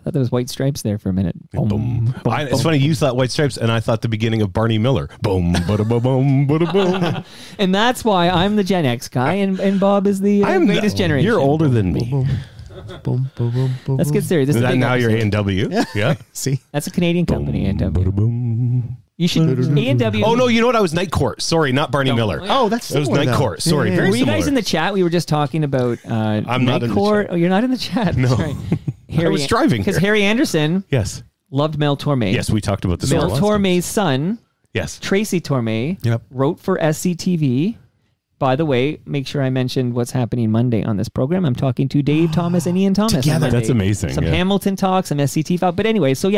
thought there was White Stripes there for a minute. Boom, boom, It's funny, you thought White Stripes, and I thought the beginning of Barney Miller. Boom, bada boom, bada boom. And that's why I'm the Gen X guy, and Bob is the greatest generation. You're older than me. Boom, boom, boom, boom. Let's get serious. This is now you're A&W. Yeah. See? That's a Canadian company, A&W. You should A&W. Oh, no, you know what? I was Night Court. Sorry, not Barney Miller. Oh, that's It was Night Court. Sorry, very Were you similar. guys in the chat? We were just talking about I'm not Night in the Court. chat. Oh, you're not in the chat. No. That's right. I was driving because here. Harry Anderson Yes. loved Mel Torme. Yes, we talked about this. Mel Torme's son, Yes. Tracy Torme, wrote for SCTV. By the way, make sure I mentioned what's happening Monday on this program. I'm talking to Dave Thomas and Ian Thomas. Together. That's amazing. Some Hamilton talk, some SCTV. But anyway, so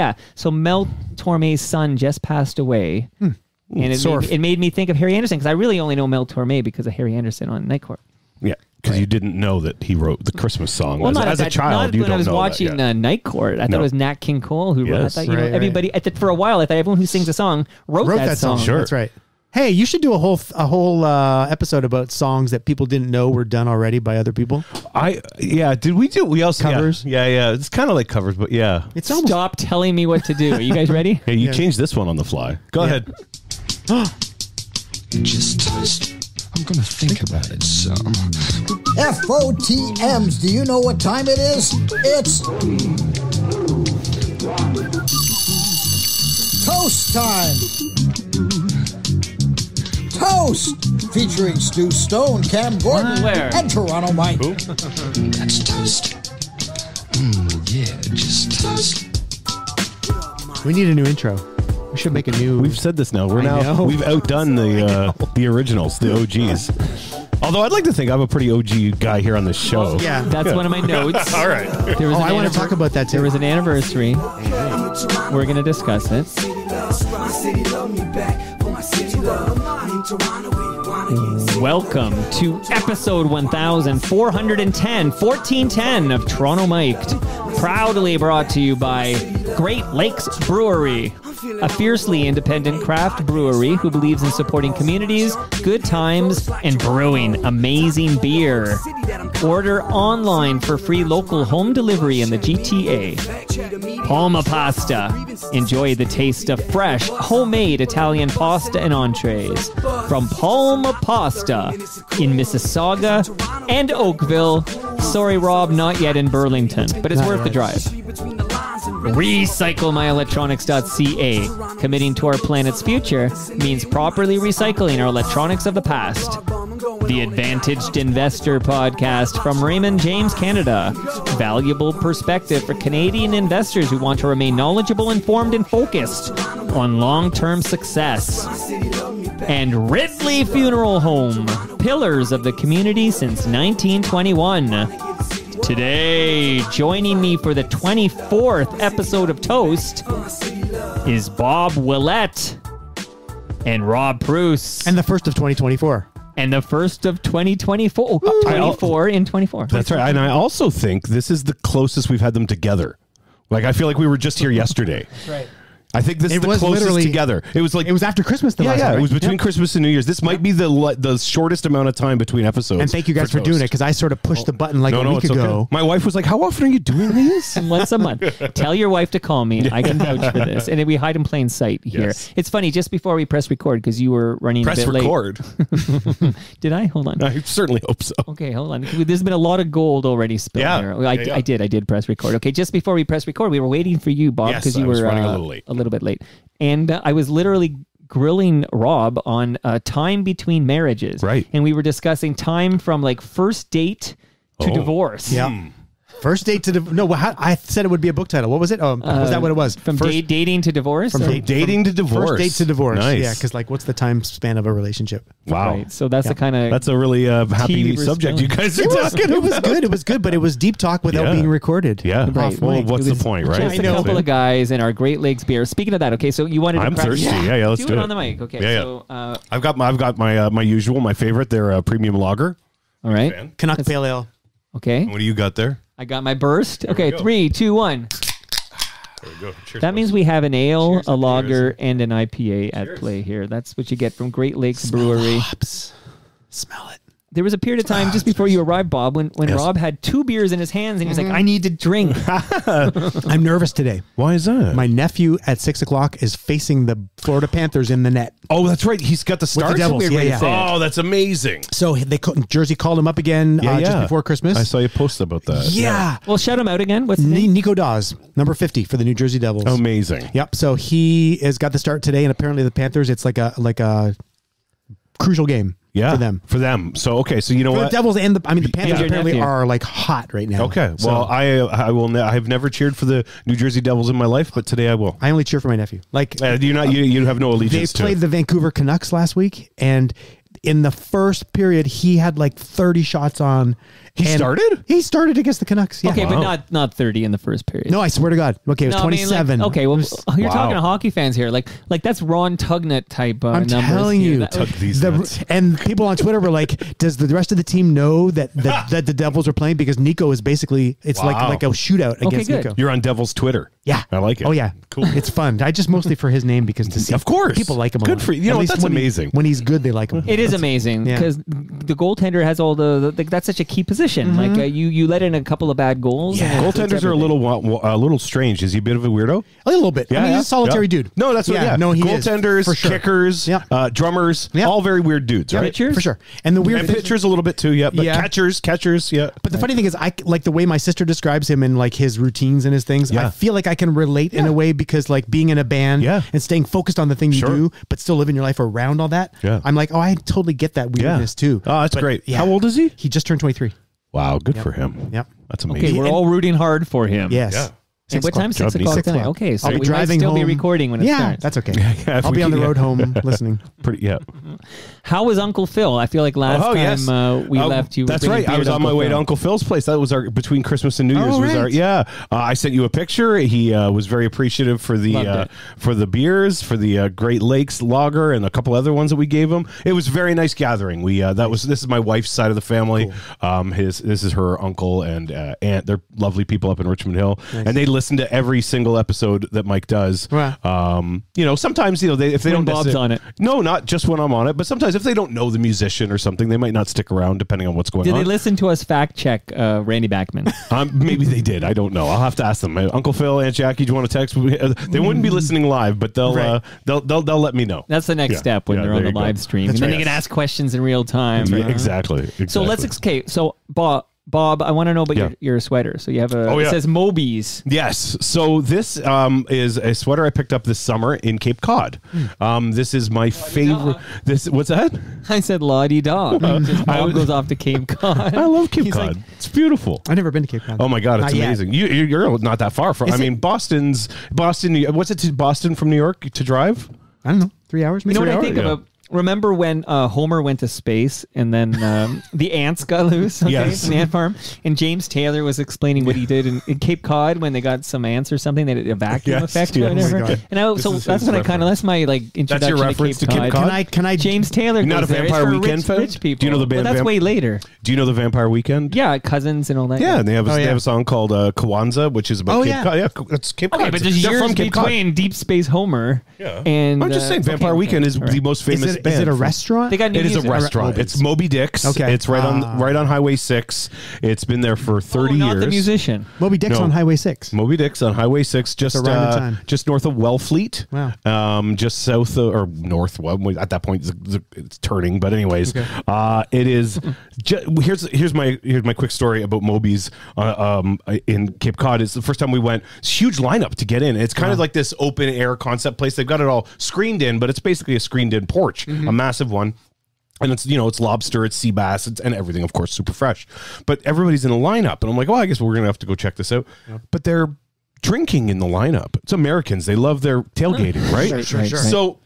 Mel Torme's son just passed away. And it made me think of Harry Anderson, because I really only know Mel Torme because of Harry Anderson on Night Court. Yeah, because you didn't know that he wrote the Christmas song. Well, as a child, you when don't know I was that watching yet. Night Court, I thought it was Nat King Cole who wrote. I thought everybody for a while. I thought everyone who sings a song wrote that song. Sure. That's right. Hey, you should do a whole episode about songs that people didn't know were done already by other people. Did we do? We also covers. Yeah. It's kind of like covers, but yeah. It's almost. Stop telling me what to do. Are you guys ready? Hey, you changed this one on the fly. Go ahead. Just toast. I'm gonna think about it some. FOTMs, do you know what time it is? It's toast time. Toast, featuring Stu Stone, Cam Gordon, and Toronto Mike. That's toast. Yeah, just toast. We need a new intro. We should make a new. We've said this now. We've outdone the originals, the OGs. Although I'd like to think I'm a pretty OG guy here on this show. Yeah, that's one of my notes. All right. I want to talk about that too. There was an anniversary. We're going to discuss it. Welcome to episode 1410 of Toronto Mic'd, proudly brought to you by Great Lakes Brewery, a fiercely independent craft brewery who believes in supporting communities, good times, and brewing amazing beer. Order online for free local home delivery in the GTA. Palma Pasta. Enjoy the taste of fresh, homemade Italian pasta and entrees from Palma Pasta in Mississauga and Oakville. Sorry, Rob, not yet in Burlington, but it's worth the drive. RecycleMyElectronics.ca. Committing to our planet's future means properly recycling our electronics of the past. The Advantaged Investor Podcast from Raymond James Canada. Valuable perspective for Canadian investors who want to remain knowledgeable, informed, and focused on long-term success. And Ridley Funeral Home. Pillars of the community since 1921. Today, joining me for the 24th episode of Toast is Bob Willette and Rob Preuss. And the first of 2024. And the first of 2024. 24 in 24. That's right. And I also think this is the closest we've had them together. Like, I feel like we were just here yesterday. That's right. I think this is the closest together. It was after Christmas. Last time, right? It was between Christmas and New Year's. This might be the shortest amount of time between episodes. And thank you guys for doing it, because I sort of pushed the button a week ago. Okay. My wife was like, "How often are you doing these?" Once a month. Tell your wife to call me. I can vouch for this. And we hide in plain sight here. Yes. It's funny. Just before we press record, because you were running a bit late. Press record. Did I? Hold on. I certainly hope so. Okay, hold on. There's been a lot of gold already spilled here. I did press record. Okay, just before we press record, we were waiting for you, Bob, because you were running a little bit late. And I was literally grilling Rob on time between marriages. Right. And we were discussing time from like first date to divorce. Yeah. First date to I said it would be a book title. What was it? Was that what it was? From dating to divorce? From dating to divorce. First date to divorce. Nice. Yeah, because what's the time span of a relationship? Wow. Right. So that's the kind of... That's a really happy subject you guys are talking about. It was good, but it was deep talk without being recorded. Yeah. Right. Well, what's the point, right? Just a couple of guys in our Great Lakes beer. Speaking of that, okay, so you wanted to... I'm thirsty. Yeah, let's do it. on the mic. Okay, so... I've got my usual, my favorite. They're premium lager. All right. Canuck Pale Ale. Okay. What do you got there? I got my burst. Okay, 3, 2, 1. There we go. Cheers, that means we have an ale, a lager, and an IPA at play here. That's what you get from Great Lakes Brewery. Smell it. there was a period of time just before you arrived, Bob, when Rob had 2 beers in his hands and he was like, I need to drink. I'm nervous today. Why is that? My nephew at 6:00 is facing the Florida Panthers in the net. Oh, that's right. He's got the start. With the Devils. Yeah. Oh, that's amazing. So Jersey called him up again just before Christmas. I saw you post about that. Yeah. Well, shout him out again. What's his name? Nico Dawes, number 50 for the New Jersey Devils. Amazing. Yep. So he has got the start today, and apparently the Panthers, it's like a crucial game. Yeah, for them. So okay, so you know for what? The Devils and the Panthers apparently are like hot right now. Okay, well I will. I have never cheered for the New Jersey Devils in my life, but today I will. I only cheer for my nephew. Like you have no allegiance. They played the Vancouver Canucks last week, and in the first period, he had like 30 shots on. He started? He started against the Canucks. Yeah. Okay, but not 30 in the first period. No, I swear to God. Okay, it was 27. Okay, well, you're talking to hockey fans here. Like that's Ron Tugnut type I'm numbers. telling you. And people on Twitter were like, does the rest of the team know that the Devils are playing? Because Nico is basically, it's like a shootout against Nico. You're on Devils Twitter. Yeah. I like it. Oh, yeah. Cool. It's fun. I just mostly for his name because to see. Of course. People like him a lot. Good for you. You know, that's amazing. When he's good, they like him. It is amazing because the goaltender has all that's such a key position. Like you let in a couple of bad goals. Yeah. Goaltenders are a little strange. Is he a bit of a weirdo? A little bit. Yeah, I mean, he's a solitary dude. No, that's what. Yeah, no, he goaltenders, is, for sure. kickers, drummers, all very weird dudes, right? Pitchers, for sure. And the weird pitchers a little bit too. Yeah, but catchers, yeah. But the funny thing is, I like the way my sister describes him and like his routines and his things. Yeah. I feel like I can relate in a way because like being in a band and staying focused on the thing you do, but still living your life around all that. Yeah. I'm like, I totally get that weirdness too. Oh, that's great. Yeah. How old is he? He just turned 23. Wow, good for him. Yep. That's amazing. Okay, we're all rooting hard for him. Yes. Yeah. And what time? 6 o'clock tonight. Okay, so I'll be we driving might still home. be recording when it starts. That's okay. I'll be on the road home listening. How was Uncle Phil? I feel like last time we left you. That's right. I was on my way to Uncle Phil's place. That was our between Christmas and New Year's. I sent you a picture. He was very appreciative for the beers, for the Great Lakes Lager, and a couple other ones that we gave him. It was a very nice gathering. This is my wife's side of the family. Cool. This is her uncle and aunt. They're lovely people up in Richmond Hill, and they listen to every single episode that Mike does. Wow. Sometimes if they don't Bob's on it. No, not just when I'm on it, but sometimes if they don't know the musician or something, they might not stick around depending on what's going on. Did they listen to us fact check Randy Bachman? Maybe they did. I don't know. I'll have to ask them. Uncle Phil, Aunt Jackie, do you want to text? They wouldn't be listening live, but they'll let me know. That's the next step when they're on the live stream. And then they can ask questions in real time. Exactly. So let's escape. So Bob, I want to know about your sweater. So you have it says Moby's. Yes. So this is a sweater I picked up this summer in Cape Cod. This is my favorite. What's that? I said la-di-da. Bob goes off to Cape Cod. I love Cape Cod. It's beautiful. I've never been to Cape Cod. Oh my God, it's amazing. You're not that far from. Boston. What's it to Boston from New York to drive? I don't know. 3 hours. You know what I think about? Remember when Homer went to space and then the ants got loose in the ant farm? And James Taylor was explaining what he did in Cape Cod when they got some ants or something. They did a vacuum effect or whatever. That's my introduction that's your reference to Cape Cod. Can I? James Taylor not a Vampire Weekend fan? Rich people. Do you know the band? Well, that's way later. Do you know the Vampire Weekend? Yeah, Cousins and all that. Yeah, and they have a song called Kwanzaa, which is about Cape Cod. Yeah, it's Cape Cod. Okay, but there's years between Deep Space Homer and... I'm just saying, Vampire Weekend is the most famous band. Is it a restaurant? They got it is a restaurant. It's Moby Dick's. Okay. It's right on Highway 6. It's been there for 30 years. Not the musician. Moby Dick's on Highway 6. Moby Dick's on Highway 6, just north of Wellfleet. Wow. Just south of, or north. Well, at that point, it's turning. But anyways, it is. Here's my quick story about Moby's in Cape Cod. It's the first time we went. It's a huge lineup to get in. It's kind of like this open air concept place. They've got it all screened in, but it's basically a screened in porch, a massive one. And it's, it's lobster, it's sea bass, and everything, of course, super fresh. But everybody's in a lineup. And I'm like, I guess we're going to have to go check this out. Yep. But they're drinking in the lineup. It's Americans. They love their tailgating, right? Sure. So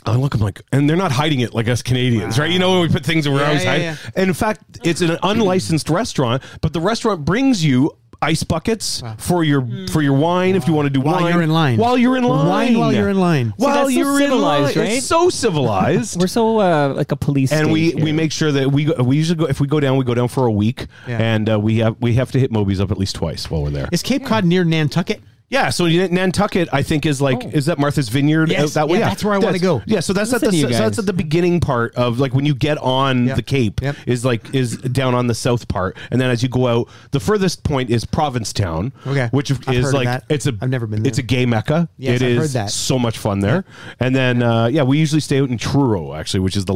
I look, I'm like, and they're not hiding it like us Canadians, right? When we put things where I always hide. Yeah. And in fact, it's an unlicensed restaurant, but the restaurant brings you ice buckets for your wine if you want to do wine. While you're in line. While you're in line. Wine while you're in line. While you're in line. Right? It's so civilized. We're so like a police and we make sure that we usually go, if we go down for a week, and we have to hit Moby's up at least twice while we're there. Is Cape Cod near Nantucket? Yeah, so Nantucket, I think, is like is that Martha's Vineyard Yes, that way? yeah, that's where I want to go. Yeah, so that's Listen to you that's at the beginning part of like when you get on the Cape is down on the south part, and then as you go out, the furthest point is Provincetown. Okay, which I've is heard like of that. I've never been there. It's a gay mecca. Yes, it I've is heard that. so much fun there, and then we usually stay out in Truro actually, which is the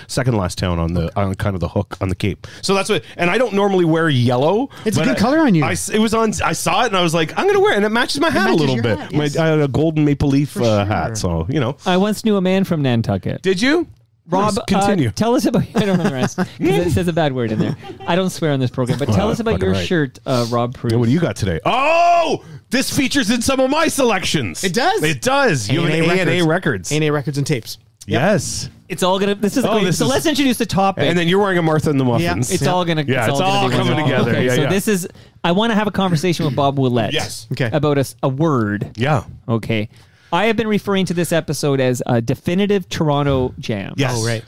second last town on kind of the hook on the Cape. So that's what, and I don't normally wear yellow. It's a good color on you. I saw it and I was like, I'm gonna wear it, and it matches my hat a little bit. Yes. I had a golden maple leaf hat, so I once knew a man from Nantucket. Did you? Rob, continue. Tell us about. I don't know the rest because it says a bad word in there. I don't swear on this program, but tell us about your shirt, Rob Preuss. What do you got today? Oh, this features in some of my selections. It does. It does. You have A&A Records. A&A Records and tapes. Yes. It's all gonna. This is great. So let's introduce the topic. And then you're wearing a Martha and the Muffins. It's all gonna. Yeah, it's all coming together. Okay, so this is. I want to have a conversation with Bob Willette. Yes. Okay. About a word. Yeah. Okay. I have been referring to this episode as a definitive Toronto jam. Yes. Oh, right.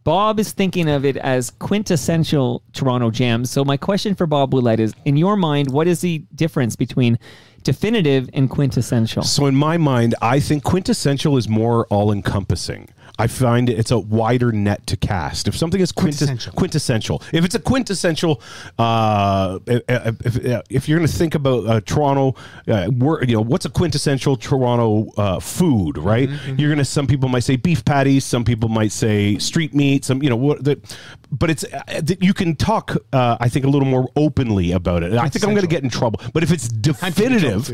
Bob is thinking of it as quintessential Toronto jams. So my question for Bob Willette is, in your mind, what is the difference between definitive and quintessential? So in my mind, I think quintessential is more all-encompassing. I find it's a wider net to cast. If something is quintessential, if it's a quintessential, if you're going to think about Toronto, what's a quintessential Toronto food, right? Mm-hmm. You're going to. Some people might say beef patties. Some people might say street meat. But it's you can talk. I think a little more openly about it. I think I'm going to get in trouble. But if it's definitive,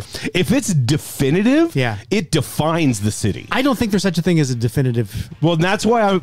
it defines the city. I don't think there's such a thing as a definitive. Well, that's why I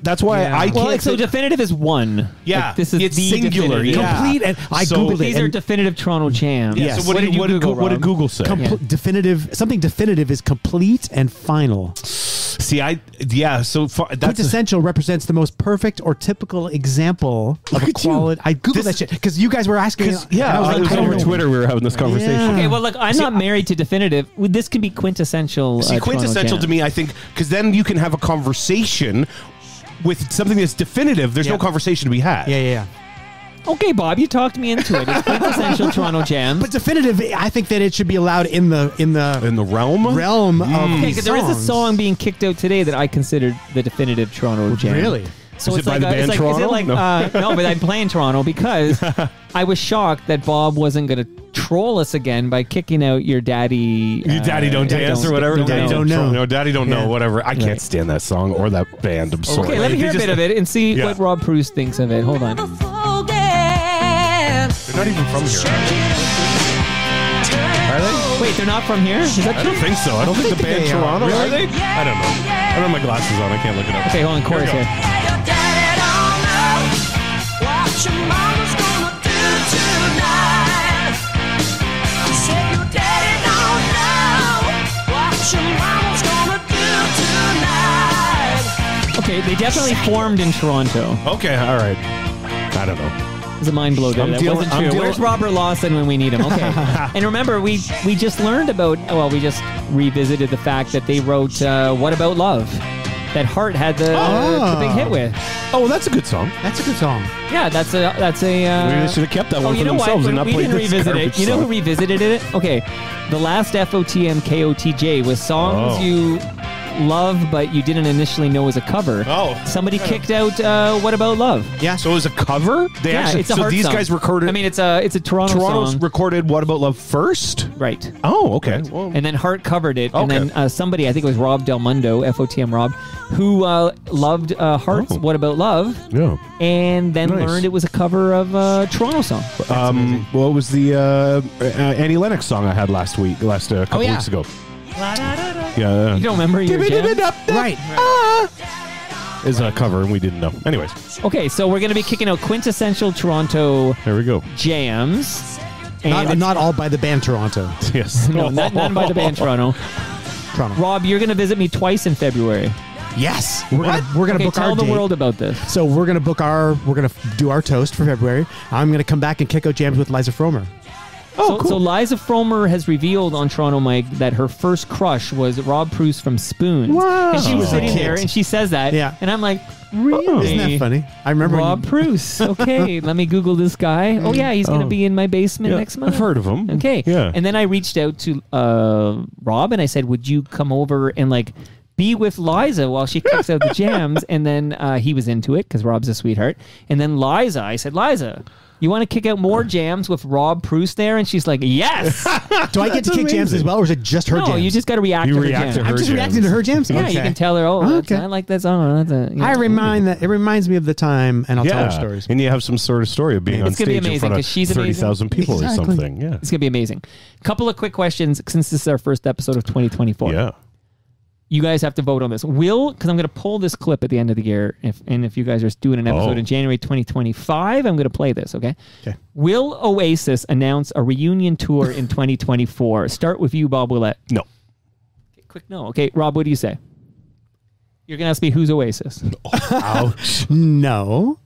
can't. So definitive is one. Yeah, this is it's the singular, complete. And I googled it. These are definitive Toronto jams. Yeah. So what did Google say? Definitive. Something definitive is complete and final. See, So that's quintessential represents the most perfect or typical example of a quality. I googled that shit because you guys were asking. Yeah, it was over Twitter. We were having this conversation. Yeah. Okay, well, look, I'm not married to definitive. This can be quintessential. See, quintessential to me, I think, because then you can have a conversation with something that's definitive. There's no conversation to be had. Yeah. Okay, Bob, you talked me into it. It's quintessential Toronto jam. But definitive, I think that it should be allowed in the realm of these there is a song being kicked out today that I considered the definitive Toronto jam. Really? So is it by the band Toronto? No, but I'm playing Toronto because I was shocked that Bob wasn't going to troll us again by kicking out your daddy. Your daddy don't dance or whatever. Daddy don't know. No, daddy don't know. Whatever. I can't stand that song or that band. I'm sorry. Okay, let me hear a bit of it and see what Rob Preuss thinks of it. Hold on. They're not even from here. Are they? Wait, they're not from here? Is that I true? don't think so. I don't think the band Toronto are they? I don't know. I don't have my glasses on. I can't look it up. Okay, hold on. Chorus here. Okay, they definitely formed in Toronto. Okay, all right. I don't know. It was a mind blow there. That wasn't true. Where's Robert Lawson when we need him? Okay. And remember, we just learned about, we just revisited the fact that they wrote What About Love? That Heart had the big hit with. Oh, well, that's a good song. That's a good song. Yeah, that's a. Maybe they should have kept that one for themselves and not played this garbage You know who revisited it? Okay, the last FOTM KOTJ was songs you love but you didn't initially know was a cover. Oh. Somebody kicked out What About Love? Yeah. So it was a cover? It's a Heart these song. guys recorded. I mean, it's a Toronto's song. Recorded What About Love first? Right. Oh, okay. Well, and then Heart covered it. And then somebody, I think it was Rob Del Mundo, FOTM Rob, who loved Heart's What About Love? Yeah. And then learned it was a cover of a Toronto song. What was the Annie Lennox song I had last couple weeks ago? Yeah. You don't remember your jam? Right. Is a cover and we didn't know. Anyways. Okay, so we're going to be kicking out quintessential Toronto there we go. jams. Not all by the band Toronto. Yes. No, none by the band Toronto. Rob, you're going to visit me twice in February. Yes. We're gonna book our tell the date. world about this. So we're gonna do our toast for February. I'm gonna come back and kick out jams with Liza Fromer. So Liza Fromer has revealed on Toronto Mike that her first crush was Rob Preuss from Spoons. Wow. And she was sitting there and she says that. Yeah. And I'm like, really? Isn't that funny? I remember Rob Preuss. Okay, let me Google this guy. Oh, yeah, he's going to be in my basement next month. I've heard of him. Okay. Yeah. And then I reached out to Rob and I said, would you come over and like be with Liza while she kicks out the jams? And then he was into it because Rob's a sweetheart. And then I said, Liza, you want to kick out more jams with Rob Preuss there? And she's like, yes. Do I get to kick jams as well, or is it just her jams? No, you just got to react to her jams. I'm just reacting to her jams? Yeah, you can tell her, I like that song. It reminds me of the time, and I'll tell her stories. And you have some sort of story of being on stage in front of 30,000 people or something. Yeah. It's going to be amazing. Couple of quick questions since this is our first episode of 2024. Yeah. You guys have to vote on this. Because I'm going to pull this clip at the end of the year. If you guys are doing an episode in January 2025, I'm going to play this, okay? Okay. Will Oasis announce a reunion tour in 2024? Start with you, Bob Willette. No. Okay, quick no. Okay, Rob, what do you say? You're going to ask me who's Oasis. Ouch. No.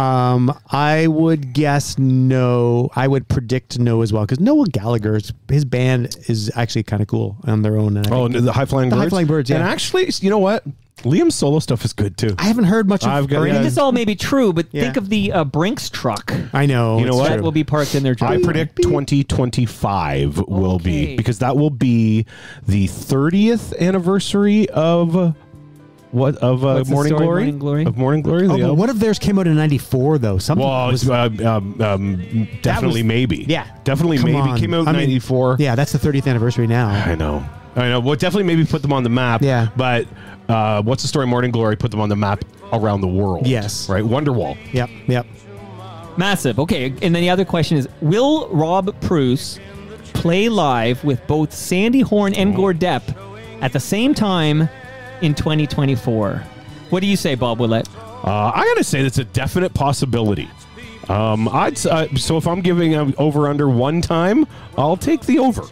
I would guess no. I would predict no as well, because Noel Gallagher's his band is actually kind of cool on their own. And the High Flying Birds? The High Flying Birds, yeah. And actually, you know what? Liam's solo stuff is good too. I haven't heard much of This all may be true, but think of the Brinks truck. I know. You know what? That will be parked in their driveway. I predict 2025 will be, because that will be the 30th anniversary of Morning Glory? Of Morning Glory? But what if theirs came out in 94 though? Something definitely maybe. Yeah. Definitely Come maybe. on. Came out in 94. Yeah, that's the 30th anniversary now. I know. Well, definitely maybe put them on the map. Yeah. But what's the story? Morning Glory put them on the map around the world. Yes. Right? Wonderwall. Yep. Massive. Okay, and then the other question is, will Rob Preuss play live with both Sandy Horn and Gord Depp at the same time in 2024? What do you say, Bob Willette? I gotta say that's a definite possibility. So if I'm giving over under one time, I'll take the over.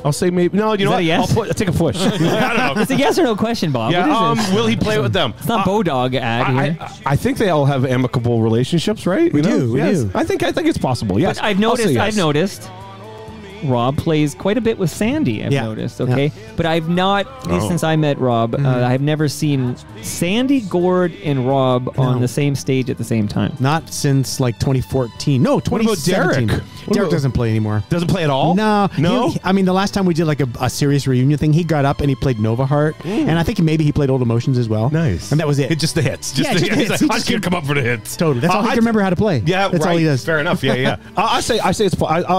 I'll say maybe. No, you know what? Yes? I'll take a push. I don't know. It's a yes or no question, Bob. Yeah. What is this? Will he play with them? It's not Bodog ad here. I think they all have amicable relationships, right? We do. I think it's possible. Yes. But I've noticed. Rob plays quite a bit with Sandy, I've noticed, okay? Yeah. But I've not, at least since I met Rob, I've never seen Sandy, Gord, and Rob on the same stage at the same time. Not since like 2014. No, 2017. Derek? Derek doesn't play anymore. Doesn't play at all? No. No? The last time we did like a serious reunion thing, he got up and he played Nova Heart. And I think maybe he played Old Emotions as well. Nice. And that was it. Just the hits. Just the hits. He's like, I just can't come up for the hits. Totally. That's all he can remember how to play. Yeah, that's all he does. Fair enough. Yeah. I'll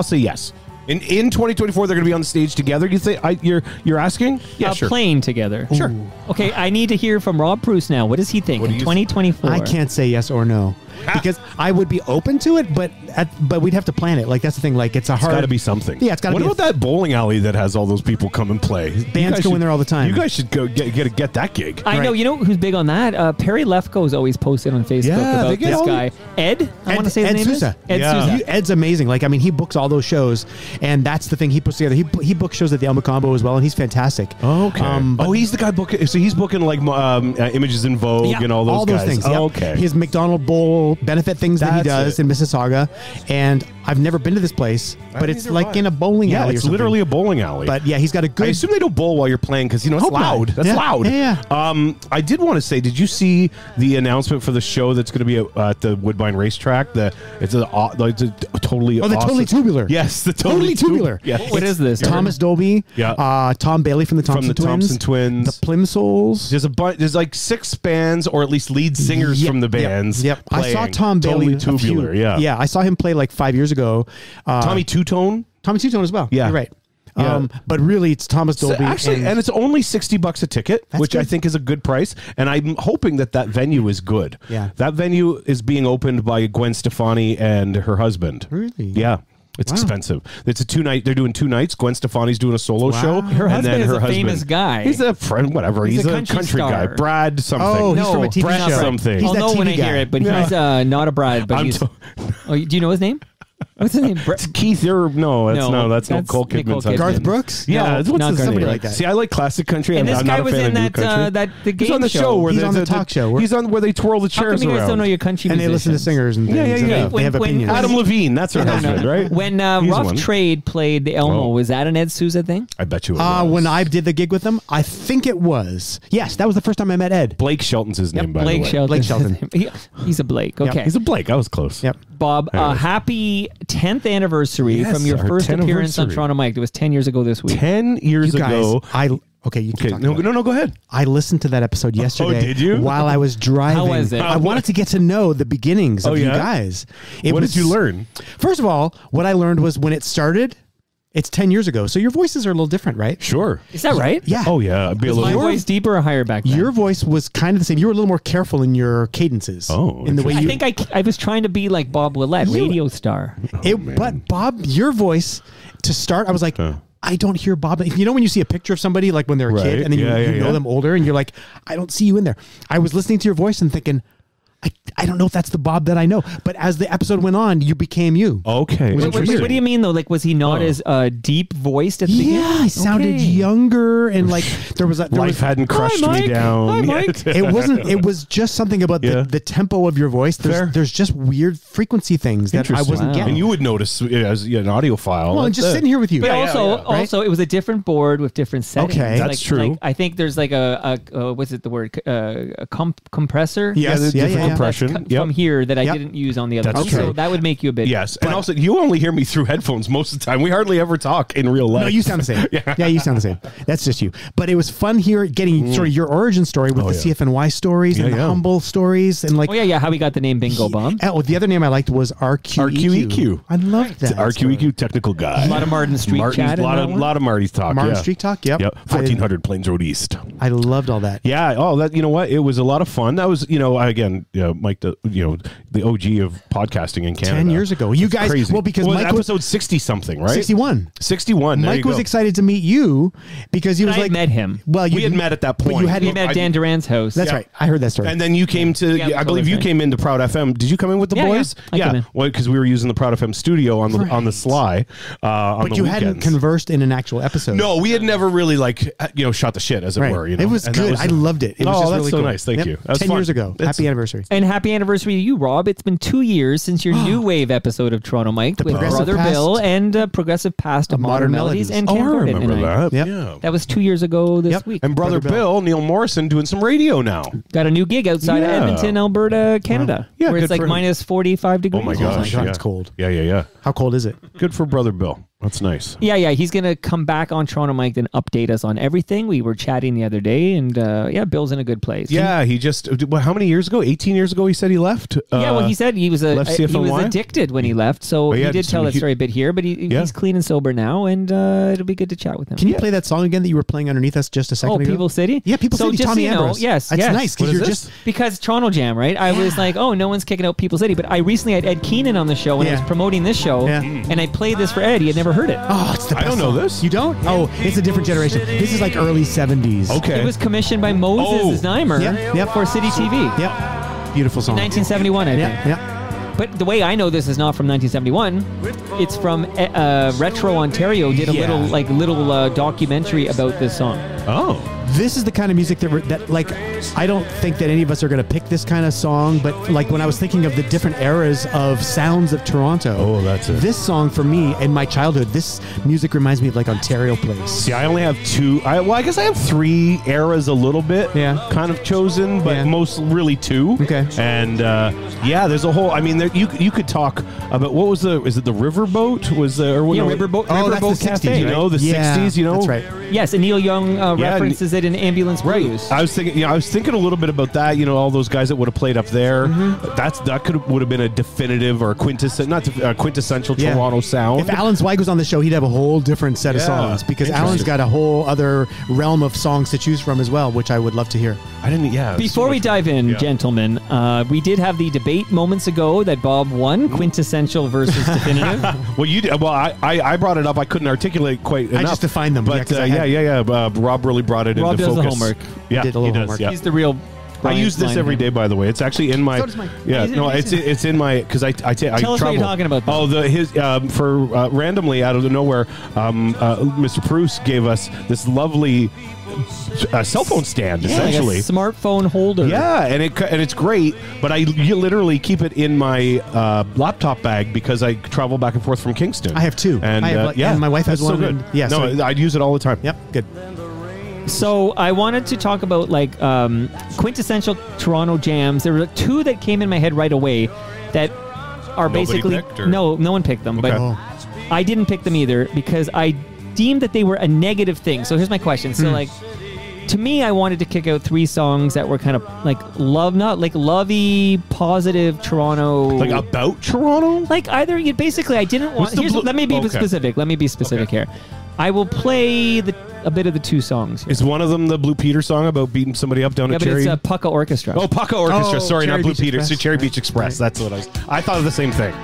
say yes. In 2024, they're going to be on the stage together. Do you think you're asking? Yeah, sure. Playing together. Sure. Okay, I need to hear from Rob Preuss now. What does he think in 2024? I can't say yes or no because I would be open to it, but we'd have to plan it. Like that's the thing. Like it's got to be something. Yeah, it's got to be. What about that bowling alley that has all those people come and play? Bands go in there all the time. You guys should go get that gig. I know. You know who's big on that? Perry Lefko's always posted on Facebook about this guy. Ed? I want to say his name Sousa. Ed Sousa. Ed's amazing. Like he books all those shows, and that's the thing he puts together. He books shows at the El Macombo as well, and he's fantastic. Okay. He's the guy booking. So he's booking like Images in Vogue and all those guys. Things. Oh, okay. His McDonald Bowl benefit things that he does in Mississauga, and I've never been to this place, but it's like in a bowling alley. It's literally a bowling alley. But yeah, he's got a good. I assume they don't bowl while you're playing because it's loud. That's loud. Yeah. I did want to say, did you see the announcement for the show that's going to be at the Woodbine Racetrack? It's a totally the Totally Tubular. Yes, the Totally Tubular. Yeah. What is this? Thomas Dolby. Yeah. Tom Bailey from the Thompson Twins. The Plimsolls. There's a bunch. There's like 6 bands, or at least lead singers from the bands. Yep. I saw Tom Bailey. Totally Tubular. Yeah. I saw him play like 5 years ago. Tommy Two-Tone. Tommy Two-Tone as well. Yeah. You're right. Yeah. But really, it's Thomas Dolby. And it's only $60 a ticket, which good. I think is a good price. And I'm hoping that venue is good. Yeah. That venue is being opened by Gwen Stefani and her husband. Really? Yeah. It's expensive. It's a 2-night. They're doing 2 nights. Gwen Stefani's doing a solo show. Her husband is a famous guy. He's a friend, whatever. He's a country guy. Brad something. Oh, he's from a TV Brad show. something. He's I'll that know when TV I hear guy. it, but he's not a Brad. But do you know his name? What's his name? It's Keith. That's not Cole Kidman's husband. Garth Brooks? Yeah, No, not Garth somebody Brooks. like that. See, I like classic country. And this I'm guy not a was fan in of new that country. the He's game on the show. Where He's on the talk show. He's on where they twirl the How chairs come you guys don't know around. your country And they listen to musicians? singers and things. Yeah. and They have When- opinions. Adam Levine. That's her husband, right? When He's Rough one. Trade played the Elmo, Oh. was that an Ed Souza thing? I bet you it was. When I did the gig with them, I think it was. Yes, that was the first time I met Ed. Blake Shelton's his name, by Blake the way. Shelton. Blake Shelton. He's a Blake. Okay. He's a Blake. I was close. Yep. Bob, Anyways. happy 10th anniversary Yes, from your our first 10th appearance on anniversary. Toronto Mike. It was 10 years ago this week. 10 years You guys, ago. you Okay, talk no, about it. no, go ahead. I listened to that episode yesterday. did you? While I was driving. How was it? I wanted to get to know the beginnings of you guys. What did you learn? First of all, what I learned was when it started, it's 10 years ago. So your voices are a little different, right? Sure. Is that right? Yeah. Oh, yeah. I'd be a Was my little. voice deeper or higher back then? Your voice was kind of the same. You were a little more careful in your cadences. Oh, in the way I you. think I was trying to be like Bob Willette, radio star. But Bob, your voice to start, I was like, I don't hear Bob. You know when you see a picture of somebody like when they're a Right. kid and then you know them older and you're like, I don't see you in there. I was listening to your voice and thinking, I don't know if that's the Bob that I know. But as the episode went on, you became you. Okay. Was What interesting. do you mean though? Like, was he not as deep voiced at the beginning? Yeah, I sounded Okay. younger and like there was Life hadn't crushed Hi, me Mike. down. Hi, Mike. yet. it wasn't. It was just something about Yeah. the tempo of your voice. Fair. There's just weird frequency things that I Interesting. wasn't Wow. getting. And you would notice as an audiophile. well, and just sitting here with you. But Yeah, also, it was a different board with different settings. Okay. That's true. Like, I think there's like a what's it the word? A compressor. Yes, the different yeah. compression. That's Yep. from here that I Yep. didn't use on the other That's one. So true. that would make you a bit. Yes, and also you only hear me through headphones most of the time. We hardly ever talk in real life. No, you sound the same. Yeah, you sound the same. That's just you. But it was fun here getting sort of your origin story with the CFNY stories and the humble stories and like. Oh yeah. How we got the name Bingo Bomb. Oh, the other name I liked was RQEQ. RQEQ. I loved that. RQEQ technical guy. A lot of Martin Street chat. A lot of Marty's talk. Martin yeah. Street talk. Yep. 1400 Plains Road East. I loved all that. Yeah. Oh, that you know what? It was a lot of fun. That was Mike, the OG of podcasting in Canada. 10 years ago. You guys, crazy. well, because Mike was episode 60 something, right? 61. 61. There Mike you was go. excited to meet you because he was I like, met him. well, We had met at that but point. you had We met at Dan Duran's house. That's right. I heard that story. And then you came to, Yeah, I believe you totally. came into Proud FM. Did you come in with the Yeah, boys? yeah. I came in. Well, because we were using the Proud FM studio on the Right. sly. On but the you hadn't weekends. conversed in an actual episode. No, we had never really shot the shit, as it Right. were. You know? It was And that good. I loved it. It was Oh, just that's really so cool. nice. Thank you. That was 10 fun. years ago. It's- Happy anniversary. And happy anniversary to you, Rob. It's been 2 years since your new wave episode of Toronto Mike with Progressive Brother Past Bill and Progressive Past of Modern Melodies and Oh, Cam I Gordon remember and I. that. Yep. Yeah. That was 2 years ago this Yep. week. And Brother Bill, Neil Morrison, doing some radio now. Got a new gig outside of Yeah. Edmonton, Alberta, Canada. Yeah, where good it's like for him. minus 45 degrees. Oh my my gosh. God, yeah. it's cold. Yeah. How cold is it? Good for Brother Bill. That's nice. Yeah. He's going to come back on Toronto Mike and update us on everything. We were chatting the other day, and Bill's in a good place. Yeah, he just, how many years ago? 18 years ago he said he left? He said he was left he was CFNY? addicted when he left. So But he yeah, did tell that story a bit here, but he's clean and sober now, and it'll be good to chat with him. Can you play that song again that you were playing underneath us just a second ago? People City? Yeah, People City. Just Tommy so you know, Ambrose. yes. That's nice What because is you're this? just. Because Toronto Jam, right? I was like, oh, no one's kicking out People City. But I recently had Ed Keenan on the show when I was promoting this show, and I played this for Ed. He had never heard it. Oh, it's the best I don't know song. this. You don't? Oh, it's a different generation. This is like early 70s. Okay. It was commissioned by Moses Znaimer Yep. for City TV. Yep. Beautiful song. 1971, I think. Yeah. But the way I know this is not from 1971. It's from Retro Ontario. Did a little documentary about this song. Oh. This is the kind of music that like I don't think that any of us are going to pick this kind of song, but like when I was thinking of the different eras of sounds of Toronto, Oh, that's it. This song for me in my childhood, this music reminds me of like Ontario Place. See, I only have two. I guess I have three eras a little bit. Yeah. Kind of chosen, but Yeah. most really two. Okay. And there's a whole. I mean, you could talk about what was is it the Riverboat? Was or Yeah, no, Riverboat. Oh, that's Riverboat the 60s, Cafe. You know, the Yeah, 60s. You know, that's right. Yes, and Neil Young references it in Ambulance Right. Blues. I was thinking a little bit about that. You know, all those guys that would have played up there. Mm-hmm. Would have been a definitive or quintessential Yeah. Toronto sound. If Alan Zweig was on the show, he'd have a whole different set of Yeah. songs because Interesting. Alan's got a whole other realm of songs to choose from as well, which I would love to hear. I didn't. Yeah. it was Before so we much- dive in, Yeah. gentlemen, we did have the debate moments ago that Bob won, quintessential versus definitive. Well, you did. Well, I brought it up. I couldn't articulate quite enough. just defined them. But Yeah, 'cause I had- Rob really brought it Rob into does the focus. homework. Yeah, Did a little he does. homework. Yeah. He's the real I use this every day, by the way. It's actually in my. So does mine. Yeah, no, it's in my because I Tell us what you're talking about. Oh, randomly out of nowhere, Mr. Preuss gave us this lovely cell phone stand, essentially like a smartphone holder. Yeah, and it's great, but you literally keep it in my laptop bag because I travel back and forth from Kingston. I have two. And and my wife has one. So good. Yeah, no, so I'd use it all the time. Yep, good. So I wanted to talk about like quintessential Toronto jams. There were two that came in my head right away that are basically no one picked them, Okay. but I didn't pick them either because I deemed that they were a negative thing. So here's my question. So like to me, I wanted to kick out three songs that were kind of like lovey, positive Toronto, like about Toronto. Like either you basically I didn't want. Let me be specific. Let me be specific here. I will play a bit of the two songs. Is one of them the Blue Peter song about beating somebody up down at Cherry? But it's Pucka Orchestra. Oh, Pucka Orchestra. Sorry, Cherry not Blue Beach Peter. Express. So Cherry Beach Express. That's what I thought of the same thing.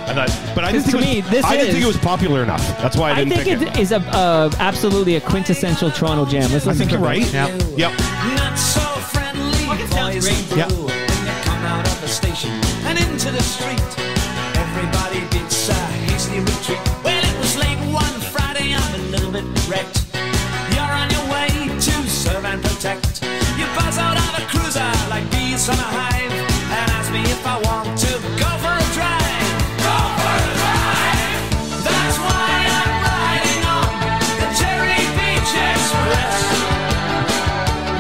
But I didn't think it was popular enough. That's why I didn't think it is absolutely a quintessential Toronto jam. Let's listen to it. Right? Yep. Not so friendly. It sounds great. Yep. When you come out of the station and into the street, everybody beats a hasty retreat. Well, it was late one Friday, I'm a little bit wrecked. You're on your way to serve and protect. You buzz out of a cruiser like bees from a hive and ask me if I want to go for a drive. Go for a drive. That's why I'm riding on the Cherry Beach Express.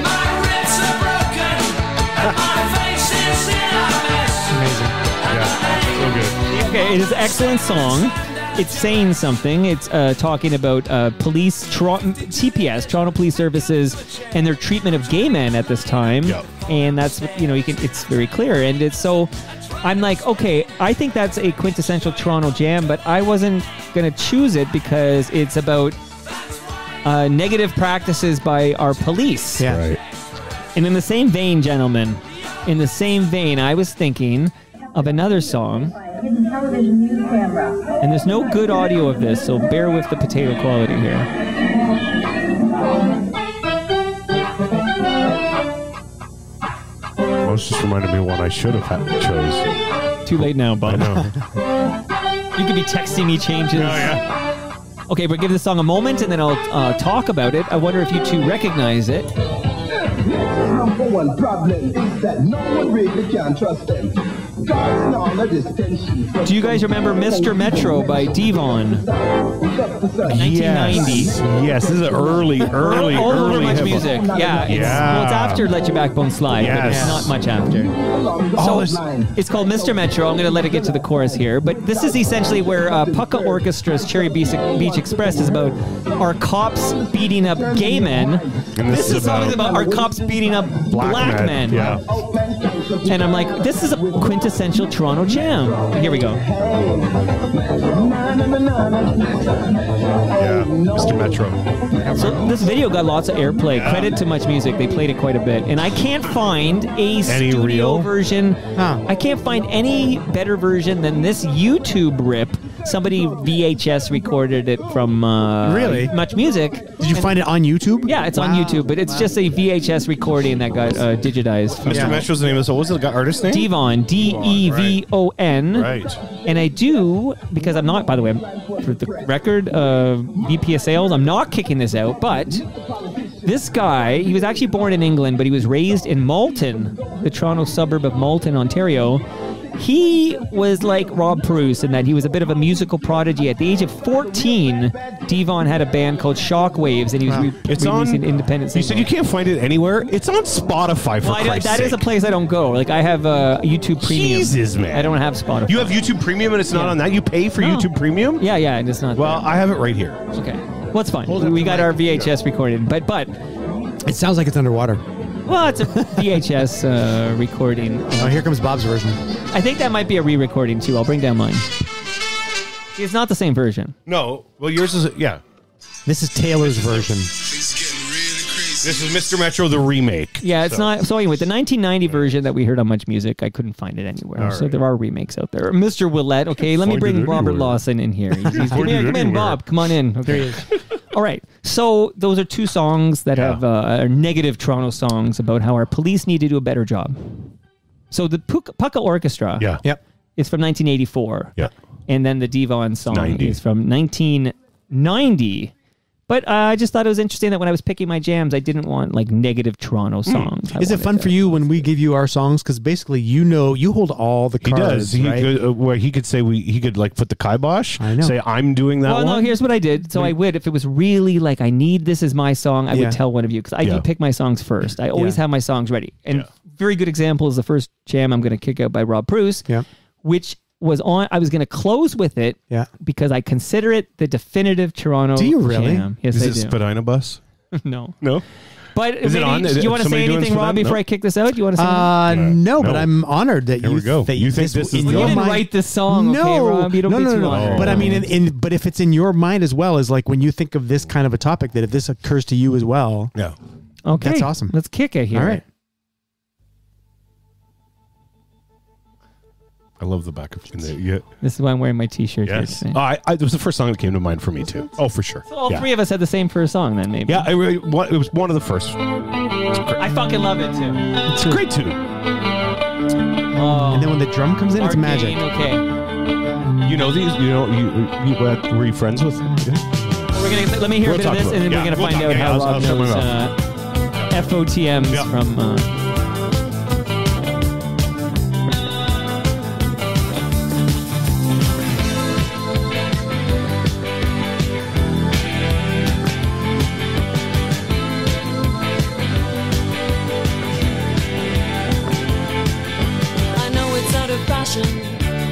My ribs are broken and my face is in a mess. Amazing. So good. Okay, it is an excellent song. It's saying something. It's talking about police, TPS, Toronto Police Services, and their treatment of gay men at this time. Yep. And that's it's very clear. And it's so, I'm like, okay, I think that's a quintessential Toronto jam, but I wasn't gonna choose it because it's about negative practices by our police. Yeah. Right. And in the same vein, gentlemen, I was thinking of another song. Hidden television news camera. And there's no good audio of this, so bear with the potato quality here. Well, it's just reminded me of one I should have chose. Too late now, Bob. I know. You could be texting me changes. Oh, yeah. Okay, but give the song a moment, and then I'll talk about it. I wonder if you two recognize it. Number one problem is that no one really can trust them. Do you guys remember Mr. Metro by Devon? 1990. Yes, this is an early over much hip-hop. music. Yeah, it's after Let Your Backbone Slide, but it's Yes. not much after. So it's called Mr. Metro. I'm going to let it get to the chorus here, but this is essentially where Pucka Orchestra's Cherry Beach Express is about our cops beating up gay men. And This is about our cops beating up black men. Yeah. And I'm like, this is a quintessential Toronto jam. Here we go. Yeah, Mr. Metro. So this video got lots of airplay. Yeah. Credit to Much Music. They played it quite a bit. And I can't find a studio real? version. Huh. I can't find any better version than this YouTube rip. Somebody VHS recorded it from Really? Much Music. Did you find it on YouTube? Yeah, it's on YouTube, but it's just a VHS recording that got digitized. Mr. Metro's the name of this. What was the artist name? Devon, Devon. Right. And I do, because I'm not, by the way, for the record, VP of sales, I'm not kicking this out, but this guy, he was actually born in England, but he was raised in Malton, the Toronto suburb of Malton, Ontario. He was like Rob Preuss in that he was a bit of a musical prodigy. At the age of 14, Devon had a band called Shockwaves, and he was releasing independent You singles. said you can't find it anywhere? It's on Spotify, for Christ's That sake. is a place I don't go. Like, I have YouTube Premium. Jesus, man. I don't have Spotify. You have YouTube Premium and it's not on that? You pay for No. YouTube Premium? Yeah, and it's not Well, there. I have it right here. Okay. Well, it's fine. We got our VHS recorded, but It sounds like it's underwater. well, it's a VHS recording. Oh, here comes Bob's version. I think that might be a re-recording too. I'll bring down mine. See, it's not the same version. No. Well, yours is, yeah. This is Taylor's version. This is Mr. Metro, the remake. Yeah, it's not. So anyway, the 1990 version that we heard on Much Music, I couldn't find it anywhere. All So right. there are remakes out there. Mr. Willette. Okay, let me find bring it Robert anywhere. Lawson in here. Come in, anywhere. Bob. Come on in. Okay. There he is. All right. So those are two songs that have are negative Toronto songs about how our police need to do a better job. So the Pucka Orchestra is from 1984. Yeah. And then the Devon song 90. is from 1990. But I just thought it was interesting that when I was picking my jams, I didn't want like negative Toronto songs. Is it fun for you when we give you our songs? Because basically, you hold all the cards. He does. Right? Where he could say he could like put the kibosh. I know. Say I'm doing that. Well, no. Here's what I did. So I would, if it was really like I need this as my song, I would tell one of you because I do pick my songs first. I always have my songs ready. And very good example is the first jam I'm going to kick out by Rob Preuss, which was on. I was going to close with it because I consider it the definitive Toronto. Do you really? Jam. Yes, is I it do. Spadina Bus? No. But is it on? Do you want to say anything, Rob, before I kick this out? Do you want to say anything? No, but I'm honored that you think this is you didn't write this song, okay, Rob? You don't be too honored. But I mean, but if it's in your mind as well, as like when you think of this kind of a topic, that if this occurs to you as well, okay, that's awesome. Let's kick it here. All right. I love the back of it. This is why I'm wearing my T-shirt. Yes. Here it was the first song that came to mind for me too. Oh, for sure. So all three of us had the same first song then, maybe. Yeah, it was one of the first. I fucking love it too. It's a great tune. Oh, and then when the drum comes in, it's magic. Okay. You know these? Were you friends with them? We're gonna let me hear a bit of this, and then we're gonna find out how Rob knows FOTMs from.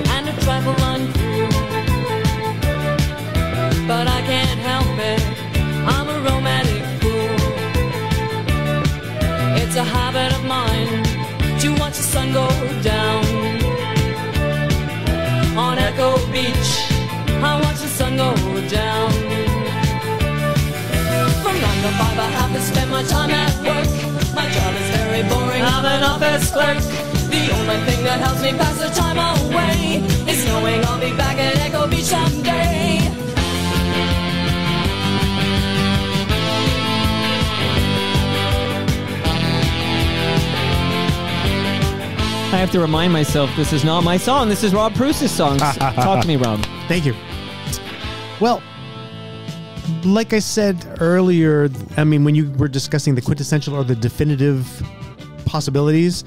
And a trifle uncool, but I can't help it, I'm a romantic fool. It's a habit of mine to watch the sun go down. On Echo Beach, I watch the sun go down. From 9 to 5 I have to spend my time at work. My job is very boring, I'm an office clerk. The only thing that helps me pass the time away is knowing I'll be back at Echo Beach someday. I have to remind myself this is not my song. This is Rob Preuss's song. Talk to me, Rob. Thank you. Well, like I said earlier, I mean, when you were discussing the quintessential or the definitive possibilities,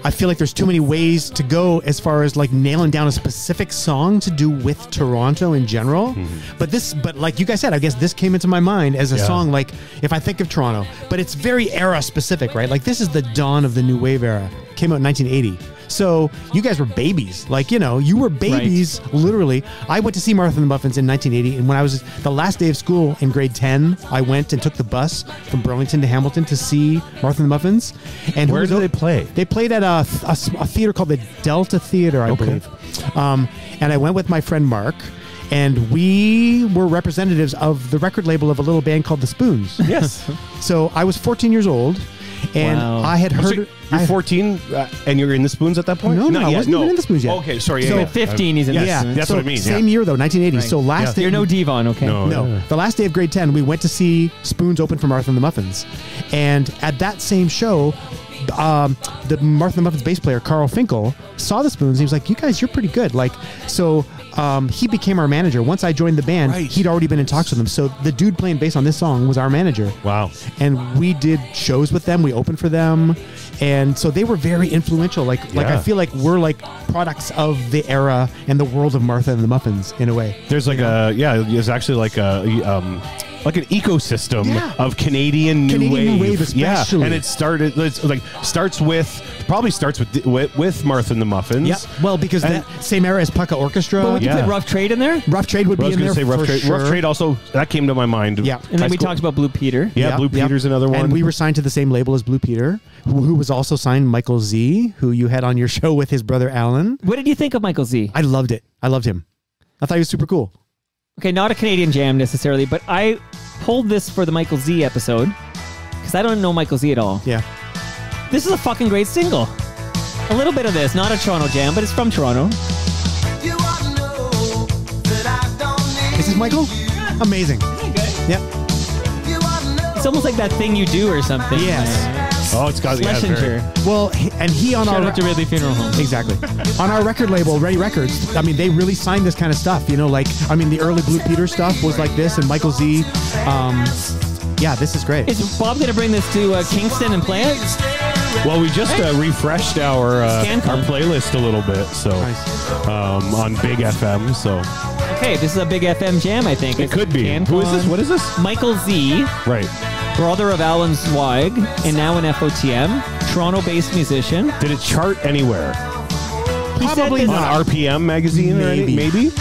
I feel like there's too many ways to go as far as like nailing down a specific song to do with Toronto in general. But like you guys said, I guess this came into my mind as a song, like if I think of Toronto, but it's very era specific, right? Like this is the dawn of the new wave era. Came out in 1980. So you guys were babies. Like, you were babies, literally. I went to see Martha and the Muffins in 1980. And when I was the last day of school in grade 10, I went and took the bus from Burlington to Hamilton to see Martha and the Muffins. And where did they play? They played at a theater called the Delta Theater, I believe. And I went with my friend Mark. And we were representatives of the record label of a little band called The Spoons. Yes. So I was 14 years old. And I had heard... You're 14 and you're in the Spoons at that point? No, I wasn't even in the Spoons yet. Okay, sorry. So 15 he's in the Spoons. That's what I mean. Same year, though, 1980. Right. So last day... You're no Devon, okay? No. The last day of grade 10, we went to see Spoons open for Martha and the Muffins. And at that same show... the Martha and the Muffins bass player Carl Finkel saw the Spoons. He was like, "You guys, you're pretty good." Like, so he became our manager. Once I joined the band, he'd already been in talks with them. So the dude playing bass on this song was our manager. Wow! And we did shows with them. We opened for them, and so they were very influential. Like I feel like we're like products of the era and the world of Martha and the Muffins in a way. There's like there's actually like an ecosystem of Canadian new wave, especially. And it starts with Martha and the Muffins. Yeah, well, because that same era as Pucka Orchestra. But we can put Rough Trade in there. Rough Trade would be in there Rough for Trade. sure. Rough Trade also, that came to my mind. Yeah, and then we talked about Blue Peter. Yeah, Blue Peter's another one. And we were signed to the same label as Blue Peter, who was also signed Michael Z, who you had on your show with his brother Alan. What did you think of Michael Z? I loved it. I loved him. I thought he was super cool. Okay, not a Canadian jam necessarily, but I pulled this for the Michael Z episode because I don't know Michael Z at all. Yeah. This is a fucking great single. A little bit of this, not a Toronto jam, but it's from Toronto. Is this Michael? Amazing. Yeah. It's almost like that thing you do or something. Yes. Oh, it's got Schlesinger. Well, and he on Shout our out to Ridley Funeral Home. exactly on our record label, Ready Records. I mean, they really signed this kind of stuff. You know, like the early Blue Peter stuff was like this, and Michael Z. Yeah, this is great. Is Bob going to bring this to Kingston and play it? Well, we just refreshed our playlist a little bit, so on Big FM. So okay, this is a Big FM jam, I think. it could be. CanCon. Who is this? What is this? Michael Z, Right. brother of Alan Zweig, and now an FOTM, Toronto-based musician. Did it chart anywhere? He said Probably this- not. On RPM magazine or anything? Maybe?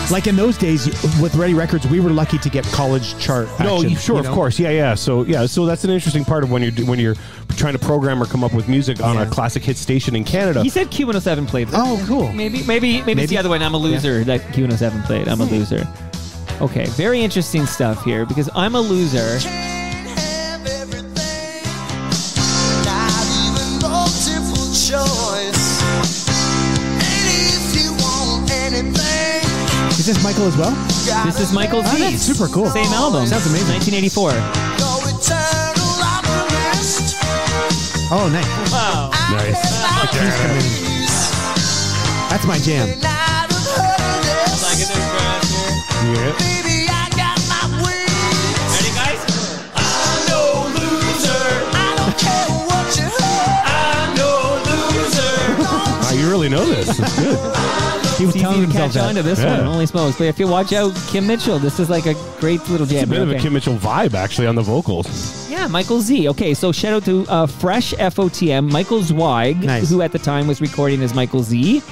Like in those days with Ready Records, we were lucky to get college chart. No, action, sure, you of know? course, yeah. So that's an interesting part of when you're trying to program or come up with music on a classic hit station in Canada. He said Q107 played this. Oh, cool. Maybe it's the other one. I'm a loser that Q107 played. I'm a loser. Okay, very interesting stuff here because I'm a loser. Is this Michael as well? This is Michael Z. Oh, that's super cool. Same album. Sounds amazing. 1984. Oh, nice. Wow. Nice. That's my jam. Yeah. Ready, guys? I'm no loser. I'm no loser. Wow, you really know this. It's good. He was It's telling easy to himself catch on to that. this Yeah. one. Holy smokes. But if you watch out Kim Mitchell, this is like a great little jam. It's a bit of a Okay. Kim Mitchell vibe, actually, on the vocals. Yeah, Michael Z. Okay, so shout out to Fresh FOTM, Michael Zweig, Nice. who at the time was recording as Michael Z.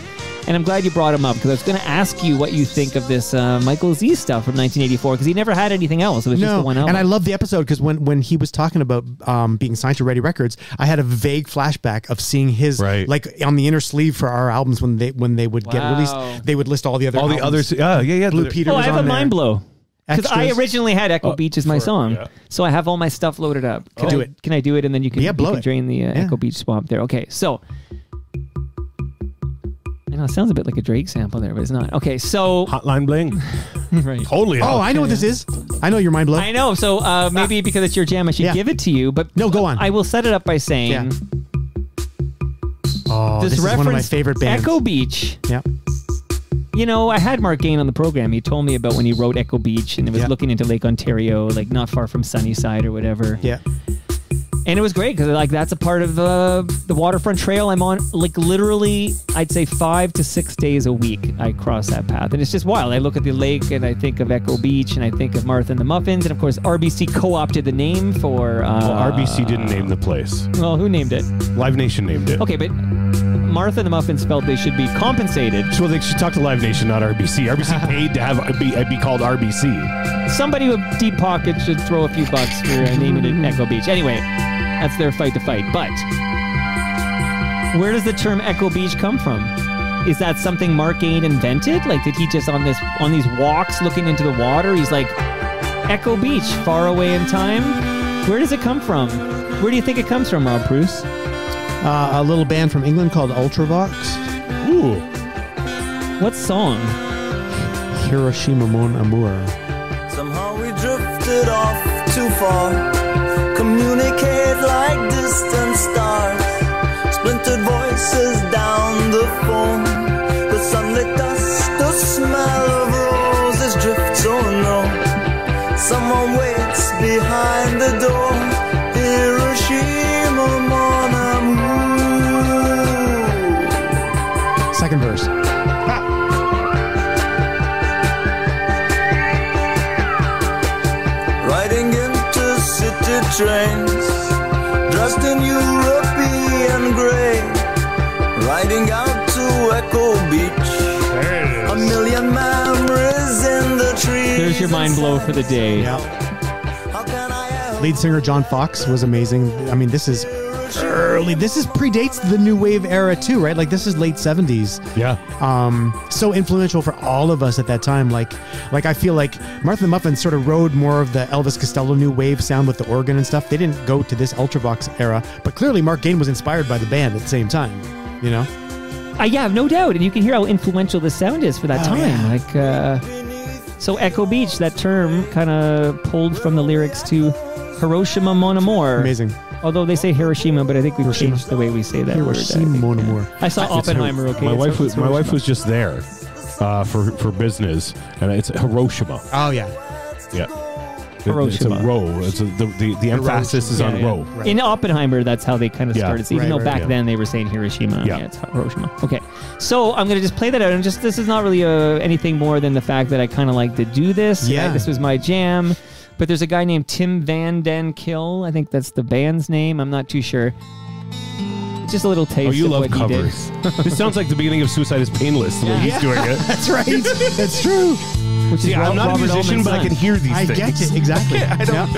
And I'm glad you brought him up because I was going to ask you what you think of this Michael Z stuff from 1984 because he never had anything else. It was just the one album. And I love the episode because when he was talking about being signed to Ready Records, I had a vague flashback of seeing his like on the inner sleeve for our albums when they would get released. They would list all the other albums. Yeah. Blue Peter Oh, was I have on a there. mind blow. Because I Extras. originally had Echo Beach as my song. yeah. So I have all my stuff loaded up. Can Do I, it. Can I do it? And then you can, blow you can it. drain the Echo Beach swamp there. Okay, so. I know it sounds a bit like a Drake sample there, but it's not. Okay, so. Hotline Bling. Right. Totally. Oh, I know what this is. I know your mind blow. I know. So maybe because it's your jam, I should give it to you. But no, go on. I will set it up by saying. Yeah. Oh, this is one of my favorite bands. Echo Beach. Yeah. You know, I had Mark Gain on the program. He told me about when he wrote Echo Beach and it was looking into Lake Ontario, like not far from Sunnyside or whatever. Yeah. And it was great because like that's a part of the waterfront trail I'm on. Like literally, I'd say 5 to 6 days a week I cross that path, and it's just wild. I look at the lake and I think of Echo Beach and I think of Martha and the Muffins, and of course RBC co-opted the name for. Well, RBC didn't name the place. Well, who named it? Live Nation named it. Okay, but Martha and the Muffins felt they should be compensated. So they should talk to Live Nation, not RBC. RBC paid to have be called RBC. Somebody with deep pockets should throw a few bucks for naming it Echo Beach. Anyway, that's their fight to fight. But where does the term Echo Beach come from? Is that something Mark Gain invented? Like, did he just on these walks looking into the water, he's like, Echo Beach, far away in time? Where does it come from? Where do you think it comes from, Rob Preuss? A little band from England called Ultravox. Ooh. What song? Hiroshima Mon Amour. Somehow we drifted off too far. Communicate like distant stars. Splintered voices down the phone. The sunlit dust, the smell of roses drifts on low. Someone waits behind the door. Hiroshima Mon Amour. Second verse. Riding into city trains, dressed in European grey, riding out to Echo Beach. A million memories in the trees. There's your mind blow for the day. Yeah. Lead singer John Fox was amazing. I mean, this is early. This predates the new wave era too, right? Like this is late 70s. Yeah. So influential for all of us at that time. Like I feel like Martha and the Muffins sort of rode more of the Elvis Costello new wave sound with the organ and stuff. They didn't go to this Ultravox era, but clearly Mark Gain was inspired by the band at the same time, you know? Yeah, no doubt. And you can hear how influential the sound is for that time. Yeah. Like, So Echo Beach, that term kind of pulled from the lyrics to Hiroshima Mon Amour. Amazing. Although they say Hiroshima, but I think we've changed the way we say that Hiroshima word. Mon Amour. I saw Oppenheimer. Okay, My wife was just there for business, and it's Hiroshima. Oh yeah. Yeah. Hiroshima. It's a row. It's the emphasis is on row. Right. In Oppenheimer, that's how they kind of started. So even though back yeah. then they were saying Hiroshima, Yeah. it's Hiroshima. Okay, so I'm gonna just play that out, and just this is not really anything more than the fact that I kind of like to do this. Yeah. This was my jam. But there's a guy named Tim Van Den Kill. I think that's the band's name. I'm not too sure. Just a little taste. Oh, you of love what covers. He did. This sounds like the beginning of Suicide is Painless, the way he's doing it. That's right. That's true. Which is I'm not a Robert musician, Ullman's but I son. can hear these I things. get it exactly. I don't. Yeah.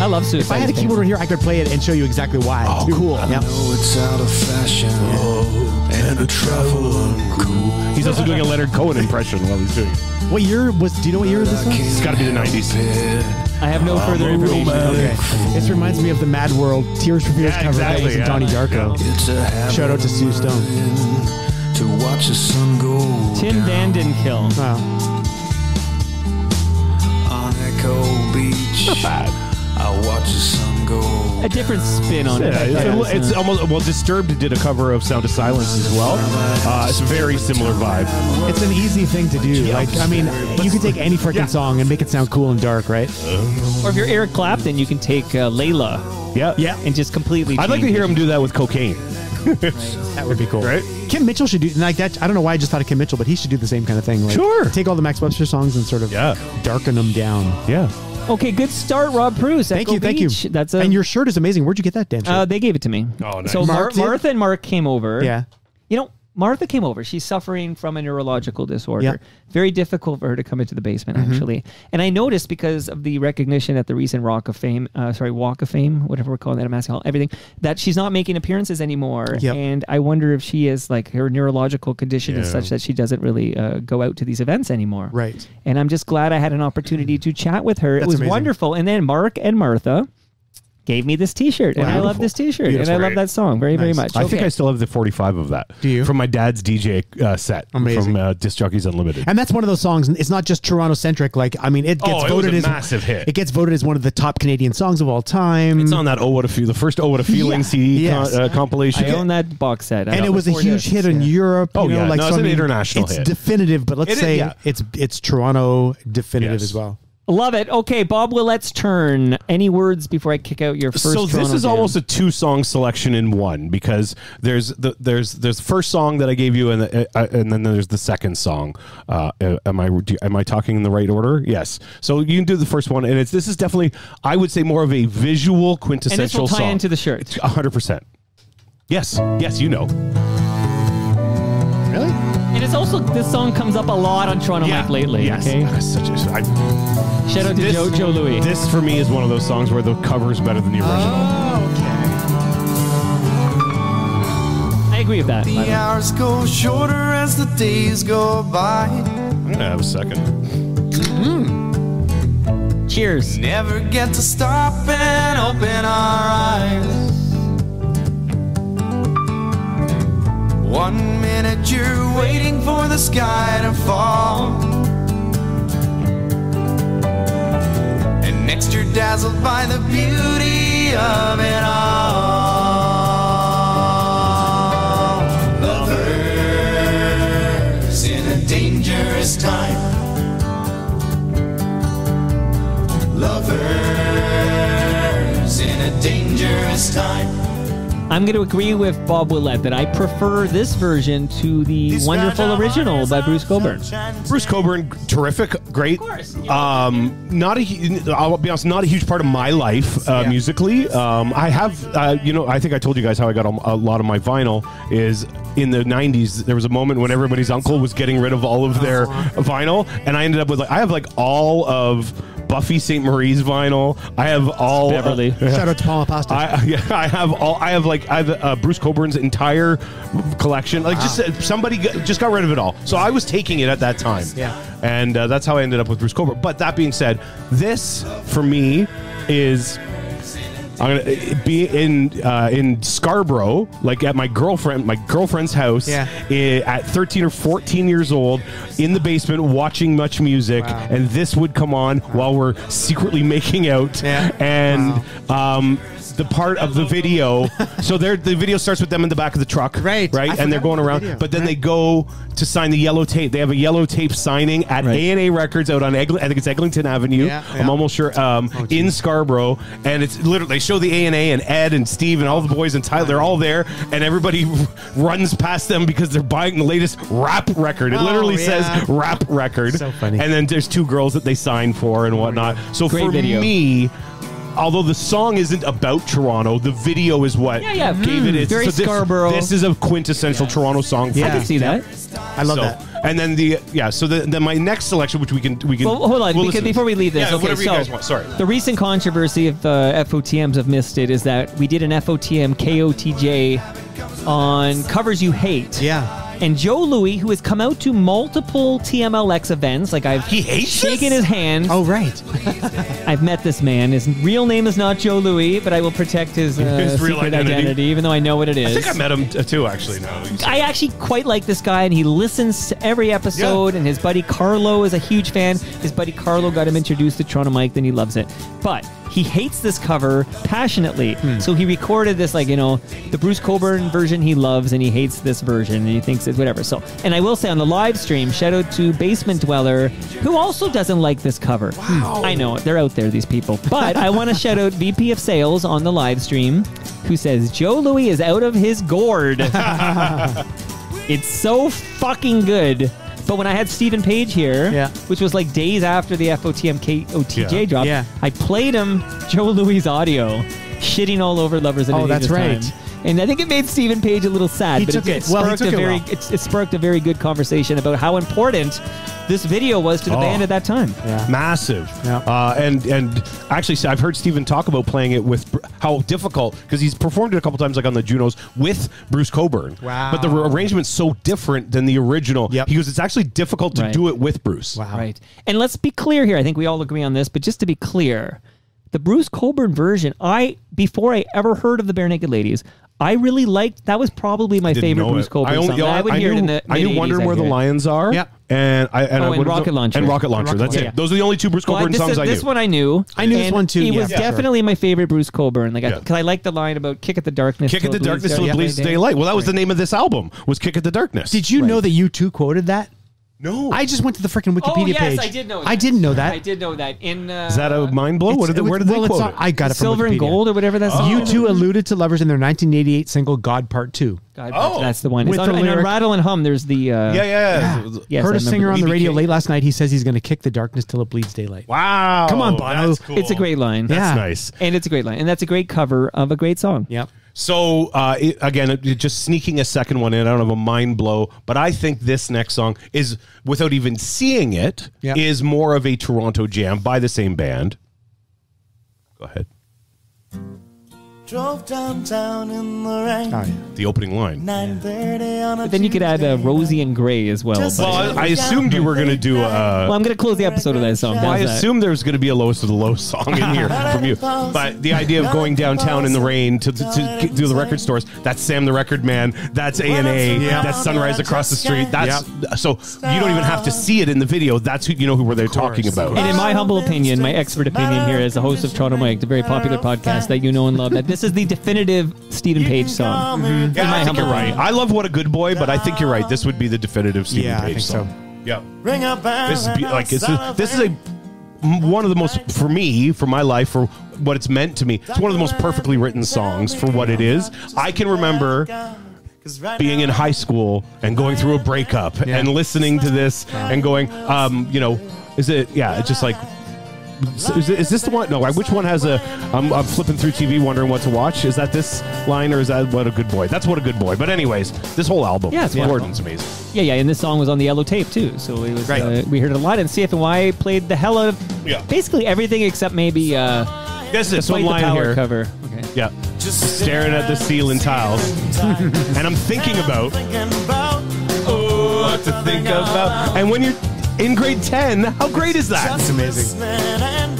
I love Suicide. If I had a is keyboard here, I could play it and show you exactly why. Oh, too. cool. Yeah. know it's out of fashion and a travel uncool. He's also doing a Leonard Cohen impression while he's doing it. What year was? Do you know what year this was? It's got to be the 90s. I have no further information. Okay. This reminds me of the Mad World Tears for Fears cover that was in Donnie Darko. It's a habit Shout out to Sue Stone. to watch the sun go Tim down Van Den Kill. Wow. on Echo Beach. Not bad. I watch the sun go A different spin on it. It's almost, well, Disturbed did a cover of Sound of Silence as well. It's a very similar vibe. It's an easy thing to do. Like, I mean, you can take any freaking song and make it sound cool and dark, right? Or if you're Eric Clapton, you can take Layla Yeah. and just completely I'd like to change hear it. him do that with cocaine. That would be cool. Right? Kim Mitchell should do like that. I don't know why I just thought of Kim Mitchell, but he should do the same kind of thing. Like, Sure. Take all the Max Webster songs and sort of darken them down. Yeah. Okay, good start, Rob Preuss. Thank Echo you. Beach. That's and your shirt is amazing. Where'd you get that damn shirt? They gave it to me. Oh, nice. So Mark did? Martha and Mark came over. Yeah. You know, Martha came over. She's suffering from a neurological disorder. Yeah. Very difficult for her to come into the basement, actually. And I noticed because of the recognition at the recent Walk of Fame, whatever we're calling that at Mass Hall, everything, that she's not making appearances anymore. Yep. And I wonder if she is like her neurological condition is such that she doesn't really go out to these events anymore. Right. And I'm just glad I had an opportunity to chat with her. It That's was amazing. wonderful. And then Mark and Martha gave me this T-shirt, and I love this T-shirt, and I love that song very, very much. I think I still have the 45 of that. Do you? From my dad's DJ set. Amazing. From Disc Jockeys Unlimited. And that's one of those songs. It's not just Toronto centric. Like, I mean, it gets it voted was a as massive hit. It gets voted as one of the top Canadian songs of all time. It's on that Oh What a Few, the first Oh What a Feeling Yeah. CD Yes. compilation. I own that box set. And it was a huge hit in Europe. Oh, you know, yeah. like, No, so, it's I an mean, international it's hit. definitive, but let's It is, say yeah. it's Toronto definitive Yes. as well. Love it. Okay, Bob Willette's turn. Any words before I kick out your first? So this Toronto is jam? almost a 2-song selection in one, because there's the first song that I gave you, and then there's the second song. Am I talking in the right order? Yes. So you can do the first one, and this is definitely, I would say, more of a visual quintessential And this will tie song. into the shirt. 100%. Yes, you know. Really? And it's also, this song comes up a lot on Toronto Mike lately. Yes. Okay. Shout out to Joe Louis. This for me is one of those songs where the cover is better than the original. I agree with that. by the The way. hours go shorter as the days go by. I'm gonna have a second. Cheers. Never get to stop and open our eyes. 1 minute you're waiting for the sky to fall, and next you're dazzled by the beauty of it all. Lovers in a dangerous time. Lovers in a dangerous time. I'm going to agree with Bob Willette that I prefer this version to the wonderful original by Bruce Cockburn. Bruce Cockburn, terrific, great. Not I'll be honest, not a huge part of my life musically. I have, I think I told you guys how I got a lot of my vinyl is in the 90s. There was a moment when everybody's uncle was getting rid of all of their vinyl, and I ended up with I have all of Buffy St. Marie's vinyl. I have all Beverly. Shout out to Palma Pasta. I have Bruce Cockburn's entire collection. Somebody just got rid of it all. So I was taking it at that time. Yeah. And that's how I ended up with Bruce Cockburn. But that being said, this for me is I'm gonna be in Scarborough, like at my girlfriend's house, at 13 or 14 years old, in the basement watching Much Music, and this would come on while we're secretly making out, and the part of the video. So the video starts with them in the back of the truck, right, and they're going around, but then they go to sign the yellow tape. They have a yellow tape signing at A&A Records out on I think it's Eglinton Avenue. I'm almost sure in Scarborough, and it's literally they show the A&A and Ed and Steve and all the boys and Tyler. They're all there, and everybody runs past them because they're buying the latest rap record. It literally says rap record. So funny. And then there's two girls that they sign for and whatnot. So for me, although the song isn't about Toronto, the video is what gave it its. Very Scarborough. This is a quintessential Toronto song. I can see that. I love that. And then then my next selection, which we can. Well, hold on, because before we leave this, whatever you guys want. Sorry. The recent controversy, if FOTMs have missed it, is that we did an FOTM KOTJ on covers you hate. Yeah. And Joe Louis, who has come out to multiple TMLX events, like I've shaken his hand. Oh, right. I've met this man. His real name is not Joe Louis, but I will protect his real secret identity, even though I know what it is. I think I met him too, actually. Now I actually quite like this guy, and he listens to every episode, and his buddy Carlo is a huge fan. His buddy Carlo got him introduced to Toronto Mike, then he loves it. But he hates this cover passionately. So he recorded this, the Bruce Cockburn version he loves, and he hates this version, and he thinks it's whatever. So, and I will say on the live stream, shout out to Basement Dweller, who also doesn't like this cover. Wow. I know, they're out there, these people. But I want to shout out VP of Sales on the live stream, who says, Joe Louis is out of his gourd. It's so fucking good. But when I had Stephen Page here, which was like days after the FOTM KOTJ dropped, I played him Joe Louis' audio, shitting all over Lovers in a Day Time. And I think it made Stephen Page a little sad, but it sparked a very good conversation about how important this video was to the band at that time. Massive. And actually, I've heard Stephen talk about playing it with how difficult, because he's performed it a couple times, like on the Junos with Bruce Cockburn. Wow. But the arrangement's so different than the original. He goes, it's actually difficult to do it with Bruce. Wow. Right. And let's be clear here. I think we all agree on this, but just to be clear, the Bruce Cockburn version, before I ever heard of the Bare Naked Ladies, I really liked. That was probably my favorite Bruce Cockburn song. I would hear it in the I knew Wondering Where the Lions Are. And Rocket Launcher. And Rocket Launcher. That's it. Those are the only two Bruce Cockburn songs I knew. This one I knew. I knew this one too. He was definitely my favorite Bruce Cockburn. Because I like the line about kick at the darkness. Kick at the darkness till it bleeds daylight. Well, that was the name of this album, was Kick at the Darkness. Did you know that U2 quoted that? No. I just went to the freaking Wikipedia page. I did know that. I didn't know that. I did know that. Is that a mind blow? Where did they quote it? I got it from Silver and Wikipedia. Gold or whatever that's U2 alluded to Lovers in their 1988 single God Part 2. That's the one. With and on Rattle and Hum, there's the... Yes, heard a singer on the radio late last night. He says he's going to kick the darkness till it bleeds daylight. Wow. Come on, Bono. That's cool. It's a great line. That's nice. And it's a great line. And that's a great cover of a great song. Yep. So, again, just sneaking a second one in, I don't have a mind blow, but I think this next song is, without even seeing it, is more of a Toronto jam by the same band. Go ahead. Drove downtown in the rain. The opening line. 9:30 on a But then you could add Rosie and Gray as well. Well, I assumed you were going to do well, I'm going to close the episode of that song. Well, I assumed there was going to be a Lowest of the Low song in here from you. But the idea of going downtown in the rain to do the record stores, that's Sam the Record Man, that's A&A, that's Sunrise Across the Street. That's so you don't even have to see it in the video. That's who they're talking about. And in my humble opinion, my expert opinion here as the host of Toronto Mike, the very popular podcast that you know and love, that this is the definitive Stephen Page song. Yeah, I think you're right. I love What a Good Boy, but I think you're right. This would be the definitive Stephen Page song. Yeah. This is one of the most, for me, for my life, for what it's meant to me, it's one of the most perfectly written songs for what it is. I can remember being in high school and going through a breakup and listening to this and going, it's just like, is this the one? No, which one has a... I'm flipping through TV wondering what to watch. Is that this line or is that What a Good Boy? That's What a Good Boy. But anyways, this whole album. Yeah, it's Gordon's amazing. Yeah, and this song was on the yellow tape too. So it was we heard it a lot. And CFNY played the hell out of basically everything except maybe this one line here. Cover. Okay. Yeah. Just staring at the ceiling tiles. And I'm thinking about what to think about. And when you're in grade 10, how great is that? It's amazing.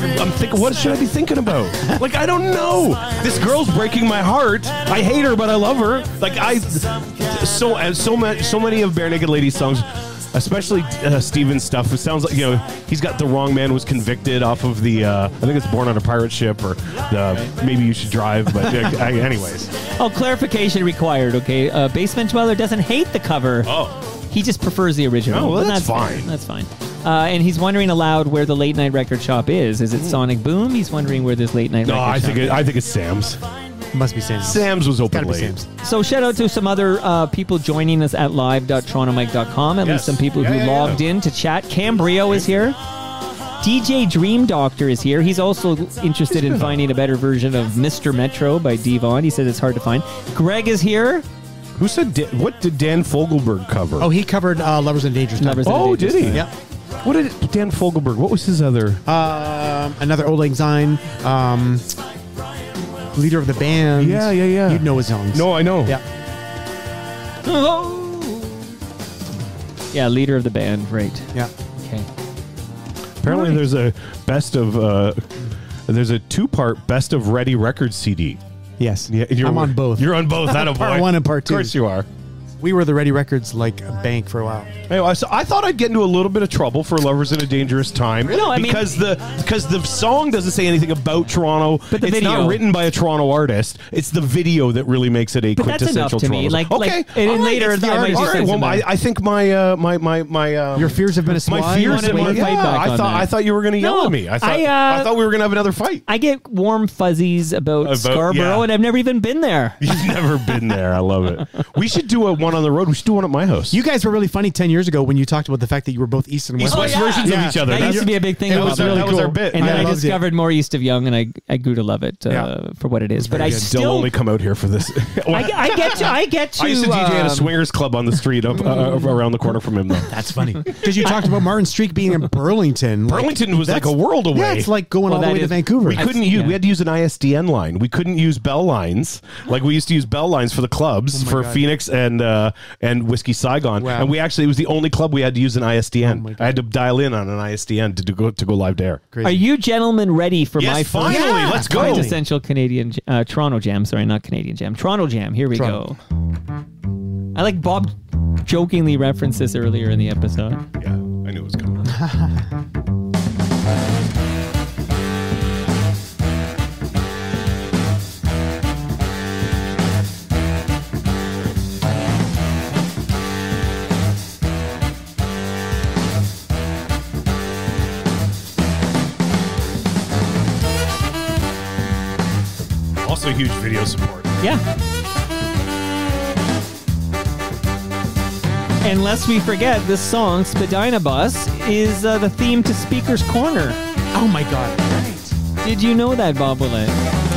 I'm thinking, what should I be thinking about? Like, I don't know. This girl's breaking my heart. I hate her, but I love her. Like, so many of Bare Naked Ladies songs, especially Steven's stuff. It sounds like, he's got The Wrong Man Was Convicted off of the, I think it's Born on a Pirate Ship, or Maybe You Should Drive. But anyways. Oh, clarification required. Okay, Basement Dweller doesn't hate the cover. Oh. He just prefers the original. Oh, well, And that's fine. That's fine. And he's wondering aloud where the late night record shop is. Is it Sonic Boom? He's wondering where this late night record shop is. I think it's Sam's. Must be Sam's. Sam's was open late. Sam's. So shout out to some other people joining us at live.torontomike.com. At least some people who logged in to chat. Cambrio is here. DJ Dream Doctor is here. He's also interested in finding a better version of Mr. Metro by Devon. He says it's hard to find. Greg is here. Who said, what did Dan Fogelberg cover? Oh, he covered Lovers in Dangerous Times. Did he? Yep. What did Dan Fogelberg, what was his other? Another Old Lang Syne, leader of the band. Yeah. You'd know his songs. No, I know. Yeah. Yeah, leader of the band. Right. Yeah. Okay. Apparently there's a there's a 2-part Best of Ready Records CD. Yes. Yeah, I'm on both. You're on both. That Part 1 and Part 2. Of course you are. We were the Ready Records bank for a while. Anyway, so I thought I'd get into a little bit of trouble for Lovers in a Dangerous Time. No, I mean, because the song doesn't say anything about Toronto. But the it's video. not written by a Toronto artist. It's the video that really makes it a But that's enough quintessential to me. Toronto. Okay. And later, It's the I might artist. just say Well, something. I think my Your fears have been assuaged. my fears. wanted me to fight back on that. I thought you were going to yell No, at me. I I thought we were going to have another fight. I get warm fuzzies about Scarborough, yeah. and I've never even been there. You've never been there. I love it. We should do one on the road. We should do one at my house. You guys were really funny 10 years ago when you talked about the fact that you were both East and West. East-West versions of each other. That used to be a big thing. That was our bit. And then I loved discovered more East of Young, and I grew to love it for what it is. But I They'll still only come out here for this. I get to. I used to DJ at a swingers club on the street around the corner from him, though. That's funny. Because you talked about Martin Street being in Burlington. Burlington was like a world away. Yeah, it's like going all the way to Vancouver. We couldn't use. We had to use an ISDN line. We couldn't use bell lines. Like we used to use bell lines for the clubs for Phoenix and Whiskey Saigon. Wow. And it was the only club we had to use an ISDN. I had to dial in on an ISDN to go live there. Crazy. Are you gentlemen ready for Yes, my finally, first let's go. quintessential Canadian Toronto Jam? Sorry, not Canadian Jam. Toronto Jam. Here we go. I like Bob jokingly referenced this earlier in the episode. Yeah, I knew it was coming. Also huge video support. Yeah. And lest we forget, this song, Spadina Bus, is the theme to Speaker's Corner. Oh my God. Right. Did you know that, Bob Willette?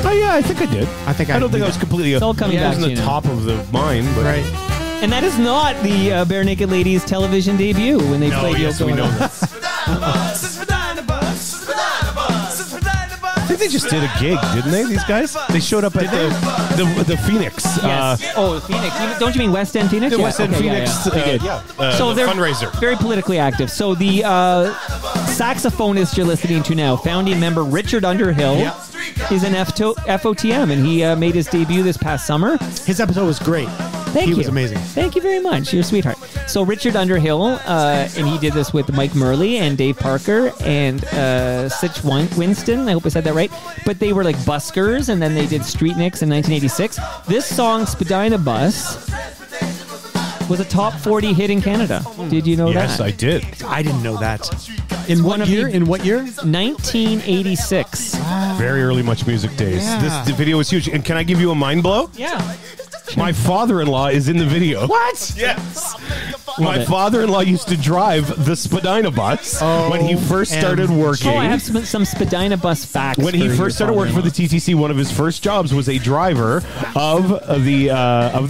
Oh yeah, I think I did. I don't think I was completely. It's all coming It back was in to the you top of the mind, but Right. And that is not the Bare Naked Ladies television debut when they played yes, we Yoko know Ono. that. I think they just did a gig, didn't they? These guys? They showed up at the Phoenix. Yes. Phoenix. Don't you mean West End Phoenix? The West End Phoenix. They did. So the they're fundraiser. very politically active. So the saxophonist you're listening to now, founding member Richard Underhill, is an FOTM, and he made his debut this past summer. His episode was great. He was amazing. Thank you very much. You're a sweetheart. So Richard Underhill, and he did this with Mike Murley and Dave Parker and Sitch Winston. I hope I said that right. But they were like buskers, and then they did Street Nicks in 1986. This song, Spadina Bus, was a top 40 hit in Canada. Did you know that? Yes, I did. I didn't know that. In what year? 1986. Very early Much Music days. Yeah. The video was huge. And can I give you a mind blow? Yeah. My father-in-law is in the video. What? Yes. My father-in-law used to drive the Spadina bus when he first started working. Oh, I have some Spadina Bus facts. When he first started working for the TTC, one of his first jobs was a driver of the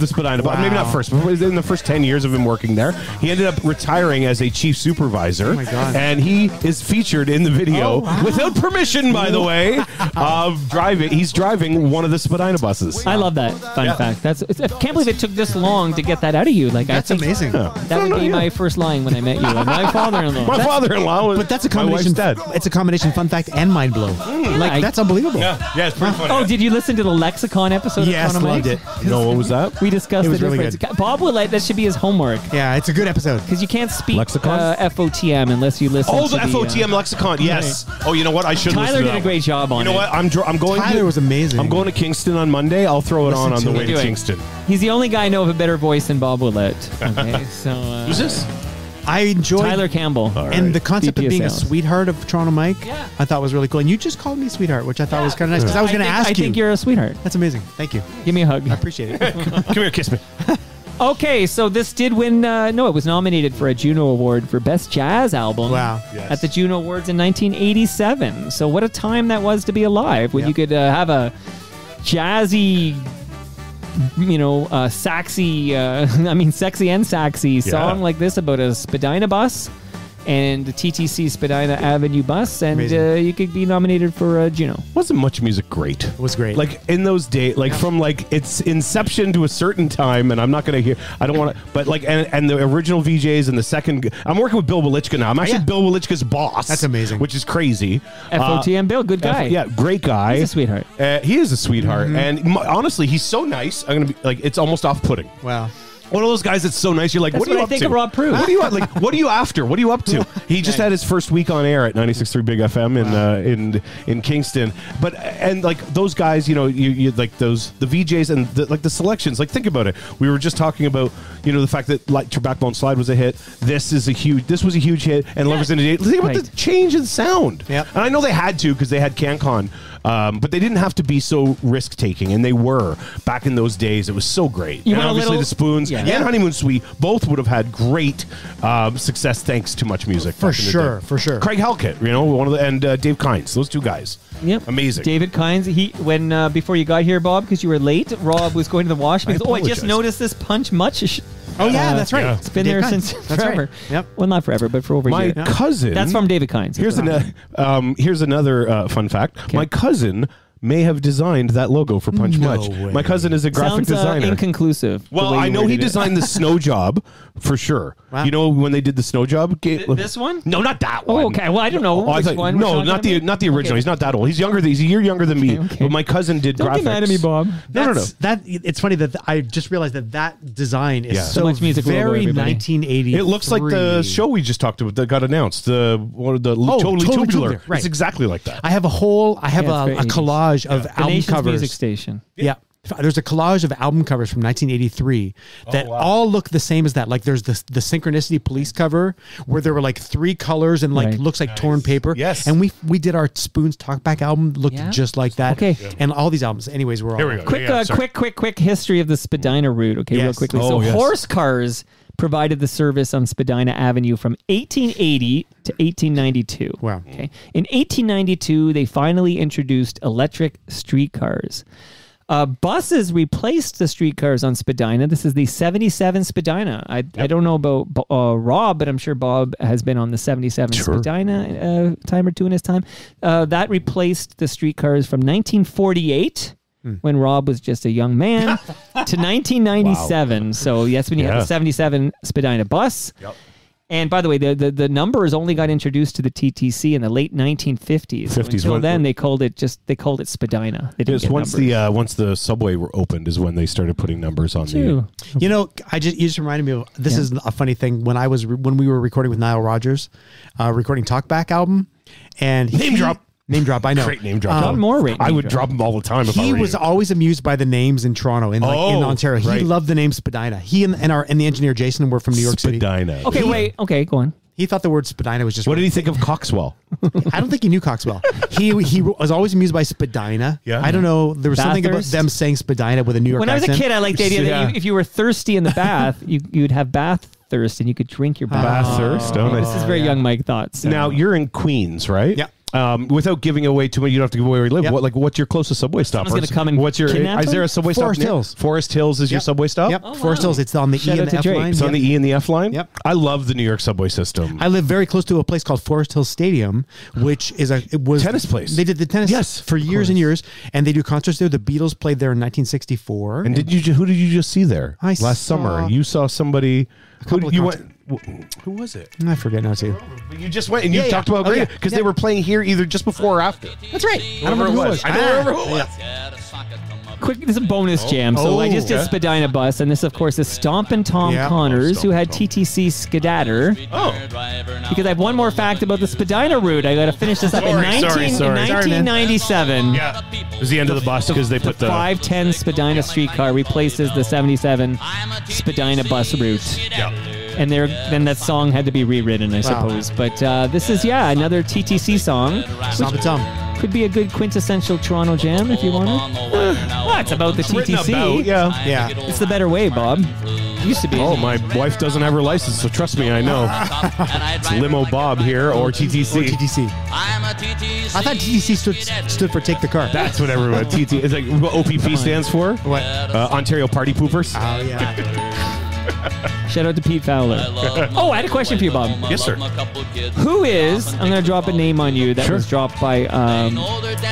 Spadina bus. Maybe not first, but in the first 10 years of him working there. He ended up retiring as a chief supervisor. Oh my God. And he is featured in the video without permission, by the way, of driving. He's driving one of the Spadina buses. I love that fun fact. I can't believe it took this long to get that out of you. Like, That's amazing. That would be my first line when I met you. And my father-in-law. My father-in-law was. But that's a my wife's combination. dad. It's a combination fun fact and mind blow. That's unbelievable. Yeah, it's pretty funny. Oh, did you listen to the Lexicon episode? Yes, of loved it. No, what was that? We discussed It was the really difference. Bob Willette, that should be his homework. Yeah, it's a good episode. Because you can't speak Lexicon? FOTM unless you listen Oh, to the FOTM lexicon. Yes. Oh, you know what? I should. Tyler listen to did a that great job on You know it. what? I'm going. Tyler was amazing. I'm going to Kingston on Monday. I'll throw it on Listen the to way it. to Do it. Kingston. He's the only guy I know of a better voice than Bob Willette. Okay, so Who's this? I enjoyed Tyler Campbell. and the concept VP of being a sales. sweetheart of Toronto Mike. Yeah. I thought was really cool. And you just called me sweetheart, which I thought was kind of nice because I was going to ask I you. think you're a sweetheart. That's amazing. Thank you. Give me a hug. I appreciate it. Come here, kiss me. Okay, so this did win. No, it was nominated for a Juno Award for Best Jazz Album. Wow. Yes. At the Juno Awards in 1987. So what a time that was to be alive when you could have a jazzy, sexy and saxy song like this about a Spadina bus and the TTC Spadina Avenue bus, and you could be nominated for a Juno. Wasn't much music great? It was great. Like in those days, like from like its inception to a certain time, and I'm not going to hear. I don't want to, but like and the original VJs and the second. I'm working with Bill Welichka now. I'm actually Bill Welichka's boss. That's amazing. Which is crazy. FOTM Bill, good guy. Yeah, great guy. He's a sweetheart. He is a sweetheart, and honestly, he's so nice. I'm gonna be like, it's almost off-putting. Wow. One of those guys that's so nice. You're like, That's what are you what I up think to? of Rob Preuss. What are you like? What are you after? What are you up to? He just had his first week on air at 96.3 Big FM in Kingston. But and like those guys, you like the VJs and the selections. Like think about it. We were just talking about the fact that like Backbone Slide was a hit. This was a huge hit. And Lovers in a Day. Think about the change in sound. Yep. And I know they had to because they had CanCon. But they didn't have to be so risk-taking, and they were back in those days. It was so great. You and want a obviously little- the Spoons Yeah. and Honeymoon Suite both would have had great success thanks to Much Music. For back in the sure, day. for sure. Craig Halkett, one of the, and Dave Kynes, those two guys. Yep. Amazing. David Kynes, when before you got here, Bob, because you were late, Rob was going to the wash. Because, I just apologize. noticed this Punch Much. Oh, yeah, that's right. yeah. It's been Dave there Kynes. since That's forever. right. Yep. Well, not forever, but for over a My year. cousin. That's from David Kynes. Here's another fun fact. My cousin may have designed that logo for Punch No Much. way. My cousin is a graphic Sounds designer. inconclusive. the Well, way I you know he worded it. designed the snow job for sure. Wow. You know when they did the snow job? This one? No, not that one. Oh, okay. Well, I don't know. Oh, I which thought- one we're no, talking not the about. original. Okay. He's not that old. He's younger. He's a year younger than me. Okay. But my cousin did Don't graphics. get mad at me, Bob. No. It's funny that I just realized that design is Yeah. so Much Music logo, very everybody. 1980. It looks like the show we just talked about that got announced. Totally Totally Tubular. Tubular, right. It's exactly like that. I have a Yeah, it's very a collage of The album Nation's covers. Music Station. Yeah. There's a collage of album covers from 1983 that all look the same as that. Like there's the Synchronicity Police cover where there were like 3 colors and like Right. looks like torn paper. Yes. And we did our Spoons Talkback album looked Yeah? just like that. Okay. And all these albums. Anyways, we're all Here we go. Quick history of the Spadina route. Okay, real Yes. quickly. Oh, So yes. horse cars provided the service on Spadina Avenue from 1880 to 1892. Wow. Okay. In 1892, they finally introduced electric streetcars. Buses replaced the streetcars on Spadina. This is the 77 Spadina. I don't know about Rob, but I'm sure Bob has been on the 77 Spadina time or two in his time. That replaced the streetcars from 1948, when Rob was just a young man, to 1997. So that's when you have the 77 Spadina bus. Yep. And by the way, the numbers only got introduced to the TTC in the late 1950s. So 50s, until when- then, they called it Spadina. They didn't It's get once numbers. once the subway were opened is when they started putting numbers on True. You know, you just reminded me of this is a funny thing when we were recording with Nile Rodgers, recording Talkback album, and Name drop. Name drop, I know. Great name drop. John Moore rate I name would drop. drop them all the time if I He were was you. always amused by the names in Toronto, in Ontario. right. He loved the name Spadina. He and the engineer Jason were from New York City. Spadina. Okay, Okay, go on. He thought the word Spadina was just. What did he think of Coxwell? I don't think he knew Coxwell. He was always amused by Spadina. Yeah. I don't know. There was something about Bathurst? them saying Spadina with a New York When I was accent. a kid, I liked the idea that if you were thirsty in the bath, you'd have bath thirst and you could drink your bath. Bathurst. Oh, nice. This is very young Mike thoughts. So. Now you're in Queens, right? Yeah. Without giving away too much, you don't have to give away where you live. Yep. What's your closest subway stop? Someone's gonna come and what's your? kidnap Is there a subway Forest stop? Hills. Forest Hills is your subway stop. Yep. Forest Hills. It's on the Shout E out and to the F Drake. line. It's on the E and the F line. Yep. I love the New York subway system. I live very close to a place called Forest Hills Stadium, which is Tennis place. They did the tennis for years and years, and they do concerts there. The Beatles played there in 1964. And who did you just see there last summer? You saw somebody. Who was it? I forget now too. You just went and you talked about great because they were playing here either just before or after. That's right. I don't remember who it was. I don't remember who it was. Quick, this is a bonus jam. So I just did Spadina Bus, and this, of course, is Stompin' Tom Connors, who had TTC Skedatter. Because I have one more fact about the Spadina route. I got to finish this up. In 1997, it was the end of the bus because they put the 510 Spadina streetcar replaces the 77 Spadina bus route. Yeah. And then that song had to be rewritten, I suppose. But this is, another TTC song. Stompin' Tom. Could be a good quintessential Toronto jam if you want it. It's about the TTC. Yeah. It's the better way, Bob. It used to be. Oh, my wife doesn't have her license, so trust me, I know. It's Limo Bob here or TTC. Or TTC. I thought TTC stood for Take the Car. That's what everyone TT is like. What OPP stands for? What? Ontario Party Poopers. Oh yeah. Shout out to Pete Fowler. I had a question for you, Bob. Yes, sir. Who is? I'm going to drop a name on you that was dropped by.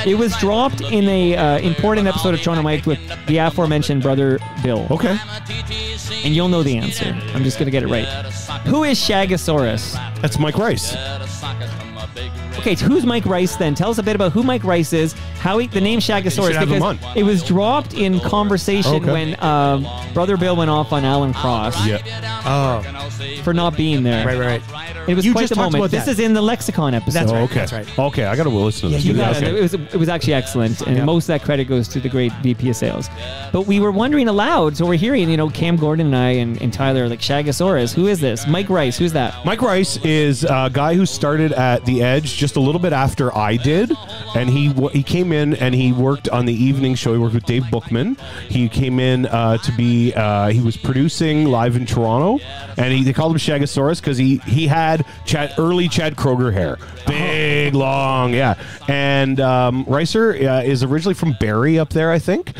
It was dropped in a important episode of Toronto Mike with the aforementioned brother Bill. Okay. And you'll know the answer. I'm just going to get it right. Who is Shagasaurus? That's Mike Rice. Okay, who's Mike Rice then? Tell us a bit about who Mike Rice is, the name Shagasaurus, because it was dropped in conversation when Brother Bill went off on Alan Cross for not being there. Right. It was quite the moment. This is in the Lexicon episode. That's right. Okay. That's right. Okay, I got to listen to this. You got it. It was actually excellent, and most of that credit goes to the great VP of Sales. But we were wondering aloud, so we're hearing, Cam Gordon and I and Tyler like Shagasaurus. Who is this? Mike Rice. Who's that? Mike Rice is a guy who started at the Edge just a little bit after I did, and he came in and he worked on the evening show. He worked with Dave Bookman. He came in to be he was producing live in Toronto, and they called him Shagasaurus because he had early Chad Kroger hair, big, long, And Ricer is originally from Barrie up there, I think.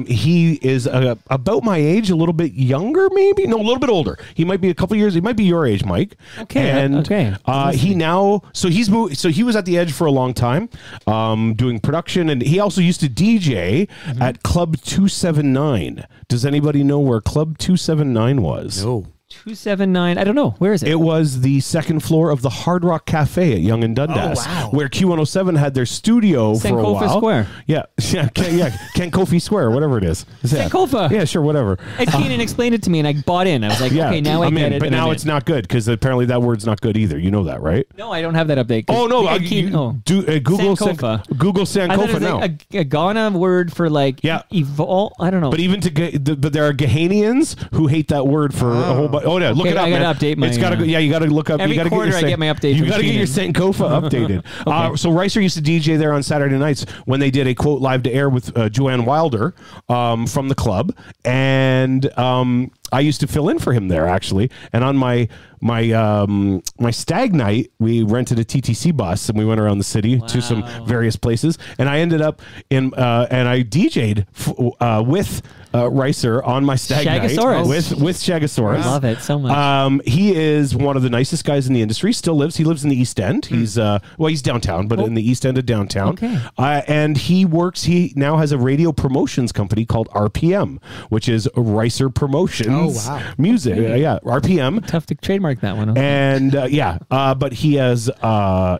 He is about my age, a little bit younger, maybe. No, a little bit older. He might be a couple years. He might be your age, Mike. Okay. And he was at the Edge for a long time, doing production, and he also used to DJ at Club 279. Does anybody know where Club 279 was? No. 279. I don't know. Where is it? It was the second floor of the Hard Rock Cafe at Yonge and Dundas, where Q107 had their studio for a while. Sankofa Square. Ken Kofi Square, whatever it is. Sankofa. Yeah, sure, whatever. And Keenan explained it to me, and I bought in. I was like, okay, now I get it. But now it's not good because apparally that word's not good either. You know that, right? No, I don't have that update. Oh no, Google Sankofa. Google Sankofa I thought it was now. like a Ghana word for evolve. I don't know. But even but there are Ghanaians who hate that word for a whole bunch. Oh yeah, look it up. I gotta update my. It's gotta go. Yeah, you gotta look up. Every you gotta quarter get I get my update. You gotta get your Sankofa updated. So Ricer used to DJ there on Saturday nights when they did a quote live to air with Joanne Wilder from the club, and I used to fill in for him there actually. And on my stag night, we rented a TTC bus and we went around the city to some various places. And I ended up and I DJ'd with Ricer on my stag night with Shagasaurus. I love it so much. He is one of the nicest guys in the industry. He lives in the East End. He's he's downtown, but in the East End of downtown. Okay. And he now has a radio promotions company called RPM, which is Ricer Promotions. Music. RPM. Tough to trademark that one. And but he has so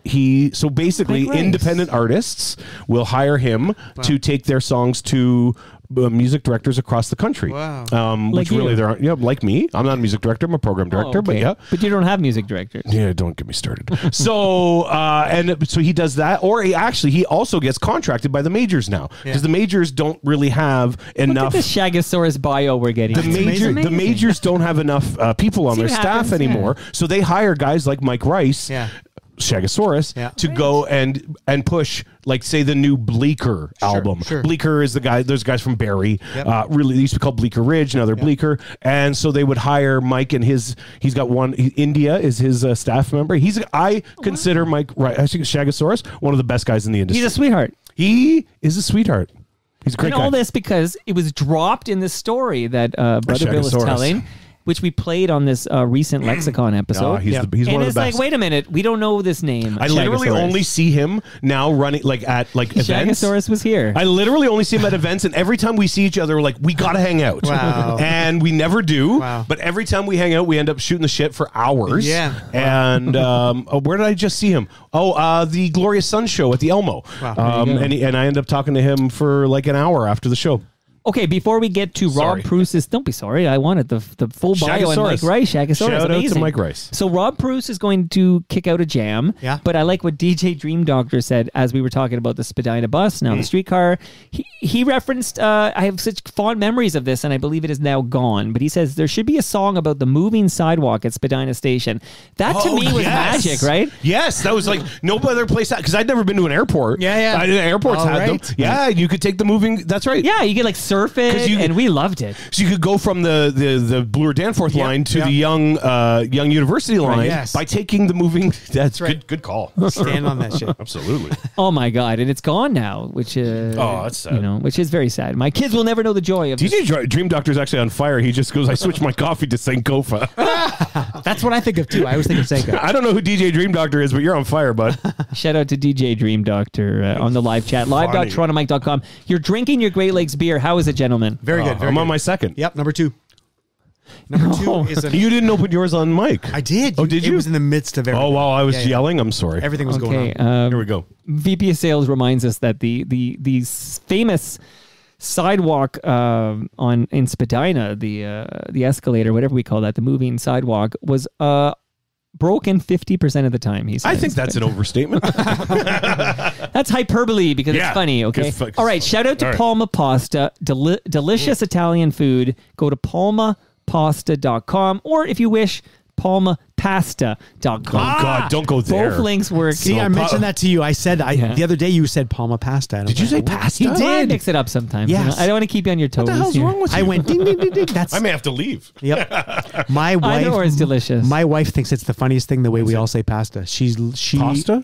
basically independent artists will hire him to take their songs to music directors across the country. Which really there aren't. Like me. I'm not a music director. I'm a program director. But you don't have music directors. Yeah, don't get me started. So so he does that, or he also gets contracted by the majors now because the majors don't really have enough. Look at the Shagasaurus bio we're getting. The majors don't have enough people on their staff anymore, so they hire guys like Mike Rice. Shagasaurus to go and push, like, say, the new Bleecker album. Bleecker is the guy, those guys from Barrie. Really, they used to be called Bleecker Ridge, now they're Bleecker. And so they would hire Mike, and he's got one, India is his staff member. I consider Mike, I think Shagasaurus, one of the best guys in the industry. He's a sweetheart. He is a sweetheart. He's a great guy. All this because it was dropped in the story that Brother Bill was telling, which we played on this recent Lexicon episode. He's one of the best. And it's like, wait a minute, we don't know this name. I literally only see him now running at events. Shagasaurus was here. I literally only see him at events, and every time we see each other, we're like, we gotta hang out. Wow. And we never do. Wow. But every time we hang out, we end up shooting the shit for hours. Yeah. And where did I just see him? The Glorious Sun show at the Elmo. Wow. And I end up talking to him for like an hour after the show. Okay, before we get to Rob Preuss, don't be sorry. I wanted the full bio on Mike Rice. Shagasaurus, Shout amazing. out to Mike Rice. So Rob Preuss is going to kick out a jam. Yeah. But I like what DJ Dream Doctor said as we were talking about the Spadina bus, now the streetcar. He referenced, I have such fond memories of this, and I believe it is now gone. But he says there should be a song about the moving sidewalk at Spadina Station. That to me was magic, right? Yes, that was like no other place, because I'd never been to an airport. Airports had them. Yeah, you could take the moving. That's right. Yeah, you could like surf it, and we loved it. So you could go from the Bloor Danforth line to the Young University line by taking the moving. That's right. Good call. Stand on that shit. Absolutely. Oh my god, and it's gone now, which that's sad. Which is very sad. My kids will never know the joy of DJ Dream Doctor's actually on fire. He just goes, I switched my coffee to Sankofa. That's what I think of too. I always think of Sankofa. I don't know who DJ Dream Doctor is, but you're on fire, bud. Shout out to DJ Dream Doctor on the live chat, live.torontomike.com. You're drinking your Great Lakes beer. How is it, gentlemen? Very good. I'm on my second. Yep, number 2. Number 2 is you didn't open yours on mic. I did. Oh, did you? It was in the midst of everything. Oh, while I was yelling. I'm sorry. Everything was going on. Here we go. VP of Sales reminds us that the famous sidewalk in Spadina, the escalator, whatever we call that, the moving sidewalk, was broken 50% of the time. He says. I think that's an overstatement. That's hyperbole because it's funny. Okay. All right. Shout out to Palma Pasta, delicious Italian food. Go to palmapasta.com, or if you wish, palmapasta.com. Oh God, don't go there. Both links work. See, I mentioned that to you. I said the other day you said Palma Pasta. Did you say pasta? He did. Mix it up sometimes. Yes. You know? I don't want to keep you on your toes. What the hell's wrong with you? I went ding ding ding ding. I may have to leave. Yep. My wife. Either or is delicious. My wife thinks it's the funniest thing the way we all say pasta. Pasta?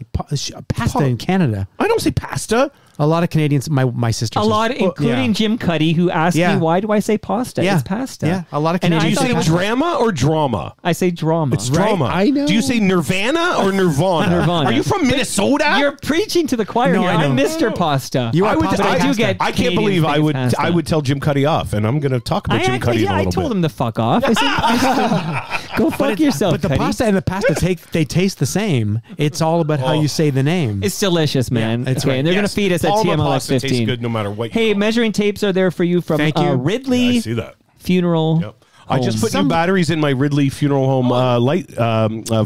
Pasta in Canada. I don't say pasta. A lot of Canadians, my sister says. A lot, including Jim Cuddy, who asked me, why do I say pasta? It's pasta. Yeah, a lot of Canadians. Do you say drama or drama? I say drama. It's drama. I know. Do you say Nirvana or Nirvana? Nirvana. Are you from Minnesota? You're preaching to the choir here. I'm Mr. Pasta. You are pasta. I do get. I can't believe I would tell Jim Cuddy off, and I'm going to talk about Jim Cuddy in a little bit. I told him to fuck off. I said, go fuck yourself, But the Cuddy. pasta and the pasta they taste the same. It's all about how you say the name. It's delicious, man. Yeah, that's okay, right. and they're going to feed us at TMLX 15. Tastes good no matter what. Hey, measuring tapes are there for you from Ridley. Yeah, I see that. Funeral. Yep. I just put new batteries in my Ridley Funeral Home light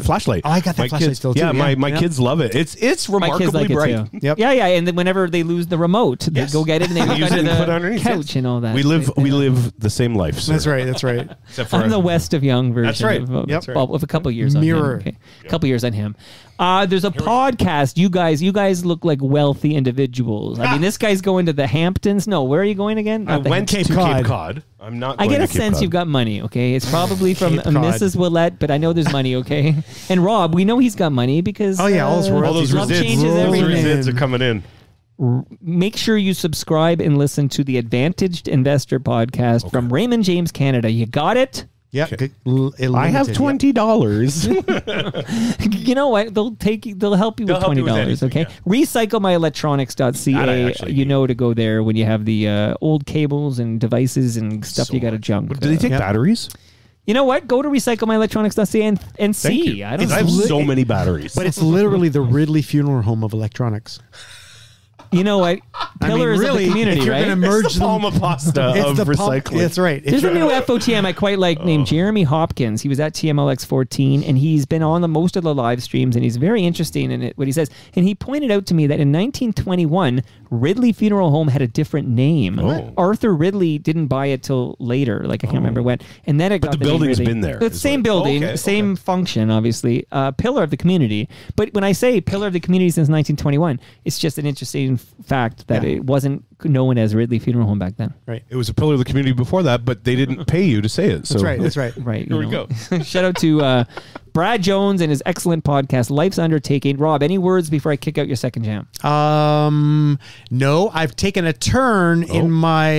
flashlight. Oh, I got that flashlight still too. Yeah, my kids love it. It's remarkably bright. Yep. Yeah, and then whenever they lose the remote, they go get it and they look under the couch and all that. We live the same life. Sir. That's right. That's right. I'm the West of Young version. That's right. Of a couple years on him. Okay. A couple years on him. There's a podcast. You guys look like wealthy individuals. I mean, this guy's going to the Hamptons. No, where are you going again? I went to Cape Cod. I'm not. I get a sense you've got money. Okay, it's probably from Mrs. Willette, but I know there's money. Okay, and Rob, we know he's got money because all those resids are coming in. Make sure you subscribe and listen to the Advantaged Investor podcast from Raymond James Canada. You got it? Yeah, okay. I have $20. You know what? They'll help you with $20. Okay, recyclemyelectronics.ca. You know to go there when you have the old cables and devices and stuff you got to junk. Do they take batteries? You know what? Go to recyclemyelectronics.ca and see. I have so many batteries, but it's literally the Ridley Funeral Home of electronics. You know what? Pillars of the community, you're right? Going to merge it's the Palma Pasta of recycling. That's right. There's a new FOTM I quite like named Jeremy Hopkins. He was at TMLX 14, and he's been on most of the live streams, and he's very interesting in it, what he says. And he pointed out to me that in 1921, Ridley Funeral Home had a different name. Oh. Arthur Ridley didn't buy it till later. Like I can't remember when. And then it got the building's been there. It's the same building, same function, obviously. Pillar of the community. But when I say pillar of the community since 1921, it's just an interesting fact that it wasn't known as Ridley Funeral Home back then. Right. It was a pillar of the community before that, but they didn't pay you to say it. So. That's right. Right. Here we go. Shout out to Brad Jones and his excellent podcast, Life's Undertaking. Rob, any words before I kick out your second jam? No, I've taken a turn in my.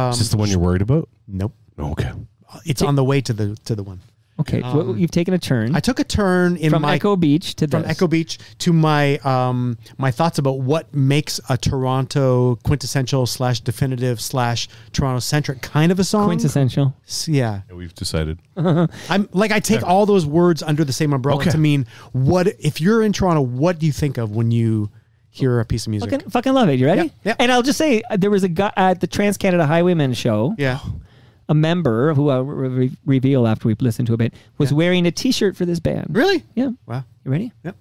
Is this the one you're worried about? Nope. Okay. It's on the way to the one. Okay, you've taken a turn. I took a turn in from Echo Beach to from Echo Beach to my my thoughts about what makes a Toronto quintessential / definitive / Toronto centric kind of a song. Quintessential. Yeah. We've decided. I'm like I take all those words under the same umbrella to mean what if you're in Toronto. What do you think of when you hear a piece of music? Fucking love it. You ready? Yeah. And I'll just say there was a guy at the Trans Canada Highwaymen show. Yeah. A member who I'll reveal after we listen to a bit was wearing a T-shirt for this band. Really? Yeah. Wow. You ready? Yep.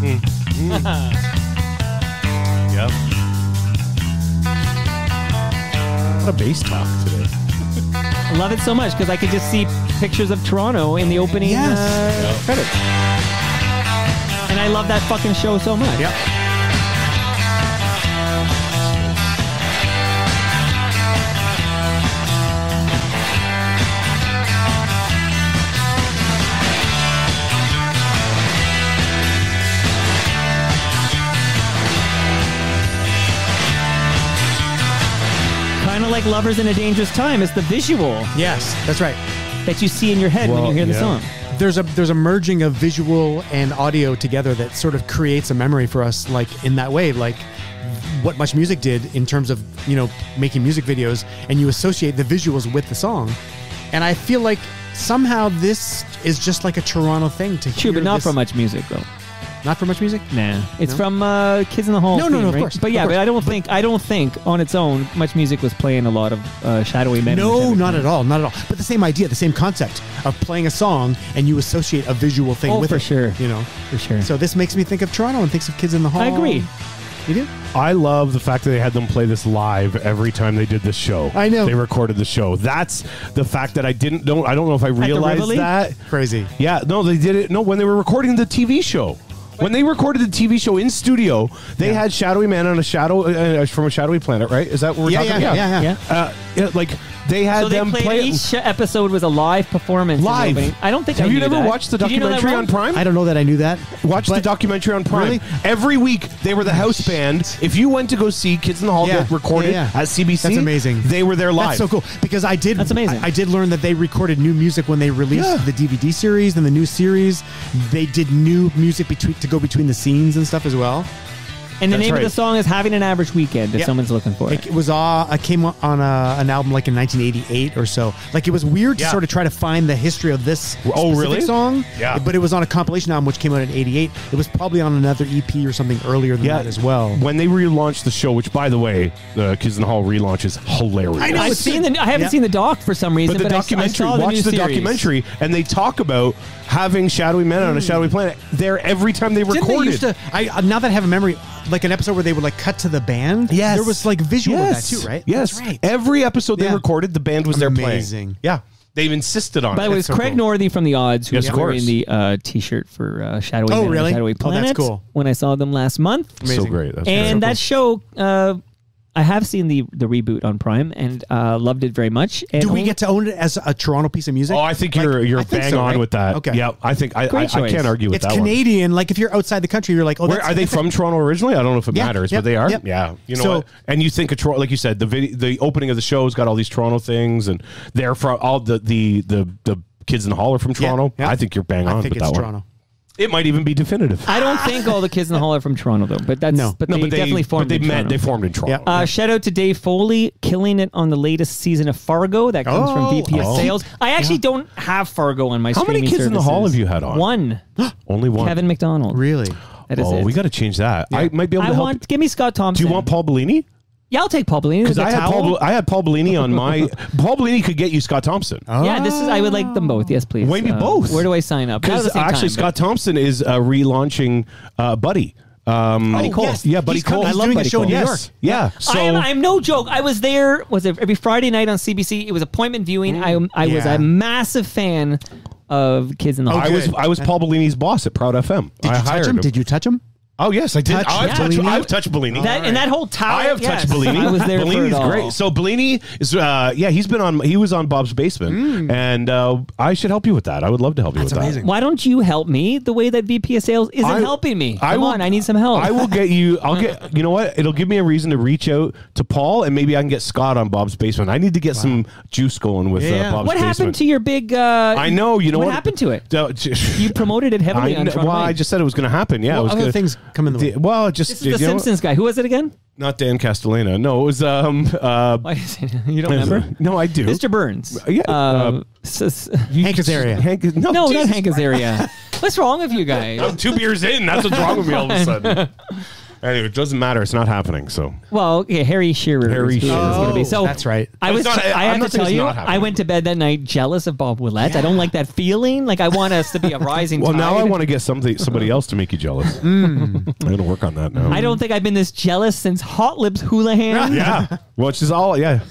Yep. What a bass talk today. I love it so much because I could just see pictures of Toronto in the opening credits. And I love that fucking show so much. Yep. Kind of like Lovers in a Dangerous Time. It's the visual. Yes, that's right. That you see in your head when you hear the song. There's a merging of visual and audio together that sort of creates a memory for us, like in that way, like what Much Music did in terms of, making music videos, and you associate the visuals with the song. And I feel like somehow this is just like a Toronto thing to hear. True, but not for Much Music though. Not for Much Music? Nah. It's from Kids in the Hall. No, of course. But but I don't think on its own Much Music was playing a lot of Shadowy Men. No, not at all. But the same idea, the same concept of playing a song and you associate a visual thing with it. Sure. For sure. So this makes me think of Toronto and thinks of Kids in the Hall. I agree. You do? I love the fact that they had them play this live every time they did this show. I know. They recorded the show. That's the fact that I don't know if I realized that. Crazy. Yeah, no, they did it. No, when they were recording the TV show. When they recorded the TV show in studio, they had Shadowy Man on a shadow from a shadowy planet, right? Is that what we're talking about? Yeah. Like they had so they them played play each episode was a live performance. Live. I don't think. Have I you knew never that. watched the Did you know that, documentary Ron? on Prime? I don't know that I knew that. Watch the documentary on Prime. Really? Every week they were the house band. If you went to go see Kids in the Hall get recorded at CBC, that's amazing. They were there live. That's so cool because I did. That's amazing. I did learn that they recorded new music when they released the DVD series and the new series. They did new music to go between the scenes and stuff as well. And the name of the song is Having an Average Weekend, if someone's looking for it. It was I came on an album like in 1988 or so. Like it was weird to sort of try to find the history of this specific song. Yeah. But it was on a compilation album which came out in 88. It was probably on another EP or something earlier than that as well. When they relaunched the show, which by the way, the Kids in the Hall relaunch is hilarious. I know. I haven't seen the doc for some reason, but the documentary, watch the documentary, and they talk about having Shadowy Men on a Shadowy Planet there every time they recorded. Didn't they used to, now that I have a memory, like an episode where they would like cut to the band. Yes. There was like visual of that too, right? Yes. That's right. Every episode they recorded, the band was there playing. Amazing. Yeah. They've insisted on it. By the way, it was Craig Northey from The Odds who was wearing the T-shirt for Shadowy Men really? and Shadowy Planet. That's cool. When I saw them last month. Amazing. So great. That's and so that show, I have seen the reboot on Prime and loved it very much. And do we get to own it as a Toronto piece of music? Oh, I think you're bang on with that. Okay. Yeah, I think I can't argue with it's that Canadian. Like if you're outside the country, you're like, oh, are they from Toronto originally? I don't know if it matters, but they are. Yep. Yeah, you know what? And you think of Toronto, like you said, the opening of the show's got all these Toronto things, and they're from all the Kids in the Hall are from Toronto. Yeah. I think you're bang on I think with it's that Toronto. one. It might even be definitive. I don't think all the Kids in the Hall are from Toronto though, but that's but they definitely formed. But they formed in Toronto. Yeah. Shout out to Dave Foley, killing it on the latest season of Fargo. That comes from VP of Sales. I actually don't have Fargo on my. How many Kids in the Hall have you had on? One. Only one. Kevin McDonald. Really? That is it. We got to change that. I might be able to help. Give me Scott Thompson. Do you want Paul Bellini? Yeah, I'll take Paul Bellini. Because I had Paul Bellini on my. Paul Bellini could get you Scott Thompson. Yeah, I would like them both. Yes, please. Maybe both. Where do I sign up? Because actually, Scott Thompson is relaunching Buddy. Buddy Cole. yes. Yeah, Buddy He's coming. Cole. He's I love doing Buddy a show in Cole. New Yes. York. Yeah. So I'm no joke. I was there. Was it every Friday night on CBC? It was appointment viewing. I was Yeah. a massive fan of Kids in the Hall. I was Paul Bellini's boss at Proud FM. Did you touch him? Did you touch him? Oh yes, I did. Touch I've touched Bellini. And that whole tower. I have touched Bellini. I was there. Bellini's for it all. great. So Bellini is, he was on Bob's Basement, and I should help you with that. I would love to help you with That's amazing. Why don't you help me? The way that VP of Sales isn't helping me. Come on, I need some help. I will get you. You know what? It'll give me a reason to reach out to Paul, and maybe I can get Scott on Bob's Basement. I need to get some juice going with Bob's What Basement. happened to your big? I know. You know what happened to it? You promoted it heavily on Toronto. I just said it was going to happen. Yeah, it was other gonna, things come in the way. Well, just This is the Simpsons guy. Who was it again? Not Dan Castellana. No, it was Why is it, you don't remember? No, I do. Mr. Burns. Yeah. Hank Azaria. No, Jesus. not Hank Azaria. What's wrong with you guys? I'm 2 beers in. That's what's wrong with me all of a sudden. Anyway, it doesn't matter. It's not happening. So Well, okay, Harry Shearer. Harry is who it is Shearer. gonna be. So that's right. I It's not- I I'm have not to saying tell it's you, not happening. I went to bed that night jealous of Bob Willette. I don't like that feeling. Like I want us to be a rising well, tide. now I want to get somebody else to make you jealous. I'm going to work on that now. I don't think I've been this jealous since Hot Lips Houlihan. Yeah. Which is all. Yeah.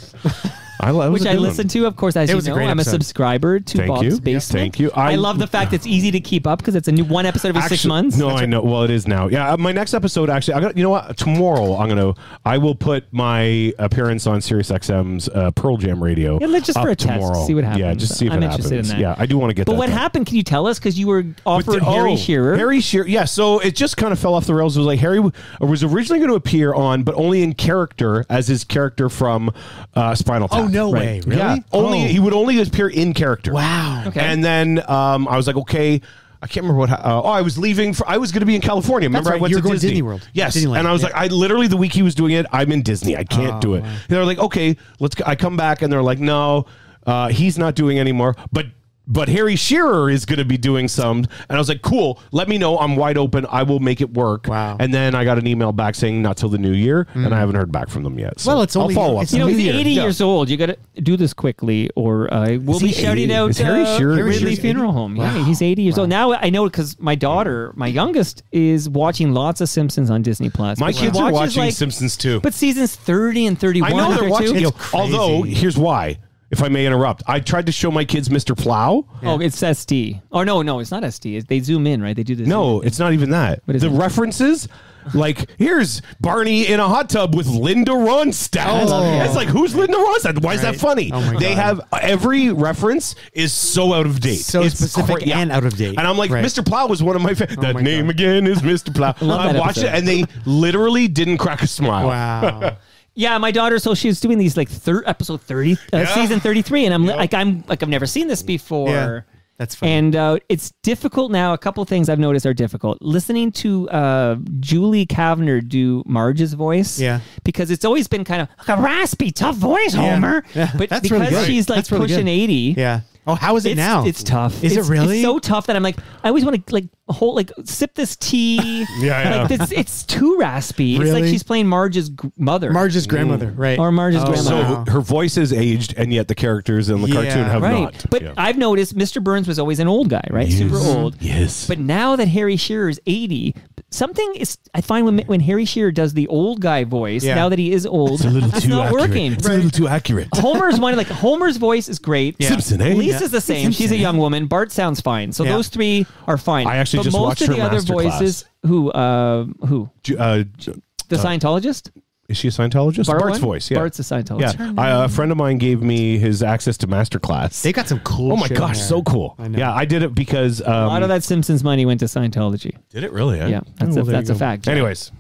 Which I listen to, of course, as you was a know. great I'm a episode. subscriber to Thank Bob's you. Basement. Thank you. I love the fact it's easy to keep up because it's a new one episode every 6 months. No, I know. Well, it is now. Yeah, my next episode actually. You know what? Tomorrow I will put my appearance on SiriusXM's Pearl Jam Radio. Yeah, let's just up for a test, tomorrow. see what happens. Yeah, just see if I'm it interested happens. in that. Yeah, I do want to get But that. what done. happened? Can you tell us? Because you were offered Harry Shearer. Harry Shearer. Yeah, so it just kind of fell off the rails. It was like Harry was originally going to appear on, but only in character as his character from Spinal Tap. Oh, no way. Really? Yeah, he would only appear in character. Wow. Okay. And then I was like, okay. I can't remember what. I was leaving. I was going to be in California. Remember, right. I went You to were going to Disney. Disney World. Yes, Disneyland. and I was like, I literally the week he was doing it, I'm in Disney. I can't do it. wow. And they're like, okay, I come back, and they're like, no, he's not doing anymore. But Harry Shearer is going to be doing some. And I was like, cool, let me know. I'm wide open. I will make it work. Wow. And then I got an email back saying not till the new year, and I haven't heard back from them yet. So Well, it's I'll only- follow up. it's You know, New he's Year. 80 years old. You got to do this quickly, or we'll be he shouting 80? out Is Harry Shearer- Ridley Harry Shearer's Funeral 80? Home. Yeah, he's 80 years old. Now I know because my daughter, my youngest, is watching lots of Simpsons on Disney Plus. My But she kids are watches, watching Simpsons too. But seasons 30 and 31. I know they're there, watching too. it. Although, here's why. If I may interrupt, I tried to show my kids Mr. Plow. Oh, it's SD. Oh, no, it's not SD. They zoom in, right? They do this. No, it's not even that. What is The it? references, like, here's Barney in a hot tub with Linda Ronstadt. Oh. It's like, who's Linda Ronstadt? Why is that Right. funny? Oh my They God. have every reference is so out of date. So It's specific and out of date. And I'm like, Right. Mr. Plow was one of my favorites. That my name God. again is Mr. Plow. love I that watched it, episode. and they literally didn't crack a smile. Wow. Yeah, my daughter. So she's doing these like episode 30, season 33, and I'm like, I've never seen this before. Yeah. That's funny. And it's difficult now. A couple things I've noticed are difficult. Listening to Julie Kavner do Marge's voice. Yeah. Because it's always been kind of like a raspy, tough voice, Homer. Yeah. But That's because really good. she's like That's really pushing good. 80. Yeah. Oh, how is it now? It's tough. Is it really? It's so tough that I'm like, I always want to like sip this tea. Yeah. Like it's too raspy. It's like Really? she's playing Marge's mother. Marge's grandmother, right? Or Marge's grandmother. So Wow. her voice is aged, and yet the characters in the Yeah. cartoon have Right. not. But Yeah. I've noticed Mr. Burns was always an old guy, right? Super old. Yes. But now that Harry Shearer is 80, something is, I find when Harry Shearer does the old guy voice, Yeah. now that he is old, it's not working. It's a little too accurate. Homer's one, like Homer's voice is great. Yeah. Simpson, eh? Lisa's the same. She's a young woman. Bart sounds fine. So Yeah. those three are fine. I actually but just most watched of her the other masterclass. voices, who? The Scientologist? Is she a Scientologist? Bart Bart's one? voice, yeah. Bart's a Scientologist. Yeah, a friend of mine gave me his access to Masterclass. They got some cool Oh my shit gosh, in so there. cool. I know. Yeah, I did it because A lot of that Simpsons money went to Scientology. Did it really? Yeah, that's a fact. Anyways,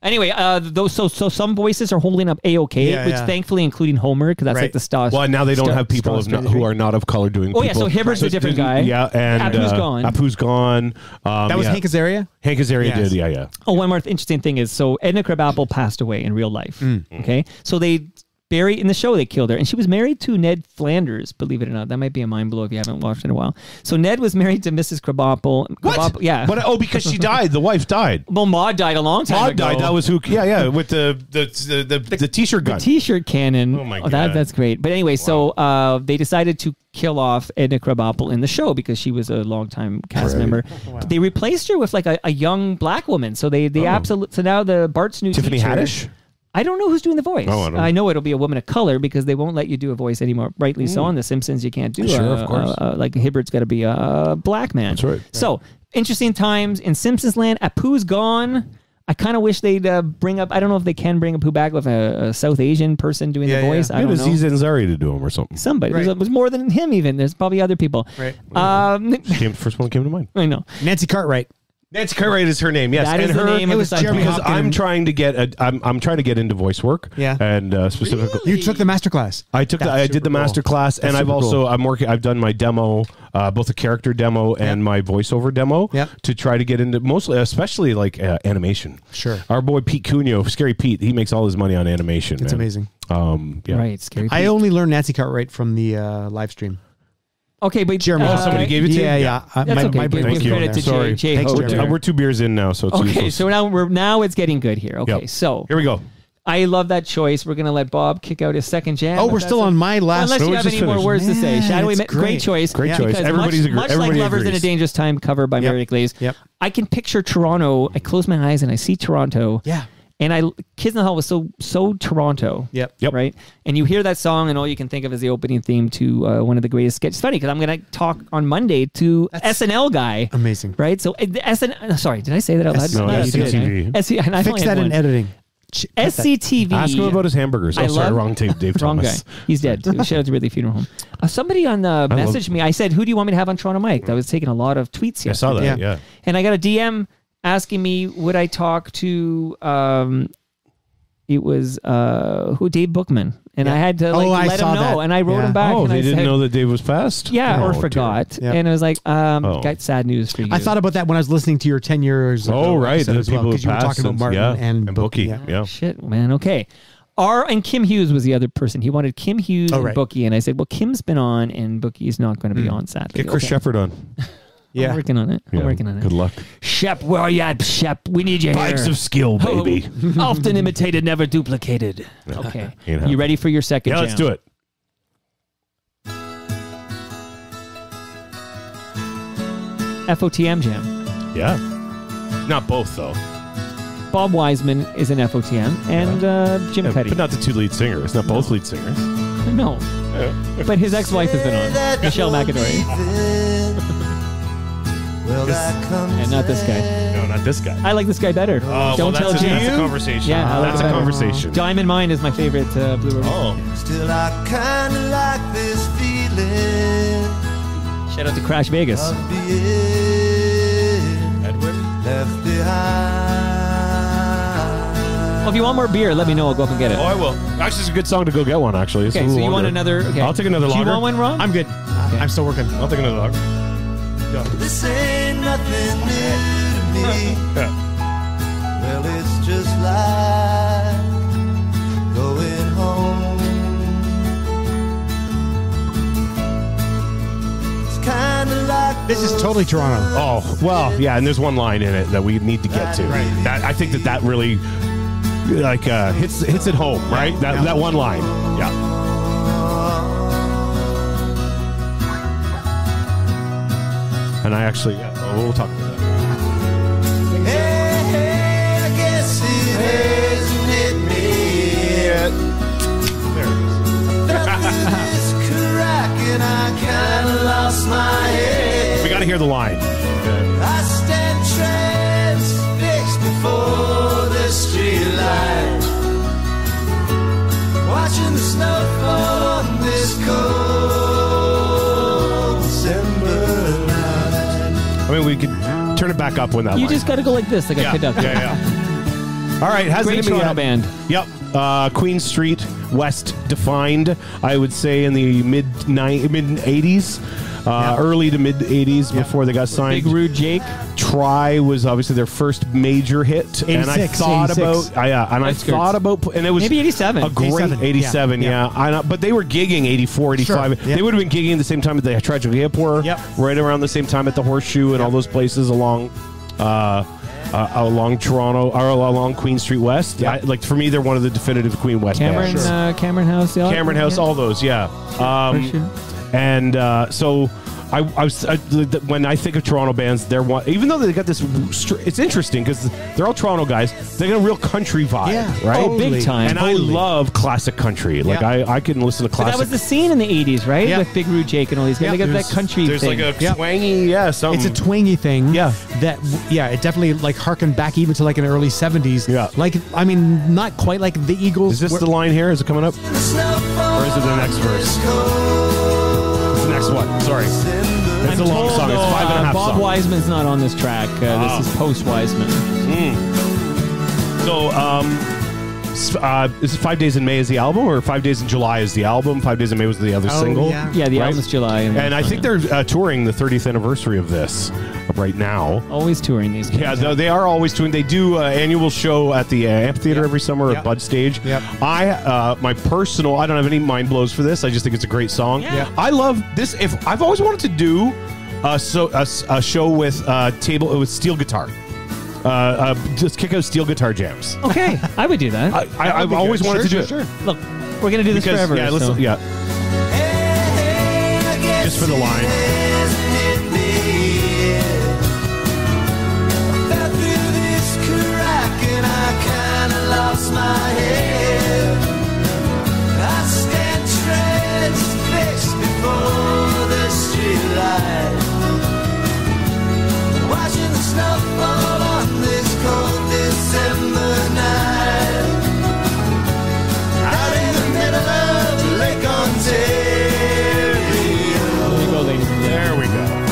Anyway, those so some voices are holding up A-OK, Yeah, which yeah. thankfully including Homer, because that's Right. like the star. well, now they don't star- have people star who are not of color doing. Oh, yeah, people. so Hibbert's a different guy. Yeah, and Apu's gone. Apu's gone. That was yeah. Hank Azaria? Hank Azaria Yes. did. Yeah. Oh, one more interesting thing is, so Edna Krabappel passed away in real life. Okay, so they buried in the show. They killed her, and she was married to Ned Flanders. Believe it or not, that might be a mind blow if you haven't watched it in a while. So Ned was married to Mrs. Krabappel. What? Yeah. But because she died, the wife died. Well, Maud died a long time ago. Maud died. That was who? Yeah, with the t-shirt gun. The t-shirt cannon. Oh my God. That's great. But anyway, so they decided to kill off Edna Krabappel in the show because she was a longtime cast member. Wow. They replaced her with like a young black woman. So they absolutely. So now the Bart's new Tiffany teacher, Haddish. I don't know who's doing the voice. Oh, I don't know. I know it'll be a woman of color because they won't let you do a voice anymore. Rightly so. On The Simpsons, you can't do. Sure, of course. Like Hibbert's got to be a black man. That's right. So interesting times in Simpsons land. Apu's gone. I kind of wish they'd bring up. I don't know if they can bring Apu back with a South Asian person doing the voice. I don't know. Aziz Ansari to do him or something. Somebody. Right. It was more than him. Even there's probably other people. Right. First one came to mind. I know. Nancy Cartwright. Nancy Cartwright is her name. Yes, That is the name of the side Jeremy character. because I'm trying to get I'm trying to get into voice work. Yeah. and specifically. You took the master class. I took I did the master class, and I've also I've done my demo, both a character demo and my voiceover demo, to try to get into especially like animation. Sure. Our boy Pete Cuneo, Scary Pete, he makes all his money on animation. It's amazing. Yeah. Right, Scary Pete. I only learned Nancy Cartwright from the live stream. Okay, but Jeremy. Somebody gave it to you? Yeah. That's okay. My brain Give was credit going to there. Sorry. Jay Thanks, Hoder. Jeremy. We're 2 beers in now, so it's Okay, useless. so now it's getting good here. Okay, Yep. so Here we go. I love that choice. We're gonna let Bob kick out his second jam. Oh, we're still on my last. Unless No, you we have just any more finished. words to say. Man, Shadowy, it's great choice. Great choice. Because Everybody's much everybody like Lovers in a agrees. Dangerous Time, covered by Mary Glaze. Yep. I can picture Toronto. I close my eyes and I see Toronto. Yeah. And Kids in the Hall was so Toronto. Yep. Right? And you hear that song and all you can think of is the opening theme to one of the greatest sketches. It's funny because I'm going to talk on Monday to SNL guy. Amazing. Right? So the SNL, sorry, did I say that out loud? No, SCTV. Fix that in editing. SCTV. Ask him about his hamburgers. I Oh, sorry, love- wrong tape, Dave Wrong guy. Thomas. He's dead. Too. Shout out to Ridley Funeral Home. Somebody messaged me. I said, "Who do you want me to have on Toronto Mike?" I was taking a lot of tweets yesterday. I saw that. Yeah. And I got a DM asking me, would I talk to? It was Dave Bookman, and I had to let him know, and I wrote him back. Oh, and they I didn't said, know that Dave was passed. Yeah, Oh, or dear. forgot, Yeah. and I was like, got sad news for you. I thought about that when I was listening to your 10 years ago. Oh, right. episode The as well, people who because you were passed talking about Martin yeah, and Bookie. Yeah. Yeah. Shit, man. Okay. And Kim Hughes was the other person. He wanted Kim Hughes and Bookie, and I said, well, Kim's been on, and Bookie's not going to be on Saturday. Get Chris Shepard on. I'm working on it. Yeah, I'm working on it. Good luck. Shep, where are you at, Shep? We need you Spikes here. of skill, baby. Oh, often imitated, never duplicated. Okay. You ready for your second Yeah, jam? let's do it. FOTM jam. Yeah. Not both, though. Bob Wiseman is an FOTM, and Jim Cuddy. But not the two lead singers. Not both lead singers. No. But his ex-wife has been on. Michelle McAdory. And not this guy. No, not this guy. I like this guy better. Don't tell Jim. That's a conversation. Yeah, I like that's it a better. conversation. Diamond Mine is my favorite Blue Ribbon. Oh. Still I kinda like this feeling Shout out to Crash Vegas. of being Edward? left behind. Well, if you want more beer, let me know. I'll go up and get it. Oh, I will. Actually, it's a good song to go get one, actually. It's a Okay, little so you want longer. another... Okay. I'll take another Do you lager. want one, Ron? I'm good. I'm still working. I'll take another lager. This ain't nothing new to me. Well, it's just like going home. It's kind of like This is totally Toronto. Oh, well, yeah, and there's one line in it that we need to get to. Right. That I think that really hits it home, right? That one line. Yeah. And I actually, we'll talk about that. Hey, I guess it hasn't hit me yet. There it is. This crack and I kinda lost my head. We got to hear the line. I stand transfixed before the street light, watching the snow fall on this cold December night. I mean, we could turn it back up when that You line. just got to go like this, like a conductor. Yeah. All right, hasn't Great hit me Toronto yet. band. Yep. Queen Street West defined, I would say, in the mid 80s. Early to mid 80s before they got signed. Big Rude Jake. Try was obviously their first major hit, and I thought 86. And it was maybe 87. A great 87, but they were gigging 84, 85. Sure. They would have been gigging the same time that the Tragically Hip were, right around the same time at the Horseshoe and all those places along Toronto or along Queen Street West. Like for me, they're one of the definitive Queen West bands. Cameron House, Cameron House, all those, and so I when I think of Toronto bands, they're one. Even though they got this, it's interesting because they're all Toronto guys. They got a real country vibe, right? Oh, big time. And I love classic country. Like I can listen to classic. But that was the scene in the 80s, right? With Big Rude Jake and all these guys. They got that country there's thing. Like a twangy, something. It's a twangy thing. It definitely like harkened back even to like an early 70s. Like, I mean, not quite like the Eagles. Is this the line here? Is it coming up? Or is it the next verse? It's the next one. Sorry. It's a long song. It's 5.5 Bob song. Wiseman's not on this track. This is post Wiseman. So, is it 5 Days in May is the album, or 5 Days in July is the album? 5 Days in May was the other single. Yeah, the album's July. And I think they're touring the 30th anniversary of this right now. Always touring these guys. Yeah, they are always touring. They do an annual show at the amphitheater every summer at Bud Stage. My personal, I don't have any mind blows for this. I just think it's a great song. I love this. If I've always wanted to do a show with steel guitar. Just kick out steel guitar jams. Okay, I would do that. I've always wanted to do it. Sure. Look, we're going to do this forever. Just for the line.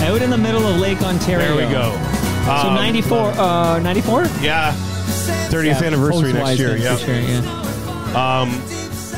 Out in the middle of Lake Ontario. There we go. So 94? 94? Yeah. 30th anniversary next year. Yeah. Sure,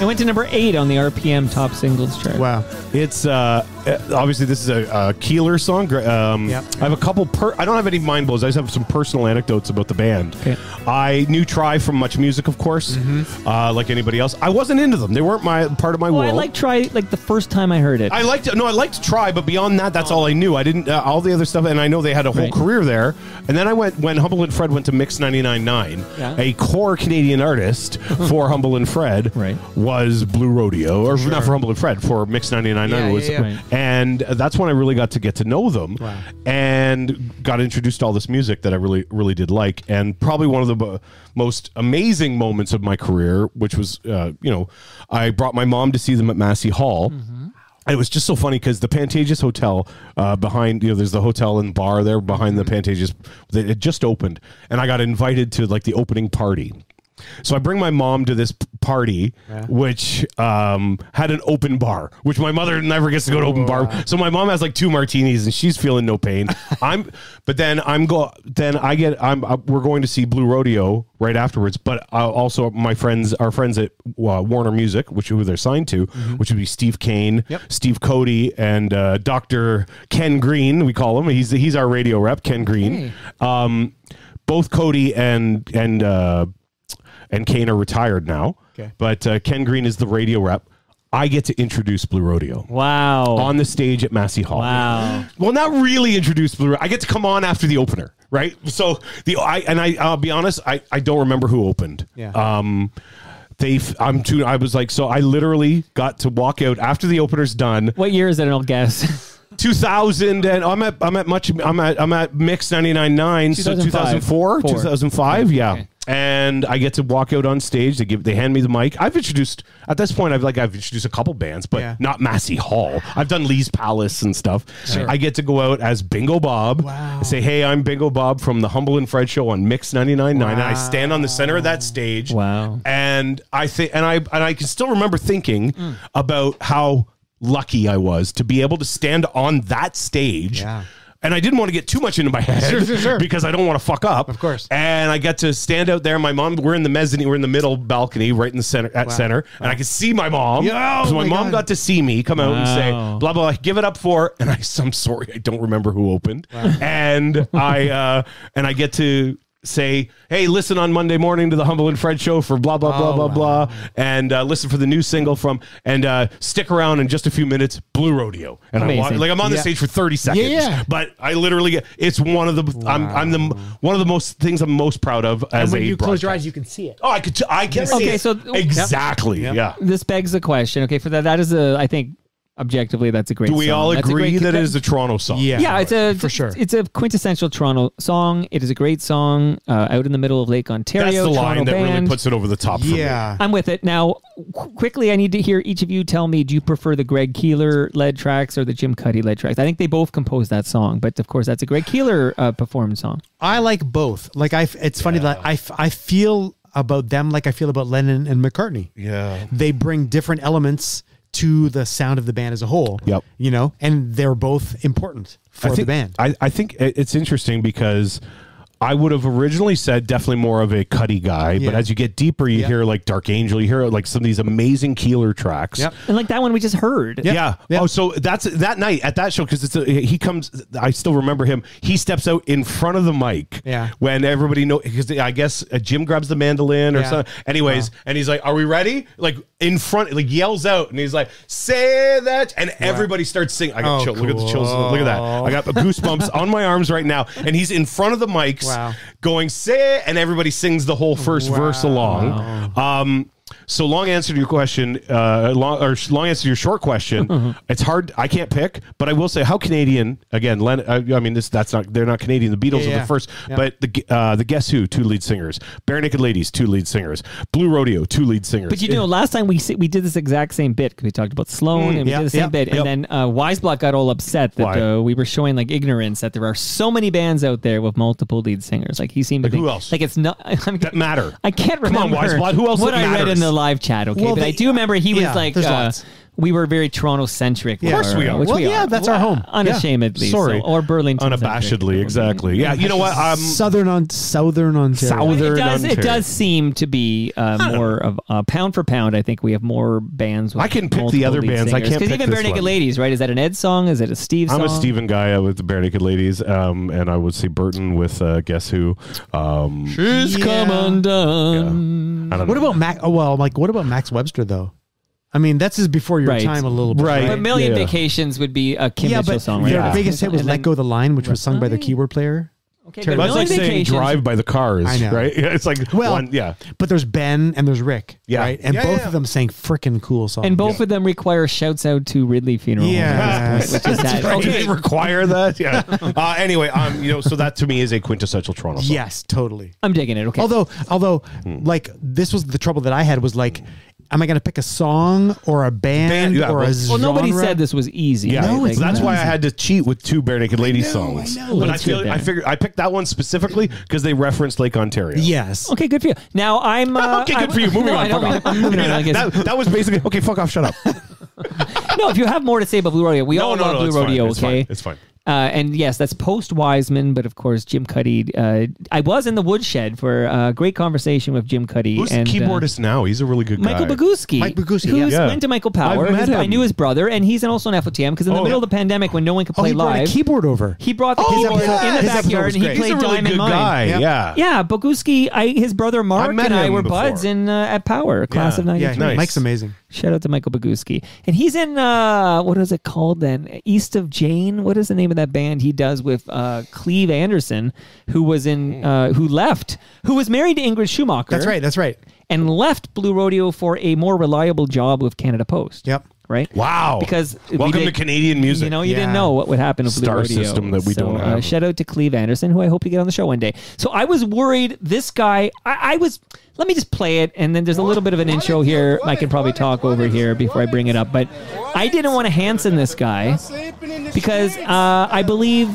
it went to number 8 on the RPM Top Singles chart. Wow. It's obviously this is a Keeler song. I have a couple. I don't have any mind blows. I just have some personal anecdotes about the band. Okay. I knew Try from Much Music, of course, like anybody else. I wasn't into them. They weren't part of my world. I liked Try like the first time I heard it. I liked Try, but beyond that, that's all I knew. I didn't all the other stuff, and I know they had a whole career there. And then I went when Humble and Fred went to Mix 99.9. A core Canadian artist for Humble and Fred was Blue Rodeo, or not for Humble and Fred, for Mix 99.9 and that's when I really got to get to know them, and got introduced to all this music that I really, really did like. And probably one of the most amazing moments of my career, which was, I brought my mom to see them at Massey Hall. And it was just so funny because the Pantages Hotel behind, there's the hotel and bar there behind the Pantages. It just opened, and I got invited to like the opening party. So I bring my mom to this party, which had an open bar, which my mother never gets to go to open bar. So my mom has like 2 martinis and she's feeling no pain. We're going to see Blue Rodeo right afterwards. But also our friends at Warner Music, who they're signed to, which would be Steve Kane, Steve Cody, and Dr. Ken Green. We call him. He's our radio rep, Ken Green. Both Cody and Kane are retired now, but Ken Green is the radio rep. I get to introduce Blue Rodeo. Wow. On the stage at Massey Hall. Wow. Well, not really introduce Blue Rodeo. I get to come on after the opener, right? So I'll be honest, I don't remember who opened. I was like, so I literally got to walk out after the opener's done. What year is it? I'll guess. 2000, and I'm at Mix 99.9, so 2004, 2005, Okay. And I get to walk out on stage. They hand me the mic. I've introduced a couple bands, but not Massey Hall. I've done Lee's Palace and stuff. Sure. I get to go out as Bingo Bob. Wow. Say, hey, I'm Bingo Bob from the Humble and Fred show on Mix 99.9, and I stand on the center of that stage. Wow. And I can still remember thinking about how lucky I was to be able to stand on that stage And I didn't want to get too much into my head Sure. because I don't want to fuck up. Of course. And I got to stand out there. My mom, we're in the mezzanine, we're in the middle balcony, right in the center, center. And I could see my mom. Yeah, so my mom got to see me come out and say, blah, blah, give it up for, and I'm sorry, I don't remember who opened. And I get to say, hey, listen on Monday morning to the Humble and Fred show for blah, blah, blah, blah, blah. And listen for the new single from, and stick around in just a few minutes, Blue Rodeo. And I'm on the stage for 30 seconds. Yeah. But I literally get, it's one of the, one of the most things I'm most proud of as when a you close your broadcast. eyes, you can see it. Oh, I can see it. so Exactly. Yeah. This begs the question. Okay, for that is I think objectively that's a great song. Do we all That's a agree great- that it is a Toronto song? Yeah, it's a for sure. It's a quintessential Toronto song. It is a great song out in the middle of Lake Ontario. That's the line Toronto that band. really puts it over the top for me. I'm with it. Now, quickly, I need to hear each of you tell me, do you prefer the Greg Keeler led tracks or the Jim Cuddy led tracks? I think they both composed that song, but of course, that's a Greg Keeler performed song. I like both. Like it's funny that I feel about them like I feel about Lennon and McCartney. Yeah. They bring different elements to the sound of the band as a whole. Yep. You know, and they're both important for the band. I think it's interesting because I would have originally said definitely more of a Cuddy guy, but as you get deeper, you hear like Dark Angel, you hear like some of these amazing Keeler tracks. Yep. And like that one we just heard. Yeah. Oh, so that's that night at that show because he comes. I still remember him. He steps out in front of the mic. Yeah. When everybody know because I guess Jim grabs the mandolin or something. Anyways, and he's like, "Are we ready?" Like in front, like yells out, and he's like, "Say that!" And everybody starts singing. I got chills. Look at the chills. Look at that. I got the goosebumps on my arms right now. And he's in front of the mics. Wow. Going say it, and everybody sings the whole first verse along. So long answer to your question, long answer to your short question. It's hard. I can't pick, but I will say how Canadian again. I mean, they're not Canadian. The Beatles are the first, but the Guess Who, 2 lead singers. Bare Naked Ladies, 2 lead singers. Blue Rodeo, 2 lead singers. But last time we did this exact same bit because we talked about Sloan and we did the same bit, and then Weisblock got all upset that we were showing like ignorance that there are so many bands out there with multiple lead singers. Like he seemed to think, who else? Like it's not that matter. I can't remember. Come on, Weisblock. Who else? What I read matters? in the live chat. Okay, Well, but I do remember he was like. there's lots. We were very Toronto centric. Of course we are. Which we are. That's our home. Unashamedly. Sorry. So, or Burlington. Unabashedly, exactly. Yeah, you know what? Southern Ontario. It does seem to be more of pound for pound. I think we have more bands. With I can pick the other bands. I can't pick because even this Bare Naked one. Ladies, right? Is that an Ed song? Is it a Steve song? I'm a Steven guy with the Bare Naked Ladies, and I would say Burton with Guess Who. She's come undone. I don't What know. about Mac? Oh, well, like what about Max Webster though? I mean, that's his before your time a little bit. Right. But Million Vacations would be a Kim Mitchell song, right? Their biggest hit was And "Let then- Go the Line," which was sung by the keyboard player. Okay, Terrible. but That's like Million saying Vacations. Drive by the Cars, I know. right? Yeah, it's like one, But there's Ben and there's Rick, Yeah. right? And Yeah, both yeah. of them sang freaking cool songs. And both of them require shouts out to Ridley Funeral Home at this point, which is sad. Right. Okay, They require that. Yeah. Anyway, so that to me is a quintessential Toronto song. Yes, totally. I'm digging it. Okay. Although, like this was the trouble that I had was like, am I going to pick a song or a band yeah, or a well, genre? nobody said this was easy. Yeah, No, it's that's not why I easy. had to cheat with 2 Bare Naked Ladies songs. I know. But Let's get there. I figured I picked that one specifically because they referenced Lake Ontario. Yes. Okay, good for you. Now I'm. Okay, good for you. Moving on. Fuck off. I'm moving on. I guess. That was basically okay. Fuck off. Shut up. No, if you have more to say about Blue Rodeo, we all love Blue it's Rodeo. Fine. It's Okay, fine. It's fine. And yes, that's post Wiseman, but of course Jim Cuddy. I was in the woodshed for a great conversation with Jim Cuddy. Who's and the keyboardist now? He's a really good guy. Michael Boguski. Mike Boguski, who yeah. went to Michael Power. I've met him. I knew his brother, and he's also an FOTM because in the middle of the pandemic when no one could play he brought live, a keyboard over. he brought the his keyboard episode- in the his episode backyard was and he great. played He's a really Diamond good Mine. guy. Yep. Yeah. Yeah, Boguski, his brother Mark met and I him were before. buds at Power, class of Yeah, 93. Nice. Mike's amazing. Shout out to Michael Boguski. And he's in, what is it called then? East of Jane? What is the name of that band he does with Cleve Anderson, who was in, who was married to Ingrid Schumacher. That's right. And left Blue Rodeo for a more reliable job with Canada Post. Yep. Right? Wow. Because welcome to Canadian music. You know, you didn't know what would happen with Blue Star Rodeo. system that we don't have. Shout out to Cleve Anderson, who I hope to get on the show one day. So I was worried this guy, I was, let me just play it, and then there's a little bit of an intro here. I can probably talk over here before I bring it up, but I didn't want to Hanson this guy because I believe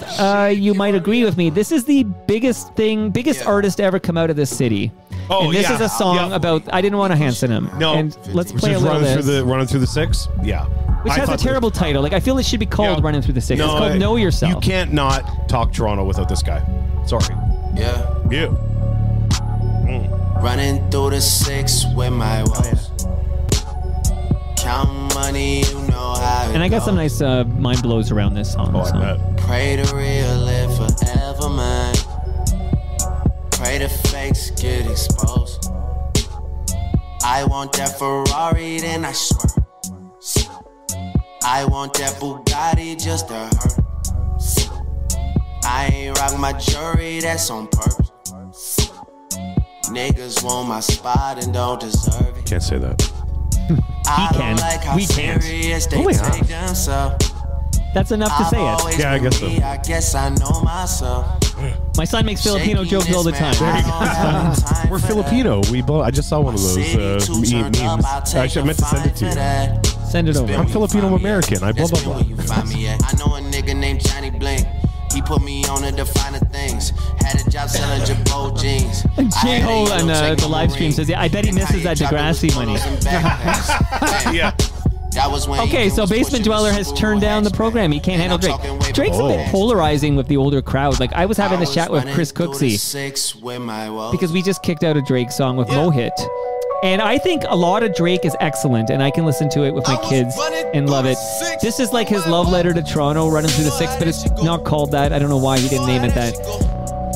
you might agree with me. This is the biggest artist to ever come out of this city. Oh, and this yeah. is a song Yeah. about, I didn't want to Hanson him. No. And let's play a Just little of this. running through the 6? Yeah. Which has a terrible title. Like, I feel it should be called Running Through the Six. It's called Know Yourself. You can't not talk Toronto without this guy. Sorry. Yeah. Running through the six with my woes. Count money, you know how. And I got some nice mind blows around this song. I bet. Pray the real live forever, man. Pray the fakes get exposed. I want that Ferrari, then I swear. I want that Bugatti just to hurt. I ain't rock my jewelry, that's on purpose. Niggas want my spot and don't deserve it. Can't say that. He can. We can't. Oh, yeah. That's enough to say it. Yeah, I guess so. I guess I know myself. My son makes Filipino jokes all the time. We're Filipino. I just saw one of those memes. Actually, I meant to send it to you. Send it over. I'm Filipino American. I blah blah blah. I know a nigga named Johnny Blink. He put me on to define the things. Had a job selling Jabot jeans. J-Ho on the live stream says, I bet he misses that Degrassi money. Yeah. Okay, so Basement Dweller has turned down the program. He can't handle Drake. Drake's a bit polarizing with the older crowd. Like, I was having a chat with Chris Cooksey because we just kicked out a Drake song with Mohit. And I think a lot of Drake is excellent, and I can listen to it with my kids and love it. This is like his love letter to Toronto, Running Through the Six, but it's not called that. I don't know why he didn't name it that.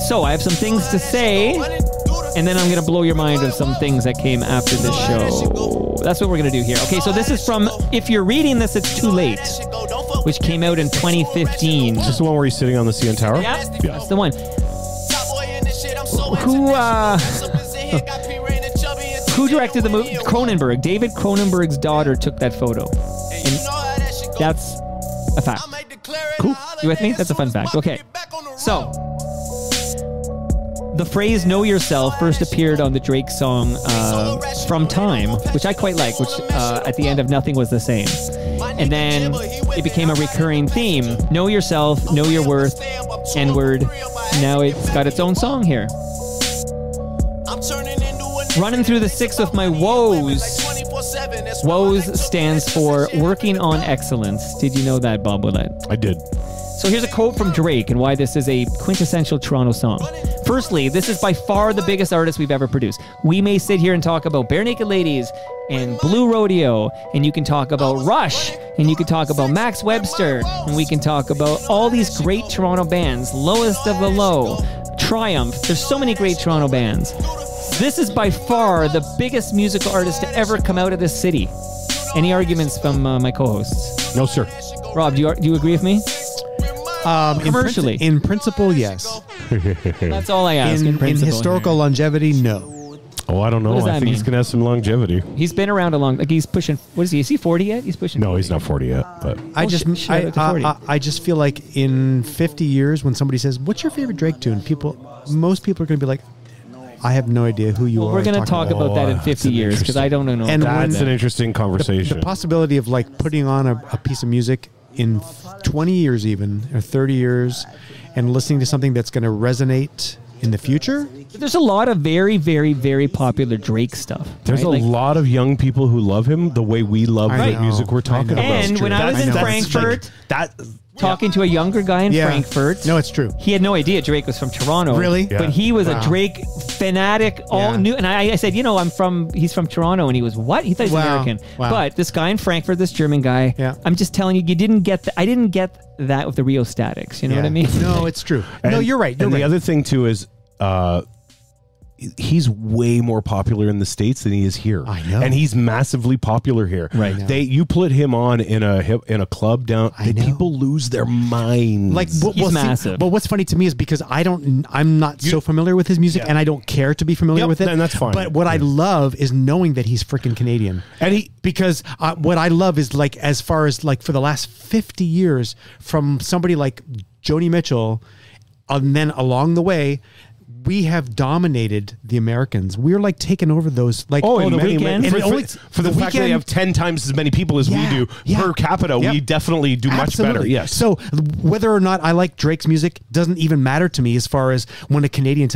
So I have some things to say, and then I'm going to blow your mind of some things that came after this show. That's what we're going to do here. Okay, so this is from, if you're reading this, it's too late, which came out in 2015. Is this the one where he's sitting on the CN Tower? Yeah, that's the one. Who directed the movie? Cronenberg. David Cronenberg's daughter took that photo. And that's a fact. Cool. You with me? That's a fun fact. Okay. So, the phrase "Know Yourself" first appeared on the Drake song "From Time," which I quite like, which at the end of "Nothing Was the Same." And then it became a recurring theme. Know yourself, know your worth, N-word. Now it's got its own song here. Running through the six with my woes. Woes stands for working on excellence. Did you know that, Bob Willette? I did. So here's a quote from Drake and why this is a quintessential Toronto song. Firstly, this is by far the biggest artist we've ever produced. We may sit here and talk about Bare Naked Ladies and Blue Rodeo, and you can talk about Rush, and you can talk about Max Webster, and we can talk about all these great Toronto bands, Lowest of the Low, Triumph. There's so many great Toronto bands. This is by far the biggest musical artist to ever come out of this city. Any arguments from my co-hosts? No, sir. Rob, do you agree with me? Commercially. In principle, yes. That's all I ask. In historical longevity, no. Oh, I don't know. I think he's going to have some longevity. He's been around a long... Like, he's pushing... What is he? Is he 40 yet? He's pushing... No, 40. he's not 40 yet. But I just feel like in 50 years, when somebody says, "What's your favorite Drake tune?" Most people are going to be like, "I have no idea who you are." We're going to talk about that in 50 years because I don't know. And that's an interesting conversation. The possibility of like putting on a piece of music in 20 years even, or 30 years, and listening to something that's going to resonate in the future. There's a lot of very, very, very popular Drake stuff. There's a lot of young people who love him the way we love the music we're talking about. And when I was in Frankfurt, talking to a younger guy in Frankfurt. No, it's true. He had no idea Drake was from Toronto. Really? But he was a Drake fanatic, all new. And I said, he's from Toronto. And he was, what? He thought he was American. Wow. But this guy in Frankfurt, this German guy, I'm just telling you, I didn't get that with the Rio Statics. You know what I mean? No, it's true. No, you're right. The other thing, too, is he's way more popular in the States than he is here. I know. And he's massively popular here. Right. You put him on in a club down, people lose their minds. Like, he's massive. But what's funny to me is because I'm not so familiar with his music, and I don't care to be familiar with it. And that's fine. But what I love is knowing that he's freaking Canadian. And because what I love is like, as far as like for the last 50 years, from somebody like Joni Mitchell, and then along the way, we have dominated the Americans. We're like taking over those. Like, in the many, weekend. for the fact that they have 10 times as many people as we do per capita, we definitely do much better. Yes. So whether or not I like Drake's music doesn't even matter to me. As far as when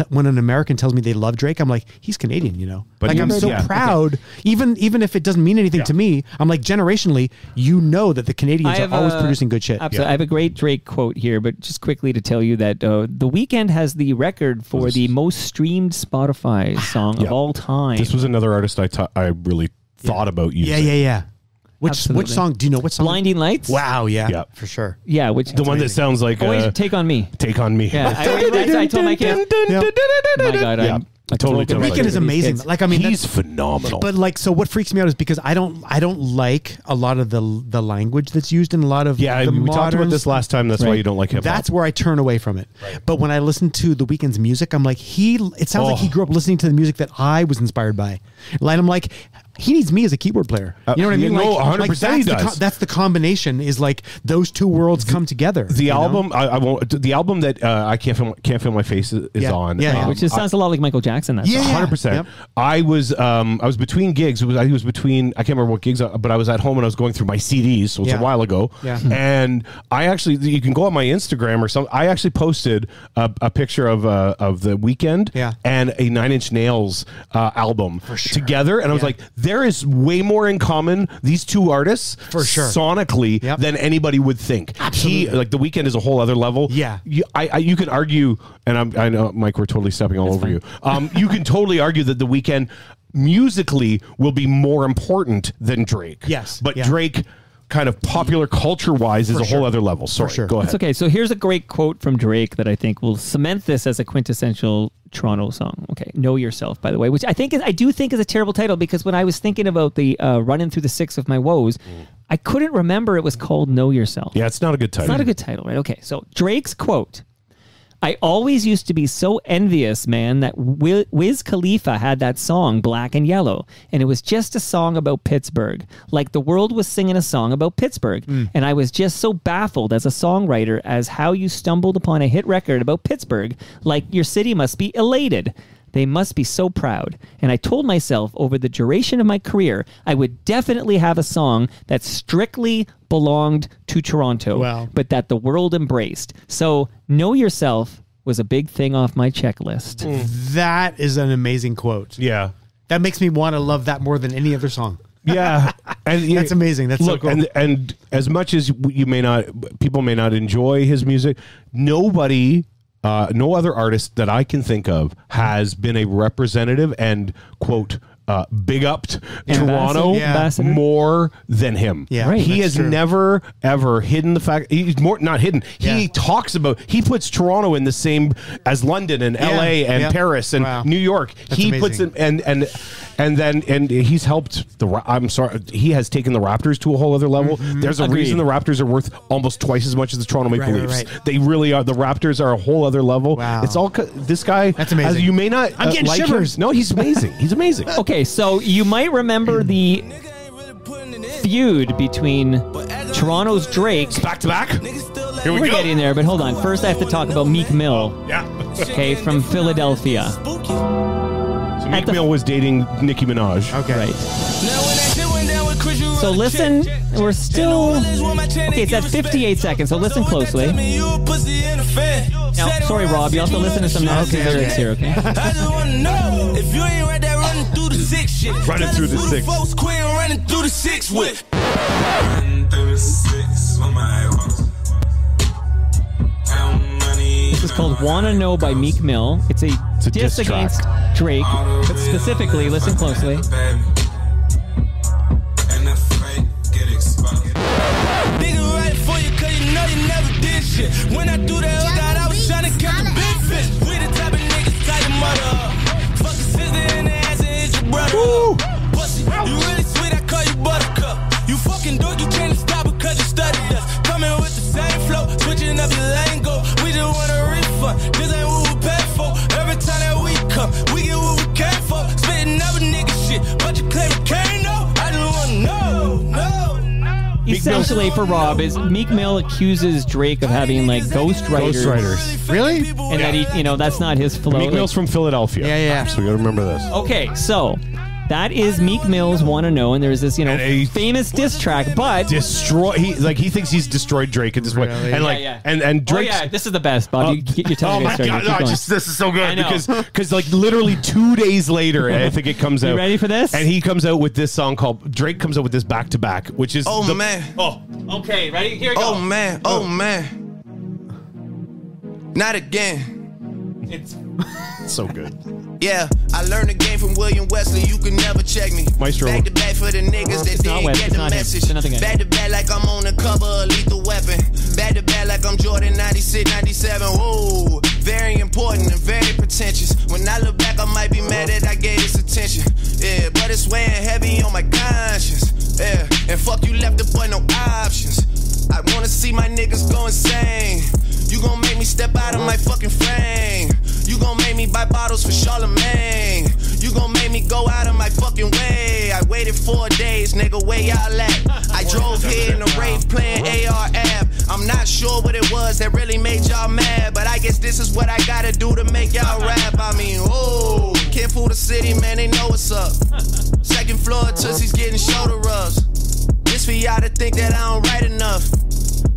when an American tells me they love Drake, I'm like, he's Canadian, you know. But like, I'm so proud. Even if it doesn't mean anything to me, I'm like, generationally, you know that the Canadians are always producing good shit. Absolutely. I have a great Drake quote here, but just quickly to tell you that The Weeknd has the record for the most streamed Spotify song of all time. This was another artist I really thought about using. Yeah. Which song? Do you know what song? Blinding Lights? Wow, yeah, for sure. Yeah, the one that sounds like Take On Me. Take On Me. Yeah, I told my kids. My God, I totally The Weeknd is amazing. Like, I mean, he's phenomenal. But like, so what freaks me out is because I don't like a lot of the language that's used in a lot of we talked about this last time. That's why you don't like hip hop. That's where I turn away from it. Right. But when I listen to The Weeknd's music, I'm like, it sounds like he grew up listening to the music that I was inspired by. And I'm like, he needs me as a keyboard player. You know what I mean? No, 100% he does. That's the combination. Is like those two worlds come together. The album, I won't. The album that I can't feel my face is on. Yeah, which sounds a lot like Michael Jackson. That song. 100%. Yep. I was between gigs. I was between. I can't remember what gigs, but I was at home and I was going through my CDs. So it's a while ago. Yeah. And I actually, you can go on my Instagram or something. I actually posted a picture of The Weeknd and a 9 Inch Nails album together, and I was like, there is way more in common, these two artists, sonically, than anybody would think. Absolutely. He, like, The Weeknd is a whole other level. Yeah. You can argue, and I know, Mike, we're totally stepping all over you. You can totally argue that The Weeknd musically will be more important than Drake. Yes. But Drake, kind of popular culture wise, is a whole other level. Sorry, go ahead. It's okay. So here's a great quote from Drake that I think will cement this as a quintessential Toronto song. Okay, Know Yourself, by the way, which I do think is a terrible title, because when I was thinking about the running through the six of my woes, I couldn't remember it was called Know Yourself. Yeah, it's not a good title. It's not a good title, right? Okay, so Drake's quote: I always used to be so envious, man, that Wiz Khalifa had that song, Black and Yellow, and it was just a song about Pittsburgh. Like the world was singing a song about Pittsburgh. And I was just so baffled as a songwriter as how you stumbled upon a hit record about Pittsburgh. Like your city must be elated. They must be so proud. And I told myself over the duration of my career, I would definitely have a song that strictly belonged to Toronto, but that the world embraced. So Know Yourself was a big thing off my checklist. That is an amazing quote. Yeah. That makes me want to love that more than any other song. Yeah. And that's amazing. That's so cool. And as much as people may not enjoy his music, no other artist that I can think of has been a representative and, quote, big upped Toronto more than him. Yeah, right, he has never ever hidden the fact. He's not hidden. He talks about. He puts Toronto in the same as London and L.A. and Paris and New York. That's amazing. Puts it and he's helped he has taken the Raptors to a whole other level. There's a reason the Raptors are worth almost twice as much as the Toronto Maple Leafs. They really are. The Raptors are a whole other level. Wow. It's all this guy. That's amazing. You may not. I'm getting shivers. No, he's amazing. He's amazing. Okay, so you might remember the feud between Toronto's Drake. Back to back. Here we We're go. getting there, but hold on. First, I have to talk about Meek Mill. Yeah. Okay, from Philadelphia. So Meek Mill was dating Nicki Minaj. Okay. Right. So listen, we're still... Okay, it's at 58 seconds, so listen closely. Now, sorry, Rob, you have to listen to some nasty lyrics here, okay? I just want to know if you ain't right there running through the six shit. Running through the six. Folks quit running through the six with. This is called Wanna Know by Meek Mill. It's a diss against Drake, but specifically, listen closely. When I do that, God, I was trying to catch a big fish. We the type of niggas tie your mother up. Fuck a sister in the ass and hit your brother up. Pussy, you really sweet, I call you buttercup. You fucking dork, you can't stop because you studied us. Coming with the same flow, switching up your lingo. We just want a refund, this ain't what we paid for. Every time that we come, we get what we came for. Spitting up a nigga shit, but you claim you can't know. I just wanna know, no. essentially for Rob is Meek Mill accuses Drake of having like ghostwriters. Really? And that he, that's not his flow. Meek Mill's from Philadelphia. Yeah. So we gotta remember this. Okay, so that is Meek Mill's Wanna Know, and there's this, famous diss track, but he thinks he's destroyed Drake at this point. Really? And Drake. Oh, yeah, this is the best, Bob. You're telling me my God, this is so good because like literally 2 days later, I think it comes out. You ready for this? And he comes out with this song called Drake comes out with this back to back, which is man. Oh, okay, ready? Here we go. Oh man. Not again. It's so good. Yeah, I learned the game from William Wesley. You can never check me. Maestro. Back to back for the niggas that didn't get the message. Back to back like I'm on the cover of Lethal Weapon. Back to back like I'm Jordan 96, 97. Whoa, very important and very pretentious. When I look back, I might be mad that I gave this attention. Yeah, but it's weighing heavy on my conscience. Yeah, and fuck you left the boy no options. I wanna see my niggas go insane. You gon' make me step out of my fucking frame. You gon' make me buy bottles for Charlemagne. You gon' make me go out of my fucking way. I waited 4 days, nigga, where y'all at? I drove here in a rave playing AR-AB. I'm not sure what it was that really made y'all mad, but I guess this is what I gotta do to make y'all rap. I mean, oh, can't fool the city, man, they know what's up. Second floor, Tootsie's getting shoulder rubs. This for y'all to think that I don't write enough.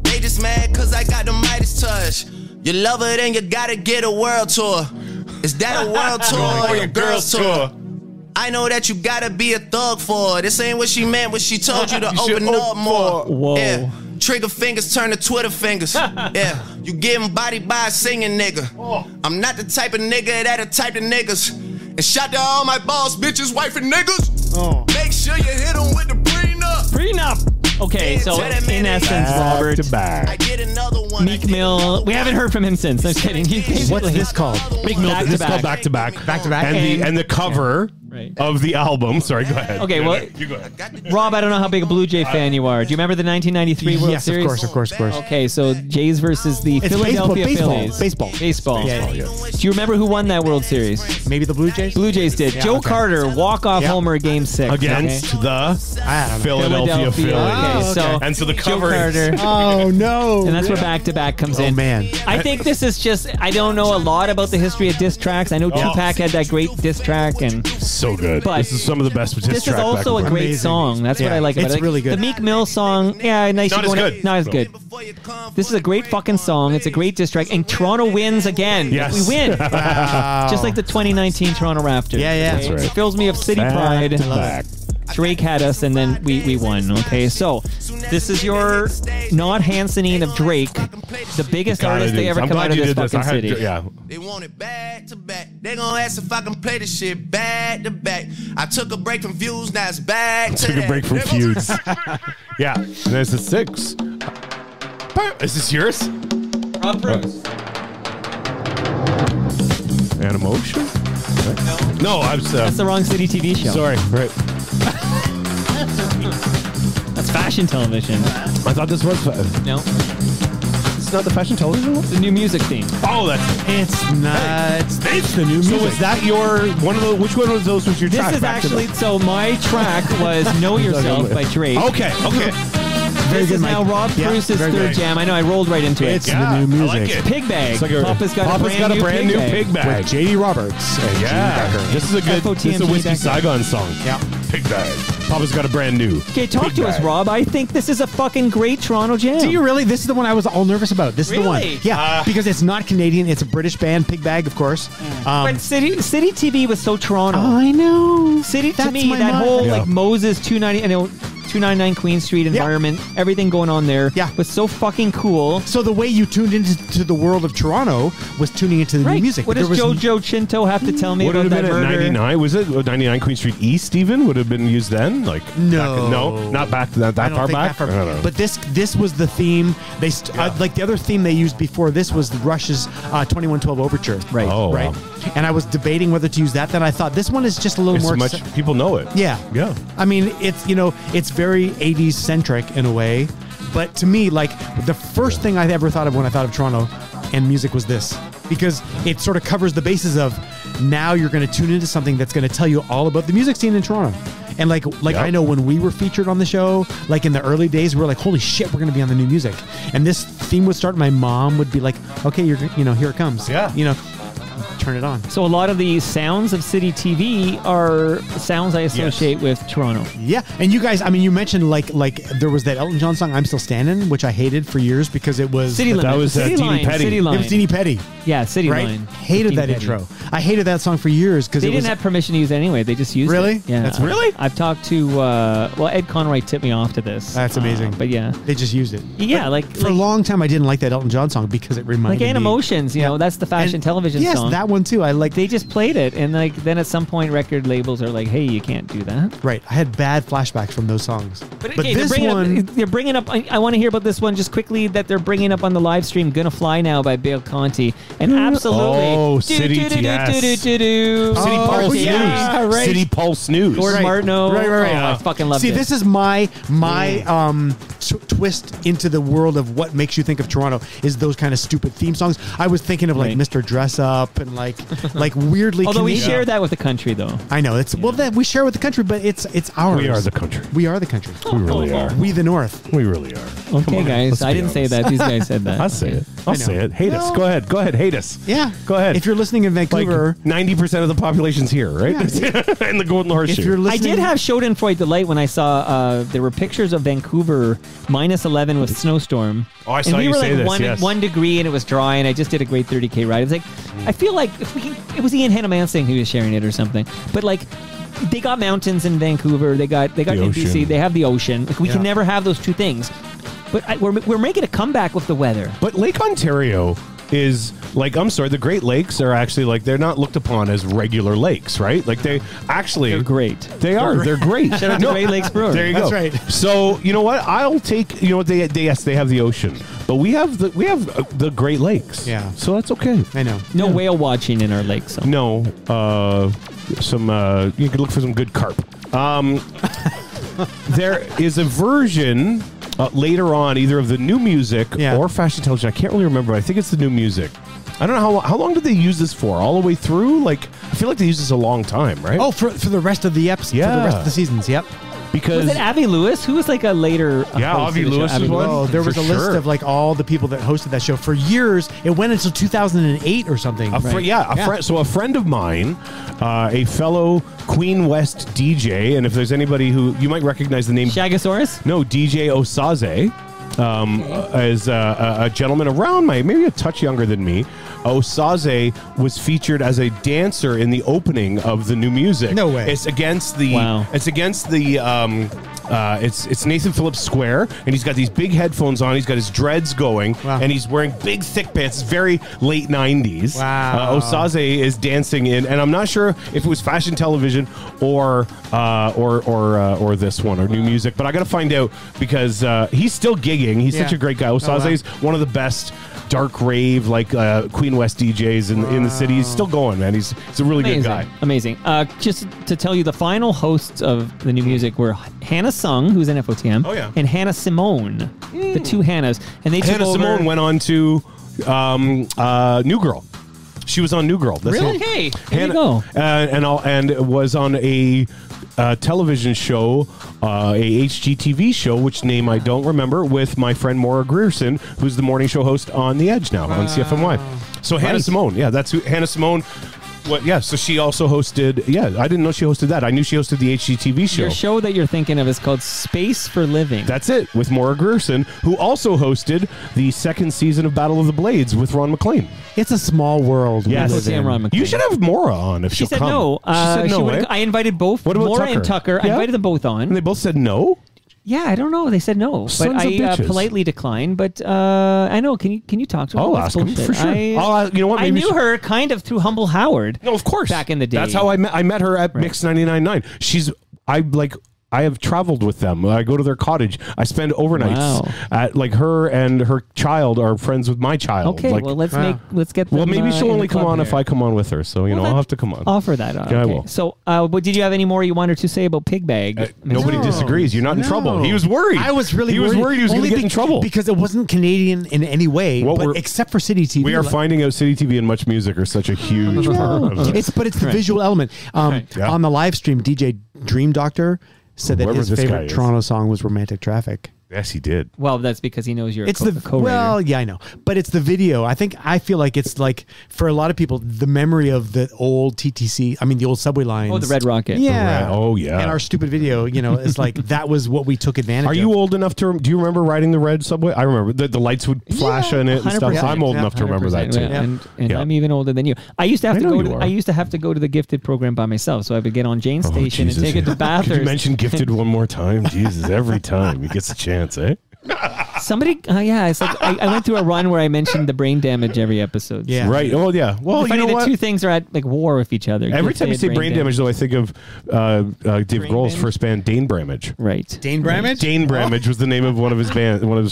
They just mad cause I got the Midas touch. You love it and you gotta get a world tour. Is that a world tour or your girl's tour? I know that you gotta be a thug for it. This ain't what she meant when she told you to open up more. Whoa. Yeah. Trigger fingers turn to Twitter fingers. Yeah. You getting bodied by a singing nigga. I'm not the type of nigga that'll type of niggas. And shout to all my boss bitches, wife and niggas. Make sure you hit them with the prenup. Prenup. Okay, so in essence, Robert, Meek Mill, we haven't heard from him since. I'm kidding. What's this called? Meek Mill, this is called Back to Back. Back to Back. And the cover of the album. Sorry, go ahead. Okay, well, you go ahead. Rob, I don't know how big a Blue Jay fan you are. Do you remember the 1993 World Series? Yes, of course. Okay, so Jays versus the Philadelphia Phillies. Baseball. Yeah. Do you remember who won that World Series? Maybe the Blue Jays? Blue Jays did. Yeah, Joe Carter, walk-off homer, Game 6. Against the Philadelphia Phillies. Okay, and so the cover Carter. Oh, no. And that's where Back to Back comes in. Oh, man. I think this is just, I don't know a lot about the history of diss tracks. I know Tupac had that great diss track. And so good. But this is some of the best diss tracks. This is also a great song. That's what I like about it. It's really good. The Meek Mill song, nice. Not as good. Not as good. This is a great fucking song. It's a great diss track. And Toronto wins again. Yes. We win. Wow. Just like the 2019 Toronto Raptors. Yeah. Okay? That's right. It fills me of city pride. Drake had us, and then we won. Okay, so this is your not Hansoning of Drake, the biggest artist they ever come out of this fucking city. They want it back to back. They gonna ask if I can play this shit back to back. I took a break from views, now it's back to Took a break from feuds. Yeah, and this is 6. Is this yours? Rob Preuss. Animation? No, I'm That's the wrong City TV show. Sorry, right. That's fashion television. I thought this was No. It's not the fashion television one? The new music theme. Oh, that's It's not. It's the new music. So is that your one of the? Which one of those was your track? This is actually so. My track was "Know Yourself" by Drake. Okay. Very This good, is Mike. now Rob Yeah, Preuss's very third good. jam. I know I rolled right into it. It's the new music. I like it. Pig Bag. It's like a- Papa's got a brand new pig bag. With J.D. Roberts. And Yeah, Gene Becker. this is a good. This is a Whiskey Saigon song. Yeah. Pig bag. Papa's got a brand new. Okay, talk pig to us, bag. Rob. I think this is a fucking great Toronto jam. Do you really? This is the one I was all nervous about. This is the one. Really? Yeah, because it's not Canadian. It's a British band, Pig Bag, of course. But City TV was so Toronto. I know. City to That's me, my that mind. whole Yeah. like Moses 299 Queen Street environment, everything going on there was so fucking cool. So the way you tuned into the world of Toronto was tuning into the new music. What does Jojo Chinto have to tell me Would it about have that been at murder? 99? Was it 99 Queen Street East even? Would have been used then? Like No. not back to that I don't far think back. that far. I don't know. But this was the theme. They like the other theme they used before this was Rush's 2112 Overture. Right. Oh, Right. wow. And I was debating whether to use that. Then I thought this one is just a little It's more. much people know it. Yeah. Yeah. I mean, it's very 80s centric in a way. But to me, like, the first thing I ever thought of when I thought of Toronto and music was this. Because it sort of covers the bases of now you're going to tune into something that's going to tell you all about the music scene in Toronto. And like I know when we were featured on the show, like in the early days, we were like, holy shit, we're going to be on the new music. And this theme would start. My mom would be like, okay, here it comes. Yeah. Turn it on. So a lot of the sounds of City TV are sounds I associate with Toronto. Yeah, and you guys, I mean, you mentioned like there was that Elton John song "I'm Still Standing," which I hated for years because it was City Limit. That was City Teeny Line. Petty. City Line. It was Teeny Petty. Yeah, City Right? Line. Hated that Teeny Petty. intro. I hated that song for years because They it was. didn't have permission to use it anyway. They just used Really? it. Yeah. That's really? I've talked to Ed Conroy tipped me off to this. That's amazing. But yeah. They just used it. Yeah, But for a long time, I didn't like that Elton John song because it reminded me. Emotions, that's the fashion television yes, song. Yes, that one too. I like. They just played it, and then at some point, record labels are like, "Hey, you can't do that." Right. I had bad flashbacks from those songs. But okay, this one, they're bringing up. I want to hear about this one just quickly. That they're bringing up on the live stream, "Gonna Fly Now" by Bale Conti, and absolutely, City Pulse News. Right. City Pulse News. Gordon Martineau. Right. Oh, I fucking love it. See, this is my twist into the world of what makes you think of Toronto is those kind of stupid theme songs. I was thinking of like Mr. Dress Up and like weirdly. Although we Canadian. share that with the country, though. I know that we share with the country, but it's ours. We are the country. We are the country. We really are. We the North. We really are. Okay, guys. I didn't say that. These guys said that. I'll say it. I'll say it. Hate us. Go ahead. Hate us. Yeah. Go ahead. If you're listening in Vancouver, 90% of the population's here, right? Yeah. In the Golden Horseshoe. If you're listening, I did have Schadenfreude delight when I saw there were pictures of Vancouver -11 with snowstorm. Oh, I saw and we you were say like this, 1 degree and it was dry, and I just did a great 30K ride. It's like I feel like it was Ian Hannah-Mansing who was sharing it or something, but like. They got mountains in Vancouver. They got NBC. They have the ocean. Like, we can never have those two things. But we're making a comeback with the weather. But Lake Ontario is like, I'm sorry, the Great Lakes are actually like, they're not looked upon as regular lakes, right? Like they actually, they're great. They are. They're great. Shout out to Great Lakes Brewery. There you go. That's right. So you know what? I'll take. You know what? They have the ocean, but we have the Great Lakes. Yeah. So that's okay. I know. No whale watching in our lakes. So. No. Some you could look for some good carp. There is a version later on, either of the new music or fashion television. I can't really remember. I think it's the new music. I don't know how long did they use this for? All the way through? Like, I feel like they used this a long time, right? Oh, for the rest of the episodes, for the rest of the seasons. Yep. Because was it Avi Lewis? Who was like a later host Avi of the show? Lewis is one. Oh, there was a list of like all the people that hosted that show for years. It went until 2008 or something. So a friend of mine, a fellow Queen West DJ, and if there's anybody who you might recognize the name Shagasaurus? No, DJ Osaze. As a gentleman around maybe a touch younger than me. Osaze was featured as a dancer in the opening of the new music. No way. It's against the. Wow. It's against the. It's Nathan Phillips Square, and he's got these big headphones on. He's got his dreads going, and he's wearing big thick pants. It's very late 90s. Wow. Osaze is dancing in, and I'm not sure if it was fashion television or this one or new music, but I got to find out because he's still gigging. He's such a great guy. Osaze is one of the best dark rave Queen West DJs in the city. He's still going, man. He's a really good guy. Amazing. Just to tell you, the final hosts of the new music were Hannah Sung, who's in FOTM, and Hannah Simone, the two Hannahs, and they took Hannah over. Simone went on to New Girl. She was on New Girl. That's Really? Hey, there you go. And was on a television show, a HGTV show, which name I don't remember, with my friend Maura Grierson, who's the morning show host on The Edge now on CFMY. So Hannah Simone, that's who Hannah Simone. So she also hosted. I didn't know she hosted that. I knew she hosted the HGTV show. Your show that you're thinking of is called Space for Living. That's it, with Maura Grierson, who also hosted the second season of Battle of the Blades with Ron McLean. It's a small world. Yes, Ron McLean. You should have Maura on if she she'll said come. no. She said no. I invited both. What about Maura Tucker? and Tucker. I invited them both on. And they both said no? Yeah, I don't know. They said no, but Sons of I bitches. politely declined. But I know. Can you talk to her? I'll That's ask him bullshit. for sure. You know what? I Maybe knew her kind of through Humble Howard. No, of course. Back in the day. That's how I met her at Mix 99.9. I have traveled with them. I go to their cottage. I spend overnights at her and her child are friends with my child. Okay, well let's get them. Well, maybe she'll only come on here. if I come on with her. So I'll have to come on. Offer that on. Yeah, okay. I will. So, but did you have any more you wanted to say about Pig Bag? Nobody disagrees. You're not in trouble. He was worried. I was really He was worried he was going to get in trouble because it wasn't Canadian in any way, except for City TV. We are finding out City TV and Much Music are such a huge part of this. It's the visual element. On the live stream, DJ Dream Doctor said that Whoever his this guy favorite is. Toronto song was Romantic Traffic. Yes, he did. Well, that's because he knows you're It's a the co-writer. well, yeah, I know, but it's the video. I feel like it's like for a lot of people, the memory of the old TTC. I mean, the old subway lines. Oh, the Red Rocket. Yeah. Oh, yeah. And our stupid video, it's like that was what we took advantage of. Are you old enough to? Do you remember riding the red subway? I remember the lights would flash in it and stuff. 100%. I'm old enough to remember that too. Yeah. And Yeah. I'm even older than you. I used to have I to know go. you To, are. I used to have to go to the Gifted program by myself, so I would get on Jane's station and take it to Could Bathurst. you mention Gifted one more time? Jesus, every time he gets a chance, eh? Somebody, it's like I went through a run where I mentioned the brain damage every episode. Yeah. Right. Oh, yeah. Well, It's funny, you know the what? two things are at like war with each other. Every time you say brain damage, though, I think of Dave Grohl's Band? first band, Dane Bramage. Right. Dane Bramage? Dane Bramage was the name of one of his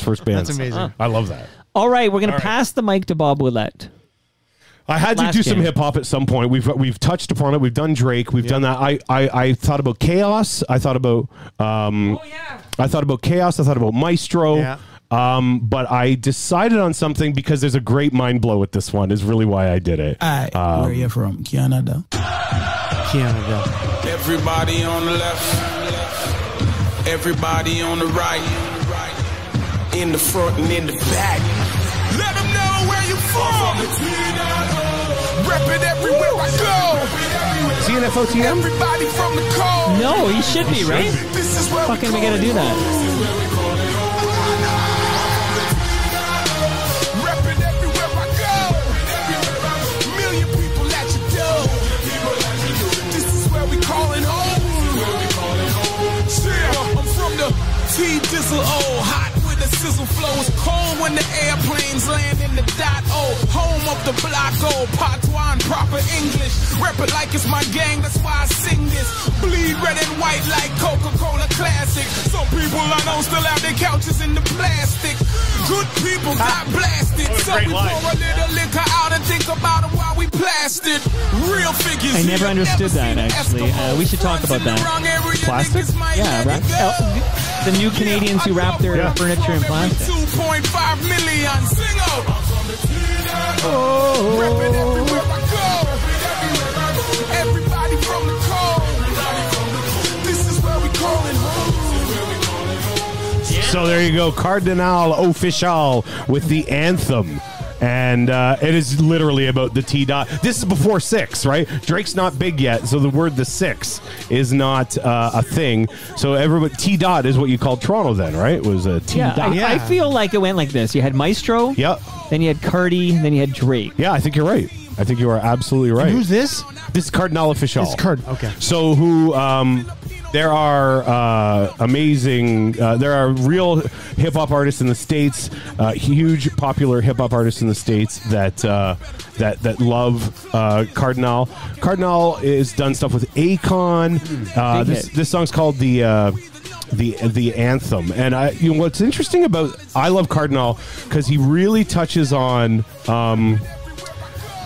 first bands. That's amazing. I love that. All right, we're gonna pass the mic to Bob Willette. I had to Last do some game. hip hop at some point. We've touched upon it. We've done Drake. We've done that. I thought about Chaos. I thought about I thought about Chaos. I thought about Maestro. Yeah. But I decided on something because there's a great mind blow with this one. Is really why I did it. Where are you from? Canada. Canada. Everybody on the left, everybody on the right, in the front and in the back. Let them know where you from. Rep it everywhere I go. CNFOTM? Everybody from the cold. No, he should be, right? This is where Fucking we gotta do that. Rep it everywhere I go. Million people at your door. This is where we calling home. Yeah, I'm from the T-Dizzle O, hot with the sizzle flow. It's cold when the airplanes land in the dot O. Home of the block O, patois and proper English. Rep it like it's my gang, that's why I sing this. Bleed red and white like Coca-Cola Classic. Some people I know still have their couches in the plastic. Good people got blasted. So we pour a little liquor out and think about it while we plastered. Real figures. I never understood that, actually. We should talk about that. Plastic? Yeah, the new Canadians who wrap their furniture in plastic. 2.5 million. Sing up. Rep it everywhere I go. Everybody from the cold. This is where we calling home. So there you go, Cardinal Official with the anthem. And it is literally about the T-Dot. This is before 6, right? Drake's not big yet, so the word the 6 is not a thing. So everybody, T-Dot is what you called Toronto then, right? It was a T-Dot. I feel like it went like this. You had Maestro. Yep. Then you had Cardi. Then you had Drake. Yeah, I think you're right. I think you are absolutely right. And who's this? This is Cardinal Official. It's Card. Okay. So there are amazing, there are real hip hop artists in the States, huge popular hip hop artists in the States that love Cardinal. Cardinal is done stuff with Akon. This song's called the anthem, and what's interesting about I love Cardinal because he really touches on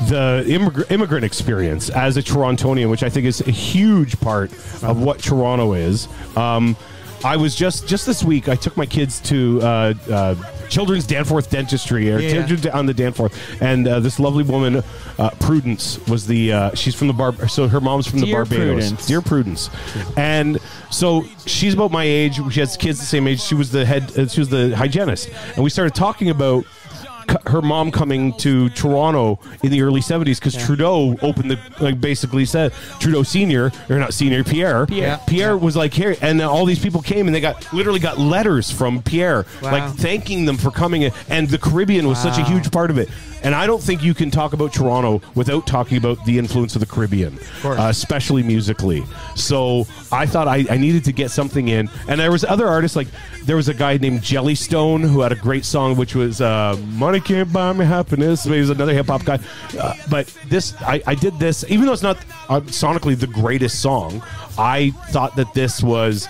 the immigrant experience as a Torontonian, which I think is a huge part of what Toronto is. I was just this week, I took my kids to Children's Danforth Dentistry, on the Danforth, and this lovely woman, Prudence, was she's from so her mom's from the Barbados. Prudence. Dear Prudence. And so she's about my age. She has kids the same age. She was the hygienist. And we started talking about her mom coming to Toronto in the early 70s because Trudeau opened basically said Trudeau Senior, or not Senior, Pierre was like here, and all these people came and they literally got letters from Pierre like thanking them for coming in, and the Caribbean was such a huge part of it. And I don't think you can talk about Toronto without talking about the influence of the Caribbean, especially musically. So I thought I needed to get something in. And there was other artists, like there was a guy named Jellystone who had a great song, which was Money Can't Buy Me Happiness. He was another hip-hop guy. But this, I did this, even though it's not sonically the greatest song, I thought that this was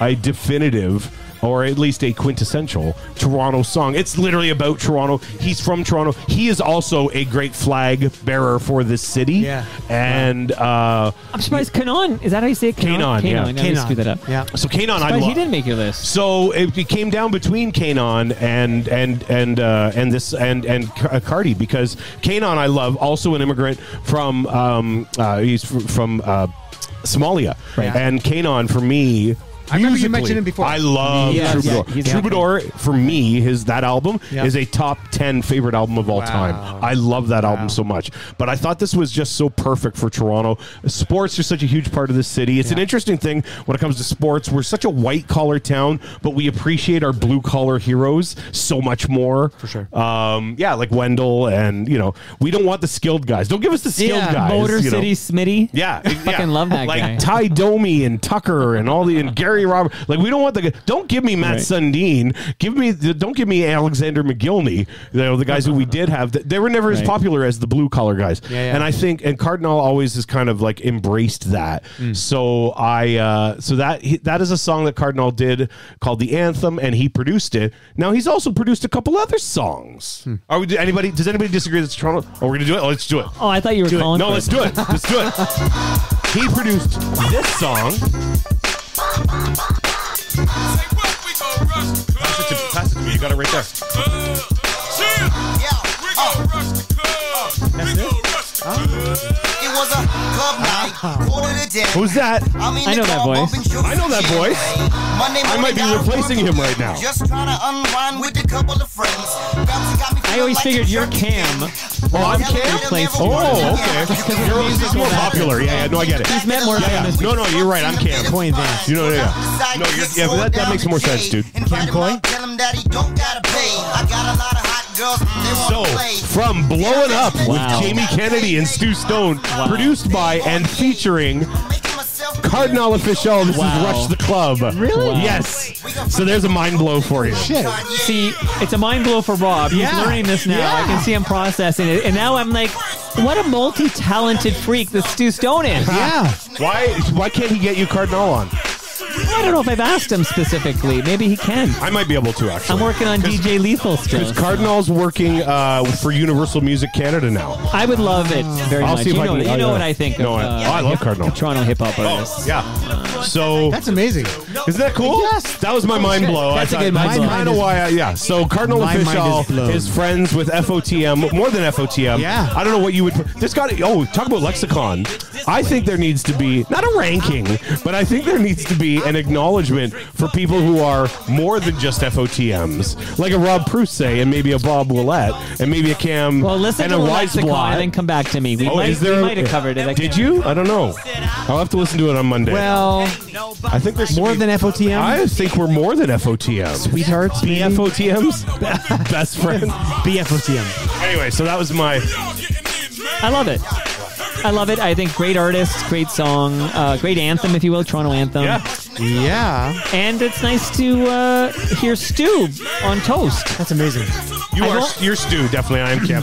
a definitive, or at least a quintessential Toronto song. It's literally about Toronto. He's from Toronto. He is also a great flag bearer for this city. Yeah. And I'm surprised Kanon. Is that how you say it? Kanon, yeah. I'm gonna screw that up. Yeah. So Kanon, I'm surprised he didn't make your list. So it came down between Kanon and Cardi, because Kanon I love, also an immigrant from he's from Somalia. Right. And Kanon, for me, I remember you mentioned him before. I love Troubadour. Troubadour, for me, that album is a top 10 favorite album of all time. I love that album so much. But I thought this was just so perfect for Toronto. Sports are such a huge part of the city. It's an interesting thing when it comes to sports. We're such a white-collar town, but we appreciate our blue-collar heroes so much more. For sure. Like Wendell, and, we don't want the skilled guys. Don't give us the skilled guys. Motor City Smitty. Yeah. I fucking love that guy. Like Ty Domi and Tucker and and Gary Robert. Like, we don't want don't give me Matt Sundin. Don't give me Alexander McGillney. The guys who we did have, they were never as popular as the blue collar guys. And I think, and Cardinal always has kind of like embraced that. So that is a song that Cardinal did called The Anthem, and he produced it. Now he's also produced a couple other songs. Does anybody disagree that it's Toronto? Are we gonna do it? Let's do it. Oh, I thought you were calling. No, let's do it. Let's do it. He produced this song. Pass it to me. You got it right there. It was a club night. Who's that? I know that voice. I know that voice. I might be replacing him right now. Just trying to unwind with a couple of friends. I always figured you're Cam. Oh, I'm Cam? Oh, okay. He's more popular. Yeah, no, I get it. He's meant more famous. No, you're right. I'm Cam. Coin Vance. No, but that makes more sense, dude. Cam Coy? Tell him that he don't gotta pay. I got a lot of hot girls. So, from Blowing Up with Jamie Kennedy and Stu Stone, produced by and featuring Cardinal Official, this is Rush the Club. Really? Wow. Yes. So there's a mind blow for you. Shit. See, it's a mind blow for Rob. He's learning this now. I can see him processing it. And now I'm like, what a multi-talented freak this Stu Stone is. Yeah. Why can't he get you Cardinal on? I don't know if I've asked him specifically. Maybe he can. I might be able to, actually. I'm working on DJ Lethal still. Because Cardinal's working for Universal Music Canada now. I would love it very I'll much. see if You know what I think of I love Cardinal. Toronto hip-hop artists. Yeah. So That's amazing. Isn't that cool? Yes. That was my mind blow. That's a good mind blow. Kind of why so Cardinal My mind Official is blown. is friends with FOTM, more than FOTM. Yeah. I don't know what you would put. This got talk about lexicon. I think there needs to be not a ranking, but I think there needs to be an acknowledgement for people who are more than just FOTMs, like a Rob Preuss, say, and maybe a Bob Willette, and maybe a Cam, Well, listen and to a the Wise lexicon Blot. and then come back to me. We might have covered it. Did you? I don't know. I'll have to listen to it on Monday. Well, I think there's more than FOTM. I think we're more than FOTM. Sweethearts. BFOTMs? Best friend? BFOTM. Anyway, so that was my... I love it. I love it. I think great artist, great song, great anthem, if you will, Toronto anthem. Yeah. And it's nice to hear Stu on Toast. That's amazing. You're Stu, definitely. I am Cam.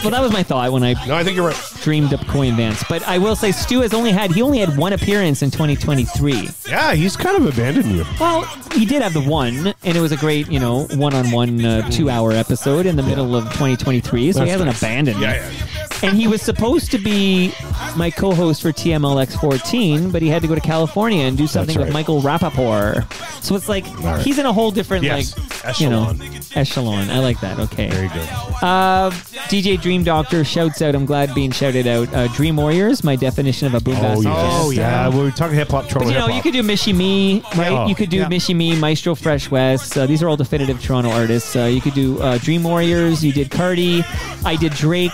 Well, that was my thought when I think you're right. Dreamed up Coy and Vance. But I will say Stu has only had one appearance in 2023. Yeah, he's kind of abandoned you. Well, he did have the one, and it was a great, one-on-one 2-hour episode in the middle of 2023, so he hasn't abandoned me. Yeah. And he was supposed to be my co-host for TMLX 14, but he had to go to California and do something with Michael Rappaport. So it's like he's in a whole different echelon. I like that. Okay. There you go. DJ Dream Doctor shouts out. I'm glad being shouted out. Dream Warriors, my definition of a boom bap. Oh yeah. We're talking hip hop. But you could do Mishi Me, right? Yeah. You could do Mishi Me, Maestro Fresh West. These are all definitive Toronto artists. You could do Dream Warriors. You did Cardi. I did Drake.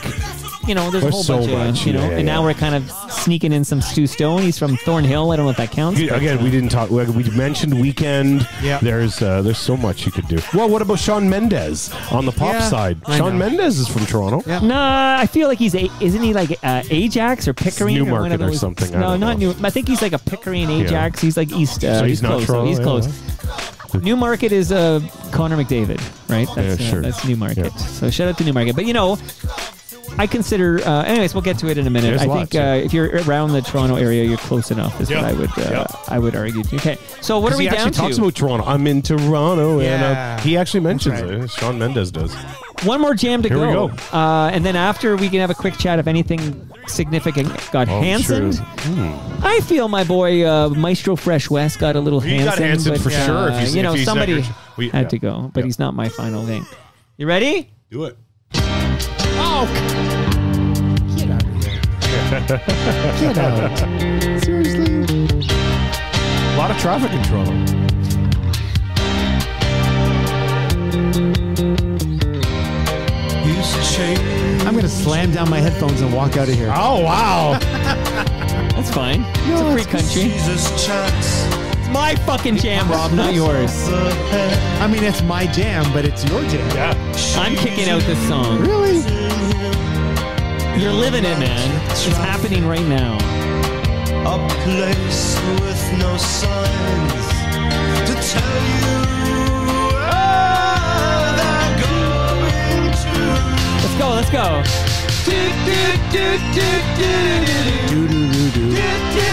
There's a whole bunch of, and now we're kind of sneaking in some Stu Stone. He's from Thornhill. I don't know if that counts. Again, we didn't talk. We mentioned Weekend. Yeah. There's so much you could do. Well, what about Shawn Mendes on the pop side? Shawn Mendes is from Toronto. Yeah. Nah, I feel like isn't he like Ajax or Pickering? Newmarket or something. No, not New. I think he's like a Pickering Ajax. He's like East. So he's not close. Toronto. He's close. Newmarket is Connor McDavid, right? That's, sure. That's Newmarket. Yeah. So shout out to Newmarket. But I consider. Anyways, we'll get to it in a minute. There's I think if you're around the Toronto area, you're close enough. Is what I would argue. Okay, so what are we down to? He actually talks about Toronto. I'm in Toronto, Yeah. and he actually mentions it. Shawn Mendes does. One more jam to Here we go. And then after we can have a quick chat if anything significant got Hansened. I feel my boy Maestro Fresh West got a little He got Hansened for sure. If he's somebody had to go, but he's not my final thing. You ready? Do it. Oh, get out of here. Get out. Seriously? A lot of traffic in Toronto. I'm going to slam down my headphones and walk out of here. Oh, wow. That's fine. It's a free country. It's my fucking jam, Rob, not yours. I mean, it's my jam, but it's your jam. Yeah. I'm kicking out this song. Really? You're living it, man. It's happening right now. A place with no signs to tell you where they're going to. Let's go.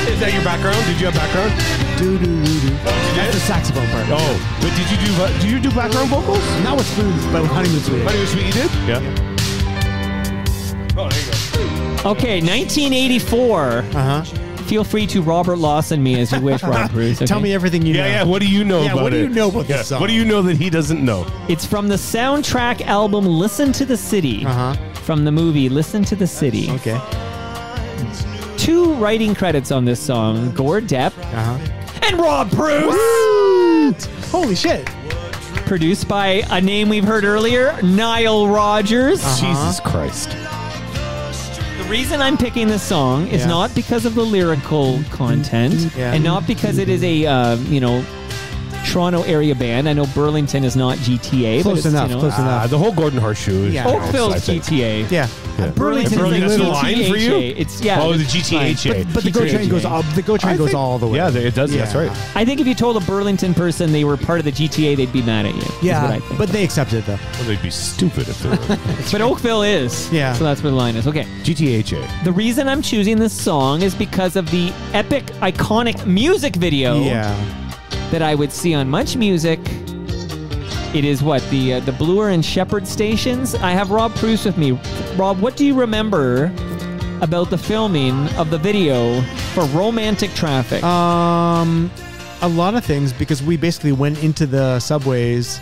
Is that your background? Did you have background? That's the saxophone part. Oh, but did you do background vocals? Not with spoons, but with Honeymoon Suite. Honeymoon Suite, you did? Yeah. Oh, there you go. Okay, 1984. Feel free to Robert Lawson me as you wish, Rob Preuss. Okay. Tell me everything you know. Yeah, what do you know about it? What do you know about this song? What do you know that he doesn't know? It's from the soundtrack album Listen to the City. From the movie Listen to the City. Okay. 2 writing credits on this song, Gord Depp and Rob Preuss. Holy shit. Produced by a name we've heard earlier, Nile Rodgers. Jesus Christ. The reason I'm picking this song is not because of the lyrical content and not because it is a, Toronto area band. I know Burlington is not GTA. Close but enough. Close enough. The whole Gordon Horseshoe is Oakville's GTA. Yeah. Burlington is a line for you? It's Oh, the GTHA. But the GO train goes all. The GO train goes all the way. Yeah, it does. Yeah. That's right. I think if you told a Burlington person they were part of the GTA, they'd be mad at you. Yeah, is what I think. but they accepted it though. Well, they'd be stupid if they were. But Oakville is. Yeah. So that's where the line is. Okay. GTHA. The reason I'm choosing this song is because of the epic, iconic music video that I would see on Much Music. It is what? The Bloor and Shepherd stations? I have Rob Preuss with me. Rob, what do you remember about the filming of the video for Romantic Traffic? A lot of things, because we basically went into the subways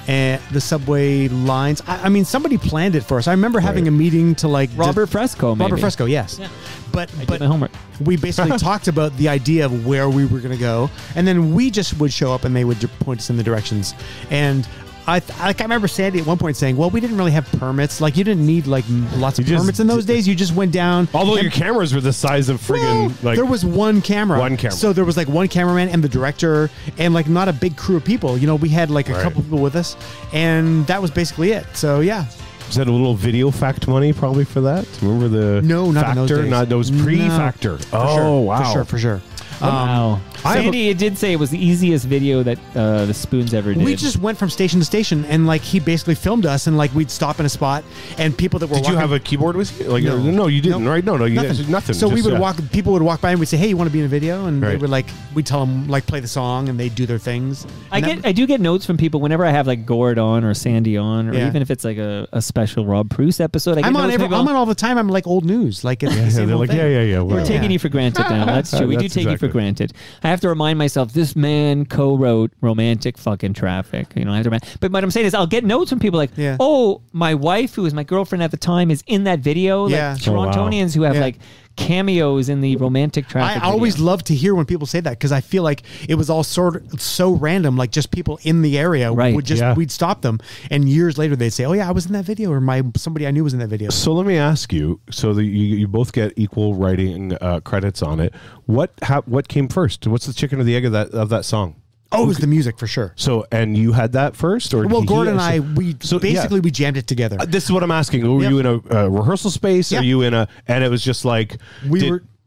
and the subway lines. I mean, somebody planned it for us. I remember having a meeting to Robert Fresco, maybe. Robert Fresco, yes. Yeah. But my homework. We basically talked about the idea of where we were going to go, and then we just would show up and they would point us in the directions. And I remember Sandy at one point saying, well, we didn't really have permits. Like, you didn't need lots of permits in those days. You just went down. Although your cameras were the size of friggin' there was one camera. One camera. So there was one cameraman and the director and not a big crew of people. We had a couple people with us, and that was basically it. So yeah. Was that a little video fact money probably for that? Remember the No, not factor? in those days. Not those pre-factor. No, Wow. For sure. Wow. Sandy did say it was the easiest video that the Spoons ever did. We just went from station to station, and he basically filmed us, and we'd stop in a spot, and people that were Did you have a keyboard with you? No, you didn't, right? No, you guys did nothing. So we would walk. People would walk by and we'd say, "Hey, you want to be in a video?" And they would we'd tell them play the song, and they'd do their things. I do get notes from people whenever I have Gord on or Sandy on, or even if it's a special Rob Preuss episode. I'm on all the time. I'm old news. It's the same old thing. Yeah. We're taking you for granted now. That's true. We do take you for granted. I have to remind myself, this man co-wrote Romantic fucking Traffic. I have to. But what I'm saying is, I'll get notes from people oh, my wife, who was my girlfriend at the time, is in that video. Torontonians who have cameos in the Romantic Traffic. I always love to hear when people say that, because I feel like it was all so random, just people in the area we'd stop them, and years later they'd say, "Oh yeah, I was in that video," or somebody I knew was in that video. So let me ask you: so that you both get equal writing credits on it. What came first? What's the chicken or the egg of that song? Oh, it was the music for sure. So, and you had that first, or Gordon and I, we jammed it together. This is what I'm asking. Were you in a rehearsal space? Are you in and it was just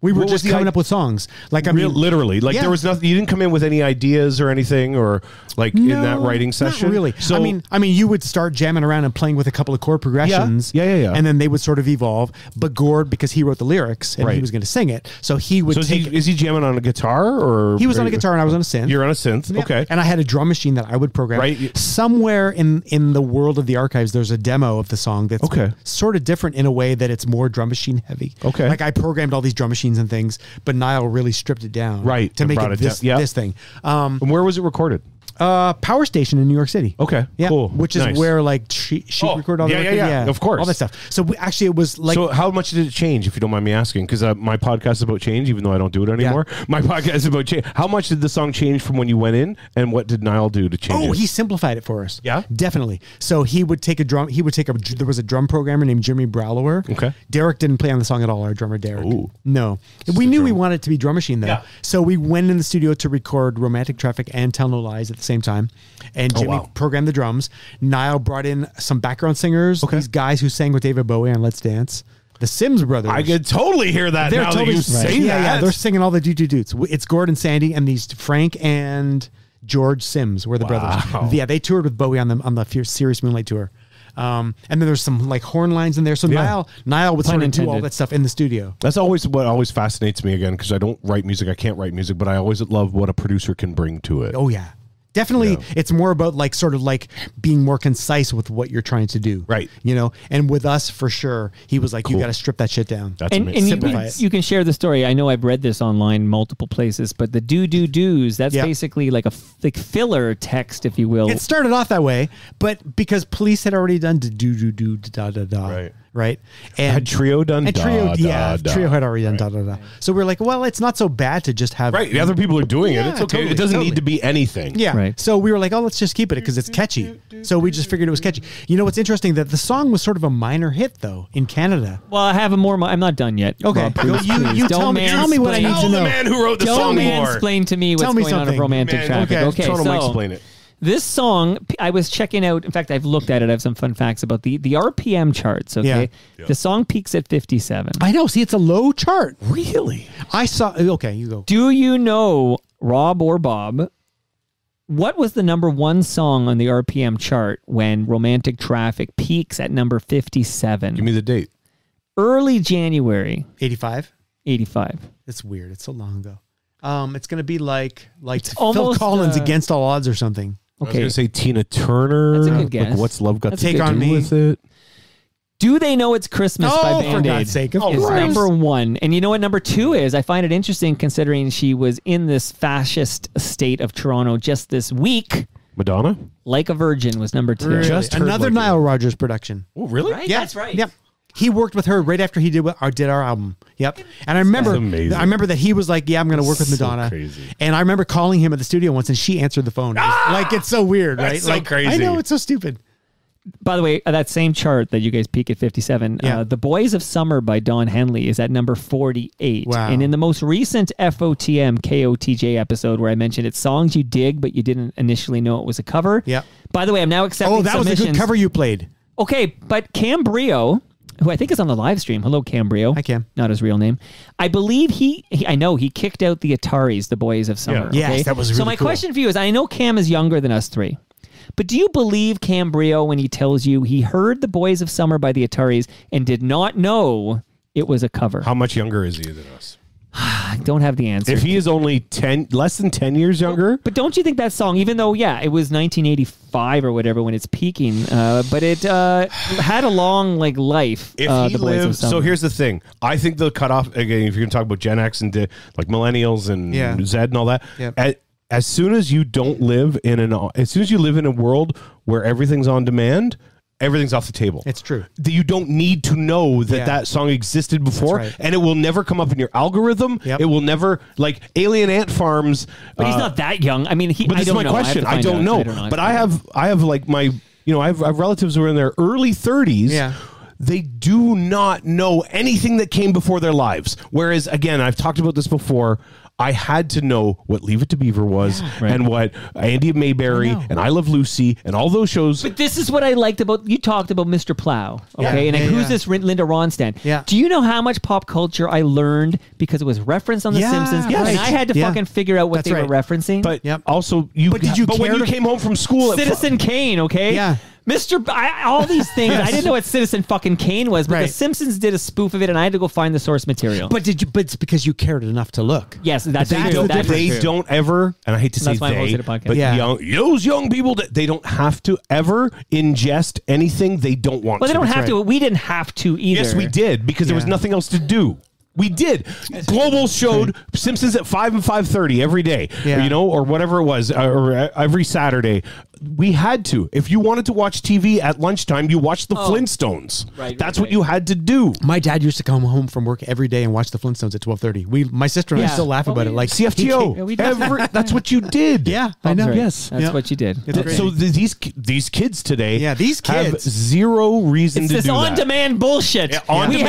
we were just coming up with songs. Literally, there was nothing. You didn't come in with any ideas or anything, or in that writing session. Not really. So I mean, you would start jamming around and playing with a couple of chord progressions. Yeah. And then they would sort of evolve. But Gord, because he wrote the lyrics and he was going to sing it, so he would. So is he jamming on a guitar, or he was on a guitar and I was on a synth? You're on a synth, okay. And I had a drum machine that I would program. Right. Somewhere in the world of the archives, there's a demo of the song that's sort of different in a way that it's more drum machine heavy. Okay. I programmed all these drum machines and things, but Nile really stripped it down, right, to make it this thing. And where was it recorded? Power Station in New York City. Okay, yeah, cool. Which is Nice. where like she recorded all the records. Yeah, of course. all that stuff. So actually, it was like. So how much did it change, if you don't mind me asking? Because my podcast is about change, even though I don't do it anymore. My podcast is about change. How much did the song change from when you went in, and what did Niall do to change it? Oh, he simplified it for us. Yeah? Definitely. So he would take a drum. There was a drum programmer named Jimmy Browlower. Okay. Derek didn't play on the song at all, our drummer Derek. Ooh. No. We knew we wanted it to be drum machine, though. Yeah. So we went in the studio to record Romantic Traffic and Tell No Lies at the same time. And Jimmy programmed the drums. Niall brought in some background singers, these guys who sang with David Bowie on Let's Dance. The Sims brothers. I could totally hear that now that you say that. Yeah, they're singing all the doo-doo-doots. It's Gordon Sandy and these Frank and George Sims were the brothers. Yeah, they toured with Bowie on the Serious Moonlight tour. And then there's some like horn lines in there. So Niall would sort of do all that stuff in the studio. That's always what always fascinates me, again, because I don't write music. I can't write music, but I always love what a producer can bring to it. Oh, yeah. Definitely, it's more about like sort of like being more concise with what you're trying to do. Right. You know, and with us, for sure, he was like, you got to strip that shit down. That's and you can share the story. I know I've read this online multiple places, but the do-do-do's, that's basically like a filler text, if you will. It started off that way, but because Police had already done do-do-do, da-da-da. Right. And had Trio done Trio had already done da-da-da. So we're like, well, it's not so bad to just have... Right. The other people are doing it. It's okay. Totally, it doesn't need to be anything. Yeah. Right. So we were like, oh, let's just keep it because it's catchy. So we just figured it was catchy. You know what's interesting? That the song was sort of a minor hit, though, in Canada. Well, I have a more... I'm not done yet. Okay. Rob, please, you tell me what I need to know. The man who wrote the song more. Don't mansplain to me what's going on of Romantic Traffic. Okay, so explain it. This song, I was checking out. In fact, I've looked at it. I have some fun facts about the RPM charts. Okay, the song peaks at 57. I know. See, it's a low chart. Really? I saw. Okay, you go. Do you know, Rob or Bob, what was the number one song on the RPM chart when Romantic Traffic peaks at number 57? Give me the date. Early January. 85. 85. It's weird. It's so long ago. It's going to be like almost, Phil Collins Against All Odds or something. Okay. I was going to say Tina Turner. That's a good guess. Like, what's love got Take to on do me with it? Do They Know It's Christmas by Band-Aid? For God's sake. Is number one. And you know what number two is? I find it interesting considering she was in this fascist state of Toronto just this week. Madonna? Like a Virgin was number two. Really? Just another like Nile Rodgers production. Oh, really? Right? Yeah. That's right. Yep. He worked with her right after he did our album. Yep. And I remember that he was like, yeah, I'm going to work with Madonna. So crazy. And I remember calling him at the studio once and she answered the phone. Like, it's so weird, right? That's so like, crazy. I know, it's so stupid. By the way, that same chart that you guys peak at 57, The Boys of Summer by Don Henley is at number 48. Wow. And in the most recent FOTM KOTJ episode where I mentioned it's songs you dig, but you didn't initially know it was a cover. Yeah. By the way, I'm now accepting that was a good cover you played. Okay, but Cambrio, who I think is on the live stream. Hello, Cambrio. Hi, Cam. Not his real name. I believe I know he kicked out the Ataris, the Boys of Summer. Yeah. Yes, that was really So my cool. question for you is, I know Cam is younger than us three, but do you believe Cambrio when he tells you he heard the Boys of Summer by the Ataris and did not know it was a cover? How much younger is he than us? I don't have the answer. If he is only less than 10 years younger. But don't you think that song, even though, it was 1985 or whatever when it's peaking, but it had a long life. If he lives, so here's the thing. I think the cutoff, again, if you're going to talk about Gen X and like millennials and Z and all that, as soon as you don't live as soon as you live in a world where everything's on demand, everything's off the table. It's true. You don't need to know that song existed before, and it will never come up in your algorithm. Yep. It will never, like Alien Ant Farms. But he's not that young. I mean, but this is my question. I don't know. But I have like my, I have relatives who are in their early 30s. Yeah. They do not know anything that came before their lives. Whereas, again, I've talked about this before. I had to know what Leave It to Beaver was and what Andy Mayberry and I Love Lucy and all those shows. But this is what I liked about, you talked about Mr. Plow, okay? Who's this Linda Ronstadt? Yeah. Do you know how much pop culture I learned because it was referenced on The Simpsons? Yes. And I had to fucking figure out what they were referencing. But also, but when you came home from school... Citizen Kane, okay? Yeah. All these things. I didn't know what Citizen fucking Kane was, but The Right. Simpsons did a spoof of it, and I had to go find the source material. But it's because you cared enough to look. Yes, that's true. They don't ever, and I hate to say That's why I'm hosting they, a podcast. but those young people, they don't have to ever ingest anything they don't want Well, they to. don't have to. We didn't have to either. Yes, we did, because there was nothing else to do. We did. Global showed Simpsons at 5 and 5:30 every day, or whatever it was, or every Saturday. We had to. If you wanted to watch TV at lunchtime, you watched the Flintstones. Right. That's what you had to do. My dad used to come home from work every day and watch the Flintstones at 12:30. My sister and I still laugh about it. Like CFTO. That's what you did. Yeah, I know. Right. Yes, that's what you did. So these kids today, these kids have zero reason to do that. It's this on-demand bullshit. We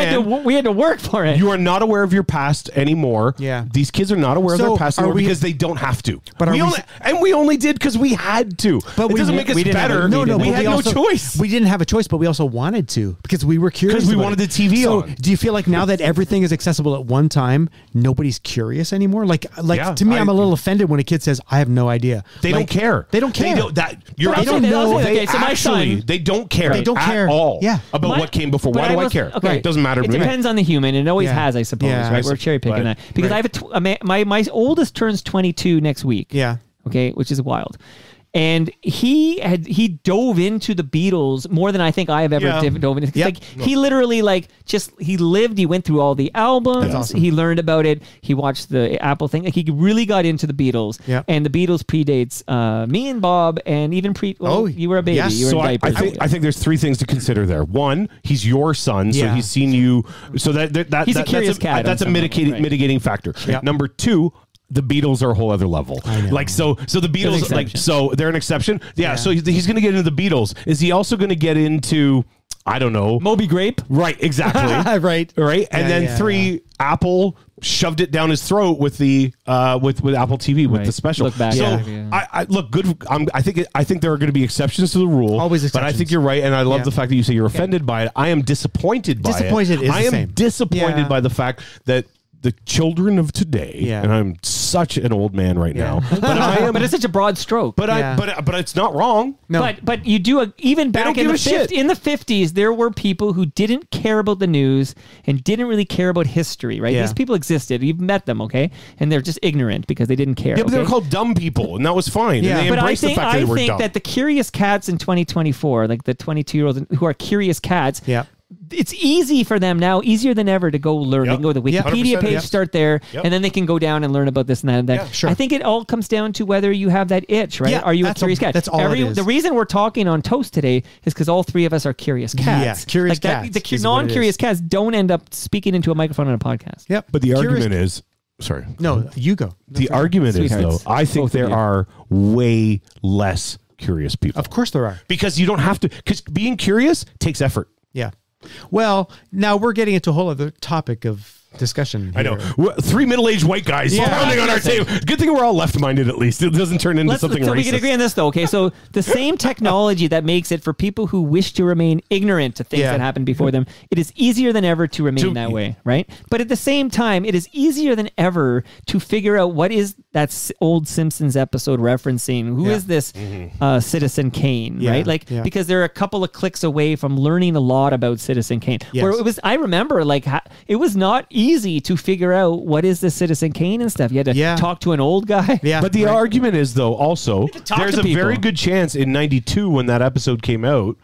had to work for it. You are not aware of your past anymore. Yeah, these kids are not aware of their past anymore because they don't have to. But we only did because we had to. But it doesn't make us better. We had no choice. We didn't have a choice, but we also wanted to because we were curious. Because we wanted the TV on. So do you feel like now that everything is accessible at one time, nobody's curious anymore? Like to me, I'm a little offended when a kid says, "I have no idea." They don't care. They don't care. They don't know. They don't care. They don't care at all. Yeah. About what came before. Why do I care? Okay, it doesn't matter to me. It depends on the human. It always has, I suppose. Right? We're cherry picking that because I have my oldest turns 22 next week. Yeah. Okay, which is wild. And he dove into the Beatles more than I think I have ever dove into. Like he literally he lived. He went through all the albums. That's awesome. He learned about it. He watched the Apple thing. Like he really got into the Beatles. Yeah. And the Beatles predates me and Bob, and even you were a baby. Yes. You were So in diapers. I think there's three things to consider there. One, he's your son, so he's seen you. So he's a curious cat. That's a mitigating factor. Yeah. Number two, the Beatles are a whole other level. Like so the Beatles so they're an exception. Yeah. So he's going to get into the Beatles. Is he also going to get into I don't know Moby Grape? Right. Exactly. right. And then three, Apple shoved it down his throat with the with Apple TV with the special. Look back. So I look good. I think there are going to be exceptions to the rule. Always exceptions. But I think you're right, and I love the fact that you say you're offended by it. I am disappointed by Disappointed it. is I the am same. disappointed by the fact that the children of today, and I'm such an old man right now, but I am. But it's such a broad stroke. But but it's not wrong. No. But you do even back in the 50s, there were people who didn't care about the news and didn't really care about history. Right? Yeah. These people existed. You've met them, okay? And they're just ignorant because they didn't care. Yeah, but they were called dumb people, and that was fine. Yeah. And they But embraced the fact that they were dumb. I think that the curious cats in 2024, like the 22-year-olds who are curious cats. Yeah. It's easy for them now, easier than ever, to go learn. They can go to the Wikipedia page, start there, and then they can go down and learn about this and that and that. Yeah, sure. I think it all comes down to whether you have that itch, right? Yeah, Are you a curious cat? That's all it is. The reason we're talking on Toast today is because all three of us are curious cats. Yeah, curious cats. The non-curious cats don't end up speaking into a microphone on a podcast. Yep. But the argument is, sorry. No, you go. The argument is, though, Sweethearts. I think there are way less curious people. Of course there are. Because you don't have to, because being curious takes effort. Yeah. Well, now we're getting into a whole other topic of discussion here. I know. Three middle-aged white guys pounding on our table. Good thing we're all left-minded, at least. It doesn't turn into something racist. We can agree on this, though. Okay, so the same technology that makes it for people who wish to remain ignorant to things that happened before them, it is easier than ever to remain that way, right? But at the same time, it is easier than ever to figure out what is that old Simpsons episode referencing. Who is this Citizen Kane, right? Like, because they're a couple of clicks away from learning a lot about Citizen Kane. Yes. Where it was, I remember, it was not easy to figure out what is the Citizen Kane and stuff. You had to talk to an old guy. Yeah. But the argument is, though, also, there's a people. very good chance in 92 when that episode came out,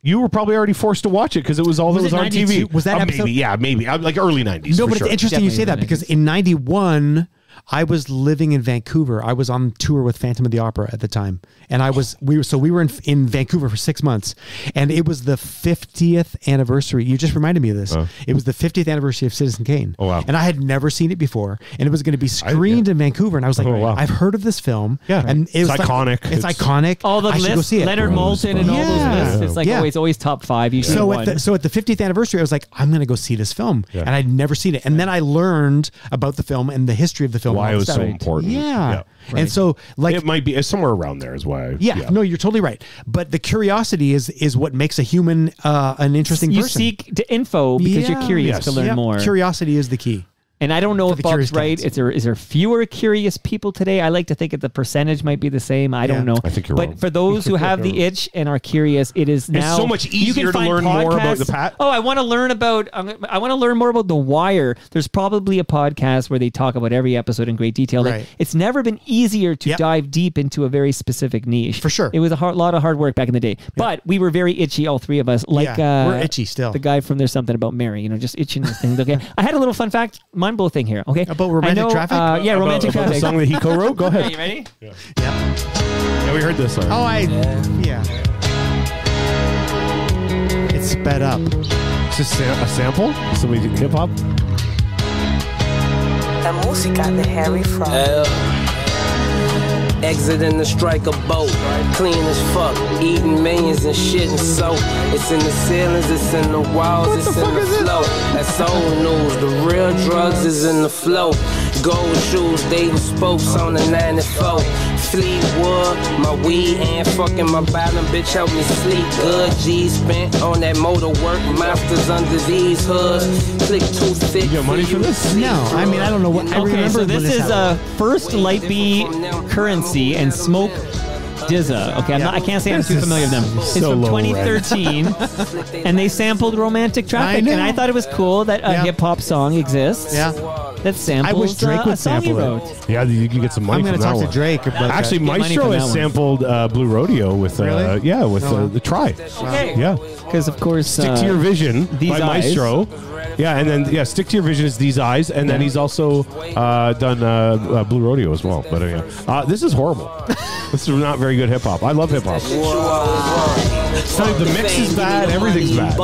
you were probably already forced to watch it because it was all that was on TV. Was that episode? Maybe. Like early 90s. No, but sure. it's interesting you say that because in 91, I was living in Vancouver. I was on tour with Phantom of the Opera at the time, and we were in Vancouver for 6 months, and it was the 50th anniversary. You just reminded me of this. It was the 50th anniversary of Citizen Kane. Oh wow! And I had never seen it before, and it was going to be screened in Vancouver, and I was like, I've heard of this film. Yeah, and it's iconic. It's iconic. All the lists, Leonard Moulton and all those lists. It's like always top five. So at the 50th anniversary, I was like, I'm going to go see this film, and I'd never seen it, and then I learned about the film and the history of the film. Why it was so important. Yeah. Right. And so, like, it might be somewhere around there is why. No, you're totally right. But the curiosity is what makes a human an interesting person. You seek info because you're curious to learn more. Curiosity is the key. And I don't know if Bob's curious right. cats. Is there fewer curious people today? I like to think that the percentage might be the same. I don't know. I think you're but wrong. for those who have the itch and are curious, it is now so much easier to learn more about the Pat. Oh, I want to learn more about The Wire. There's probably a podcast where they talk about every episode in great detail. Like, Right. it's never been easier to dive deep into a very specific niche. For sure. It was a lot of hard work back in the day. But we were very itchy, all three of us. Like we're itchy still. The guy from There's Something About Mary, just itching this thing. Okay. I had a little fun fact, mind blow thing here. Okay. About romantic traffic? Yeah, romantic about traffic. the song that he co-wrote? Go ahead. Yeah, you ready? Yeah, we heard this song. Oh, it's sped up. It's just a sample? Somebody hip hop? La música de Harry Fraud. Exiting the striker boat, clean as fuck, eating millions and shit and soap. It's in the ceilings, it's in the walls, it's in the flow. That's old news, the real drugs is in the flow. Gold shoes, dating spokes on the 94. Fleetwood, my weed and fucking my bottom bitch help me sleep good. G spent on that motor work, monsters under these hoods. Click too thick. You got money for this? No, I mean I don't know what. I Okay, remember so when this is First Light-B Currency and Smoke Dizza. Okay, I can't say I'm too familiar with them. It's so from low 2013, and they sampled Romantic Traffic, and I thought it was cool that a hip hop song exists. Yeah. That samples I wish Drake would a song he sample it. wrote. Yeah, you can get some money I'm from gonna that talk one. to Drake about Actually, Get money Maestro from has that one. sampled Blue Rodeo with Really? the Try. Okay. Yeah. Because of course, Stick to Your Vision These by Eyes. Maestro. Yeah, and then Stick to Your Vision is These Eyes, and then he's also done Blue Rodeo as well. But this is horrible. This is not very good hip hop. I love hip hop. The mix is bad. Everything's bad.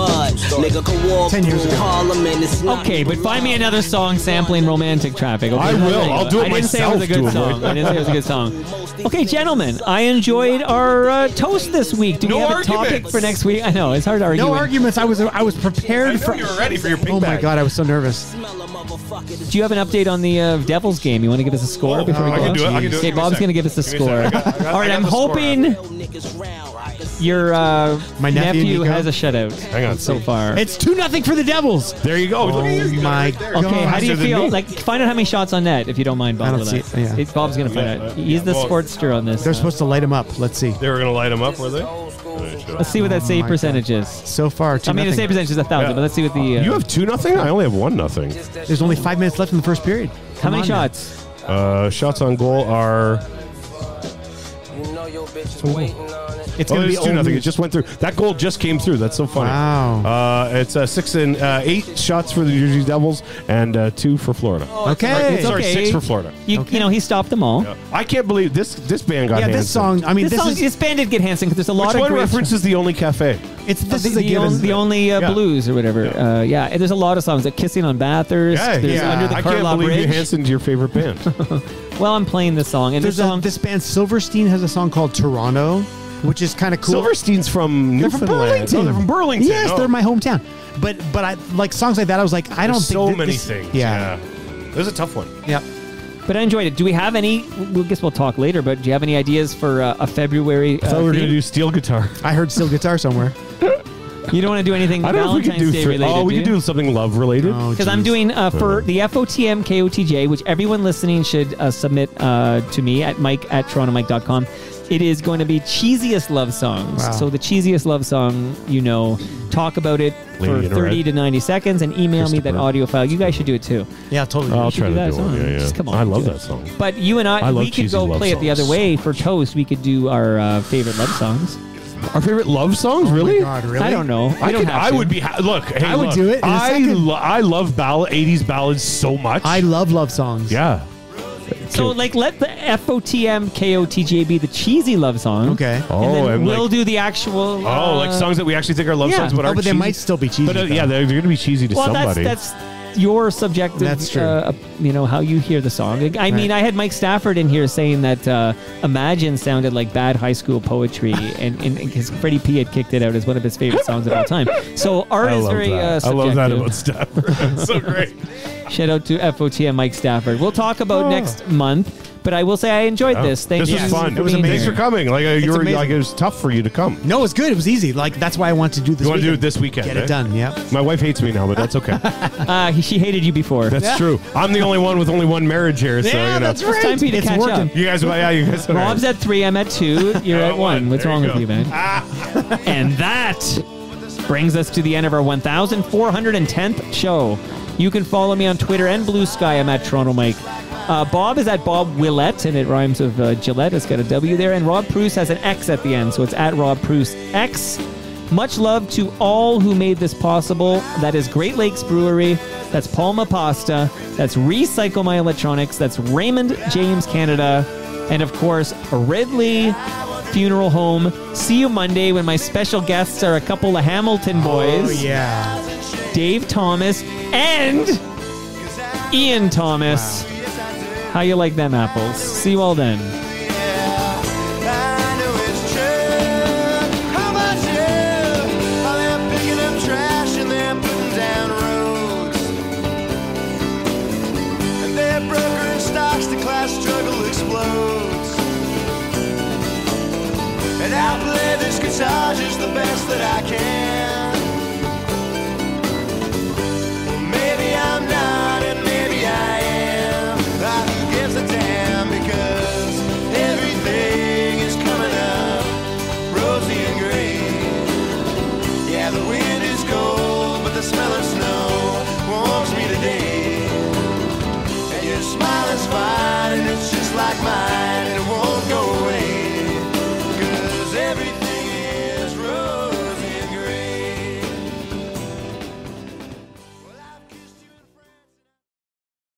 10 years ago. Okay, but find me another song sampling Romantic Traffic. Okay? I will. I'll do it I didn't say it was a myself good to avoid song. I didn't say it was a good song. Okay, gentlemen, I enjoyed our toast this week. Do we have a topic for next week? I know it's hard to argue. No arguments. I was prepared for. You were ready for your ping Oh my bag. god, I was so nervous. Do you have an update on the Devils game? You want to give us a score before we I go? can do it. I can do it. Okay, Give me a Bob's sec. going to give us the Give me score. a sec. I got All right, the I'm score. hoping your My nephew Nico? has a shutout. Hang on. So far. It's 2-0 for the Devils. There you go. Look at you. You got my it right there. God. Okay, how do you Faster than feel? me. Like, find out how many shots on net, if you don't mind, Bob. I don't with see that. it, yeah. Bob's going to find out. He's the well, sportster on this. They're supposed to light him up. Let's see. They were going to light him up, were they? Let's see what that save my percentage is. So far, 2-0. I mean, the save percentage is 1,000, Yeah. but let's see what the... You have 2-0? I only have 1-0. There's only 5 minutes left in the first period. how Come many on now. shots? Shots on goal are... It's Oh, going to it's be 2-0. only- It just went through. That goal just came through. That's so funny. Wow. It's 8 shots for the New Jersey Devils and 2 for Florida. Okay. It's Sorry, okay. 6 for Florida. You know, he stopped them all. I can't believe this band got Yeah, Hanson. this song. I mean, This band did get Hanson because there's a lot Which of one great... references the only cafe? This is a the given. only blues or whatever. Yeah. And there's a lot of songs like Kissing on Bathurst. There's Under the I can't Carlisle believe Bridge. Hanson's your favorite band. Well, I'm playing this song. And There's this song... this band Silverstein has a song called Toronto, which is kind of cool. Silverstein's from They're from Newfoundland. Burlington. Oh, they're from Burlington. Yes, Oh. they're my hometown. But I like songs like that. I was like, I don't There's think so that many this- things. Yeah. There's a tough one. Yeah. But I enjoyed it. Do we have any... I guess we'll talk later, but do you have any ideas for a February I thought we were going to theme? do steel guitar. I heard steel guitar somewhere. You don't want to do anything I don't know if we could Valentine's do... Day related, we could do something love related. Oh, because I'm doing for the FOTM KOTJ, which everyone listening should submit to me at mike@torontomike.com. It is going to be cheesiest love songs. Wow. So the cheesiest love song, talk about it for Lady in 30 Red. to 90 seconds and email me that Christopher. audio file. You guys should do it too. Yeah, totally. I'll should try do to that do song. one. Yeah. Just come on, I love do that it. song. But you and I love we could cheesy go love play it the other songs. way for Toast. We could do our favorite love songs. Our favorite love songs? Really? Oh my God, really? I don't know. We don't have I to. would be... Look, hey, I would look, do it in a second. I love 80s ballads so much. I love love songs. Yeah. So, let the FOTM KOTJ be the cheesy love song. Okay. And Oh, then and we'll like- do the actual. like songs that we actually think are love yeah. songs, but Oh, aren't but they cheesy. might still be cheesy. But though. yeah, they're going to be cheesy to Well, somebody. that's your subjective. That's true. How you hear the song. I mean, I had Mike Stafford in here saying that "Imagine" sounded like bad high school poetry, and because Freddie P had kicked it out as one of his favorite songs of all time. So art I is love very that. I subjective. love that about Stafford. That's so great. Shout out to FOTM Mike Stafford. We'll talk about next month. But I will say I enjoyed this. Thank you. This was fun. It was amazing. Thanks for coming. Like you were amazing. like it was tough for you to come. No, it was good. It was easy. Like that's why I wanted to do this. You want to do it this weekend? Get it done. Yeah. My wife hates me now, but that's okay. She hated you before. That's true. I'm the only one with only one marriage here, so Yeah, you know. that's right. It's time for you to It's catch working. up. You guys, you guys. Rob's at 3. I'm at 2. You're at 1. What's There wrong you with go. you, man? And that brings us to the end of our 1,410th show. You can follow me on Twitter and Blue Sky. I'm at Toronto Mike. Bob is at Bob Willette, and it rhymes with Gillette. It's got a W there. And Rob Preuss has an X at the end, so it's at Rob Preuss X. Much love to all who made this possible. That is Great Lakes Brewery. That's Palma Pasta. That's Recycle My Electronics. That's Raymond James Canada. And of course, Ridley Funeral Home. See you Monday when my special guests are a couple of Hamilton boys. Oh yeah. Dave Thomas and Ian Thomas. How you like them apples? See you all then. And I play this guitar just the best that I can.